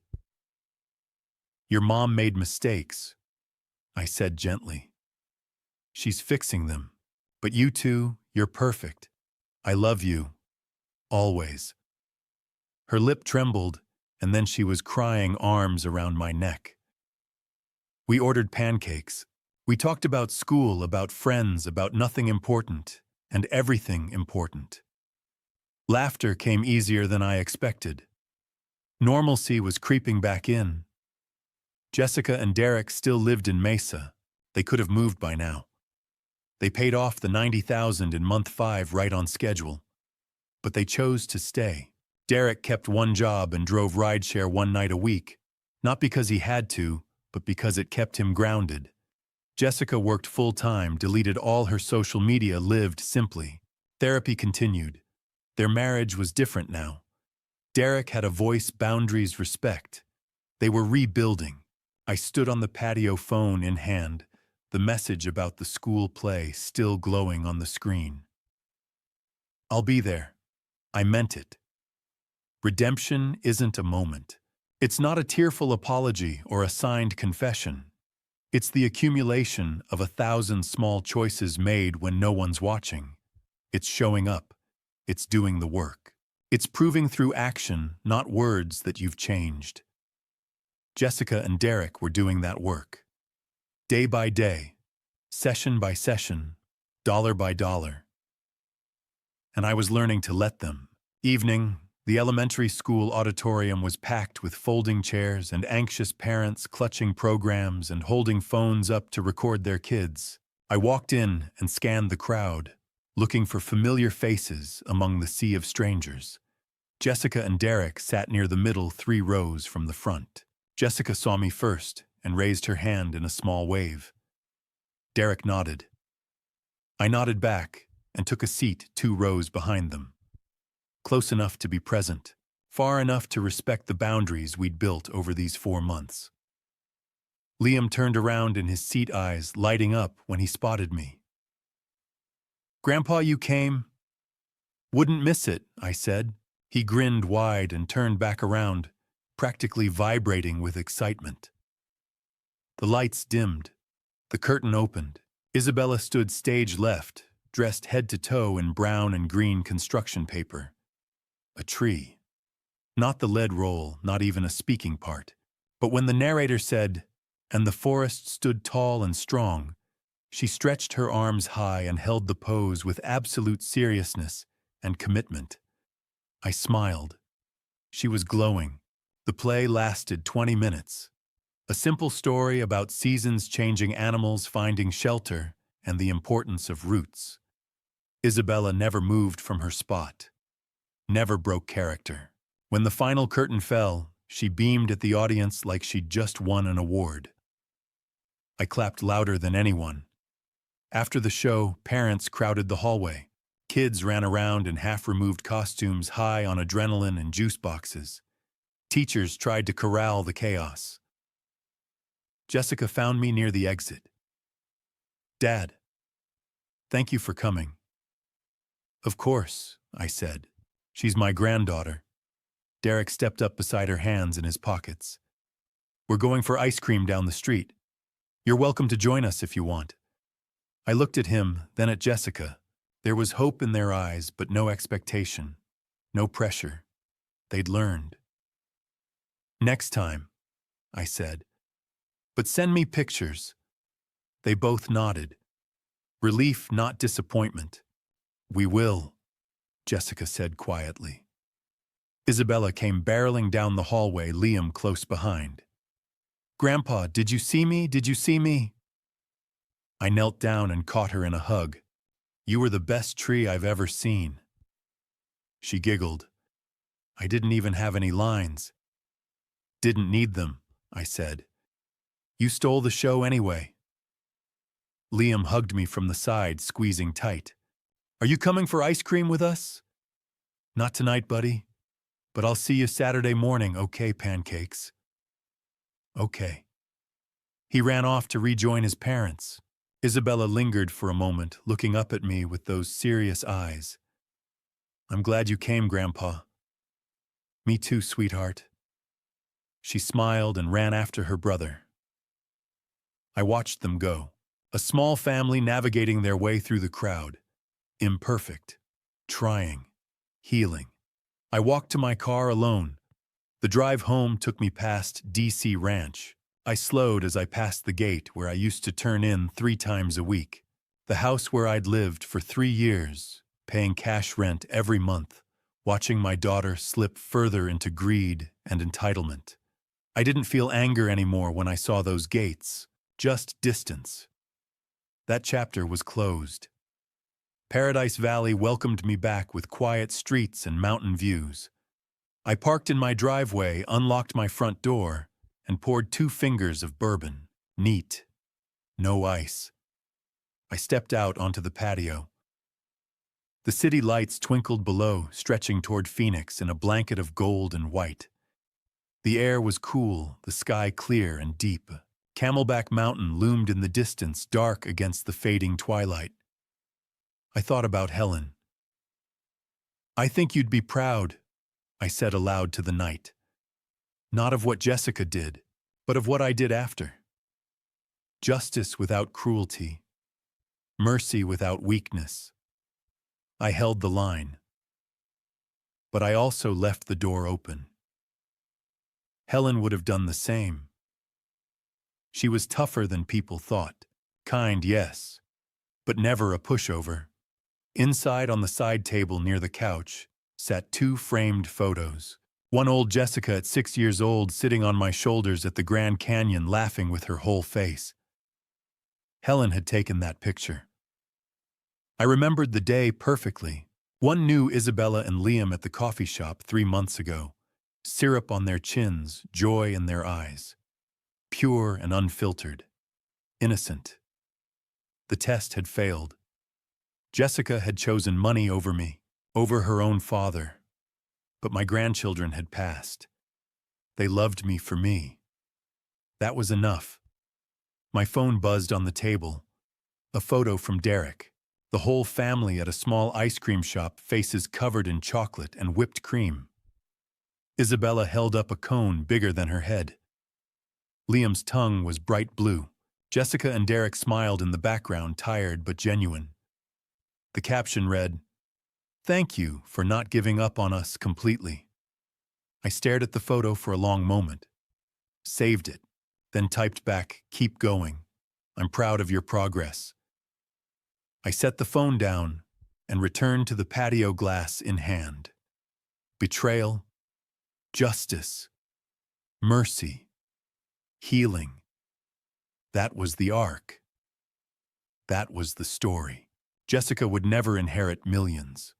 "Your mom made mistakes," I said gently. "She's fixing them. But you two, you're perfect. I love you. Always." Her lip trembled, and then she was crying, arms around my neck. We ordered pancakes. We talked about school, about friends, about nothing important, and everything important. Laughter came easier than I expected. Normalcy was creeping back in. Jessica and Derek still lived in Mesa. They could have moved by now. They paid off the $90,000 in month 5 right on schedule. But they chose to stay. Derek kept one job and drove rideshare one night a week, not because he had to, but because it kept him grounded. Jessica worked full-time, deleted all her social media, lived simply. Therapy continued. Their marriage was different now. Derek had a voice, boundaries, respect. They were rebuilding. I stood on the patio, phone in hand, the message about the school play still glowing on the screen. "I'll be there." I meant it. Redemption isn't a moment. It's not a tearful apology or a signed confession. It's the accumulation of 1,000 small choices made when no one's watching. It's showing up. It's doing the work. It's proving through action, not words, that you've changed. Jessica and Derek were doing that work. Day by day, session by session, dollar by dollar. And I was learning to let them. Evening, the elementary school auditorium was packed with folding chairs and anxious parents clutching programs and holding phones up to record their kids. I walked in and scanned the crowd, looking for familiar faces among the sea of strangers. Jessica and Derek sat near the middle, 3 rows from the front. Jessica saw me first and raised her hand in a small wave. Derek nodded. I nodded back and took a seat 2 rows behind them. Close enough to be present, far enough to respect the boundaries we'd built over these 4 months. Liam turned around in his seat, eyes lighting up when he spotted me. "Grandpa, you came?" "Wouldn't miss it," I said. He grinned wide and turned back around, practically vibrating with excitement. The lights dimmed. The curtain opened. Isabella stood stage left, dressed head to toe in brown and green construction paper. A tree. Not the lead roll, not even a speaking part. But when the narrator said, "And the forest stood tall and strong," she stretched her arms high and held the pose with absolute seriousness and commitment. I smiled. She was glowing. The play lasted 20 minutes. A simple story about seasons-changing animals finding shelter and the importance of roots. Isabella never moved from her spot, never broke character. When the final curtain fell, she beamed at the audience like she'd just won an award. I clapped louder than anyone. After the show, parents crowded the hallway. Kids ran around in half-removed costumes high on adrenaline and juice boxes. Teachers tried to corral the chaos. Jessica found me near the exit. "Dad, thank you for coming." "Of course," I said. "She's my granddaughter." Derek stepped up beside her, hands in his pockets. "We're going for ice cream down the street. You're welcome to join us if you want." I looked at him, then at Jessica. There was hope in their eyes, but no expectation, no pressure. They'd learned. "Next time," I said. "But send me pictures." They both nodded. Relief, not disappointment. "We will," Jessica said quietly. Isabella came barreling down the hallway, Liam close behind. "Grandpa, did you see me? Did you see me?" I knelt down and caught her in a hug. "You were the best tree I've ever seen." She giggled. "I didn't even have any lines." "Didn't need them," I said. "You stole the show anyway." Liam hugged me from the side, squeezing tight. "Are you coming for ice cream with us?" "Not tonight, buddy. But I'll see you Saturday morning, okay, pancakes?" "Okay." He ran off to rejoin his parents. Isabella lingered for a moment, looking up at me with those serious eyes. "I'm glad you came, Grandpa." "Me too, sweetheart." She smiled and ran after her brother. I watched them go, a small family navigating their way through the crowd. Imperfect, trying, healing. I walked to my car alone. The drive home took me past DC Ranch. I slowed as I passed the gate where I used to turn in 3 times a week. The house where I'd lived for 3 years, paying cash rent every month, watching my daughter slip further into greed and entitlement. I didn't feel anger anymore when I saw those gates, just distance. That chapter was closed. Paradise Valley welcomed me back with quiet streets and mountain views. I parked in my driveway, unlocked my front door, and poured 2 fingers of bourbon. Neat. No ice. I stepped out onto the patio. The city lights twinkled below, stretching toward Phoenix in a blanket of gold and white. The air was cool, the sky clear and deep. Camelback Mountain loomed in the distance, dark against the fading twilight. I thought about Helen. "I think you'd be proud," I said aloud to the night. "Not of what Jessica did, but of what I did after. Justice without cruelty. Mercy without weakness. I held the line. But I also left the door open. Helen would have done the same. She was tougher than people thought. Kind, yes, but never a pushover." Inside on the side table near the couch sat 2 framed photos. One old Jessica at 6 years old sitting on my shoulders at the Grand Canyon laughing with her whole face. Helen had taken that picture. I remembered the day perfectly. One knew Isabella and Liam at the coffee shop 3 months ago. Syrup on their chins, joy in their eyes. Pure and unfiltered. Innocent. The test had failed. Jessica had chosen money over me, over her own father. But my grandchildren had passed. They loved me for me. That was enough. My phone buzzed on the table. A photo from Derek. The whole family at a small ice cream shop, faces covered in chocolate and whipped cream. Isabella held up a cone bigger than her head. Liam's tongue was bright blue. Jessica and Derek smiled in the background, tired but genuine. The caption read, "Thank you for not giving up on us completely." I stared at the photo for a long moment, saved it, then typed back, "Keep going. I'm proud of your progress." I set the phone down and returned to the patio, glass in hand. Betrayal, justice, mercy. healing. That was the arc. That was the story. Jessica would never inherit millions.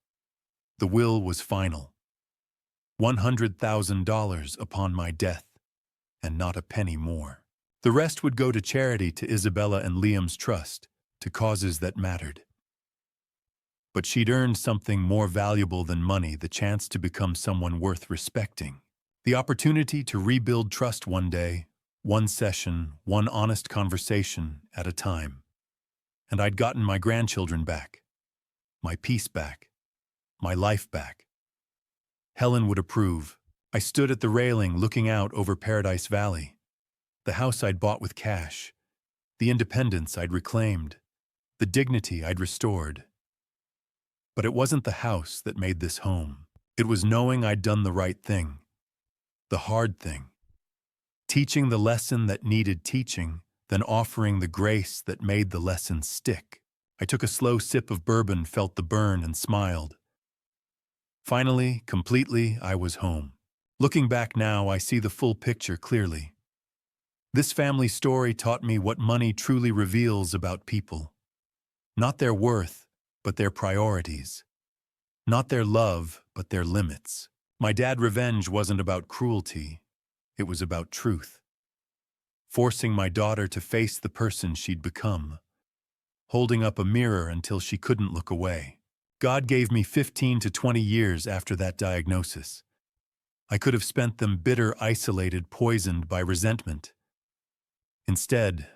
The will was final. $100,000 upon my death, and not a penny more. The rest would go to charity, to Isabella and Liam's trust, to causes that mattered. But she'd earned something more valuable than money, the chance to become someone worth respecting. The opportunity to rebuild trust one day, one session, one honest conversation at a time. And I'd gotten my grandchildren back, my peace back, my life back. Helen would approve. I stood at the railing looking out over Paradise Valley. The house I'd bought with cash, the independence I'd reclaimed, the dignity I'd restored. But it wasn't the house that made this home. It was knowing I'd done the right thing, the hard thing. Teaching the lesson that needed teaching, then offering the grace that made the lesson stick. I took a slow sip of bourbon, felt the burn, and smiled. Finally, completely, I was home. Looking back now, I see the full picture clearly. This family story taught me what money truly reveals about people. Not their worth, but their priorities. Not their love, but their limits. My dad's revenge wasn't about cruelty. It was about truth. Forcing my daughter to face the person she'd become. Holding up a mirror until she couldn't look away. God gave me 15 to 20 years after that diagnosis. I could have spent them bitter, isolated, poisoned by resentment. Instead,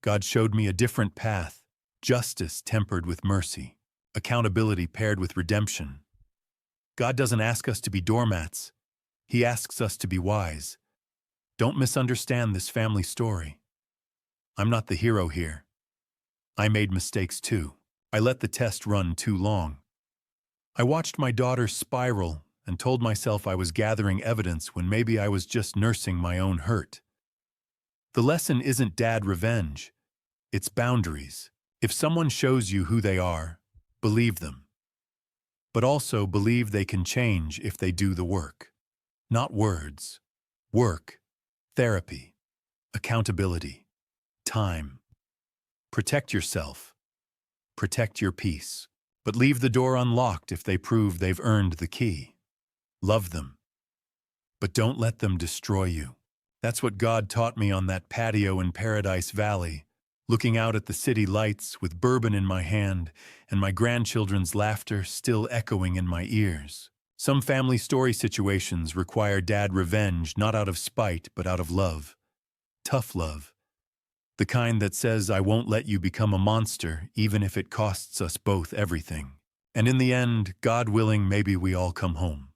God showed me a different path, justice tempered with mercy, accountability paired with redemption. God doesn't ask us to be doormats. He asks us to be wise. Don't misunderstand this family story. I'm not the hero here. I made mistakes too. I let the test run too long. I watched my daughter spiral and told myself I was gathering evidence when maybe I was just nursing my own hurt. The lesson isn't dad revenge. It's boundaries. If someone shows you who they are, believe them. But also believe they can change if they do the work. Not words. Work. Therapy. Accountability. Time. Protect yourself. Protect your peace. But leave the door unlocked if they prove they've earned the key. Love them. But don't let them destroy you. That's what God taught me on that patio in Paradise Valley, looking out at the city lights with bourbon in my hand and my grandchildren's laughter still echoing in my ears. Some family story situations require dad revenge, not out of spite, but out of love. Tough love. The kind that says, I won't let you become a monster, even if it costs us both everything. And in the end, God willing, maybe we all come home.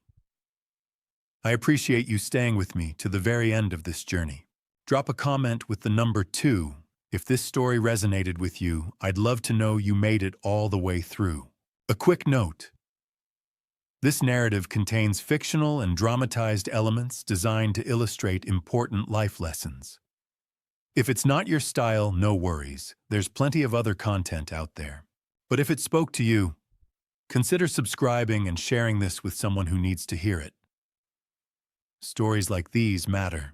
I appreciate you staying with me to the very end of this journey. Drop a comment with the number 2. If this story resonated with you, I'd love to know you made it all the way through. A quick note. This narrative contains fictional and dramatized elements designed to illustrate important life lessons. If it's not your style, no worries. There's plenty of other content out there. But if it spoke to you, consider subscribing and sharing this with someone who needs to hear it. Stories like these matter.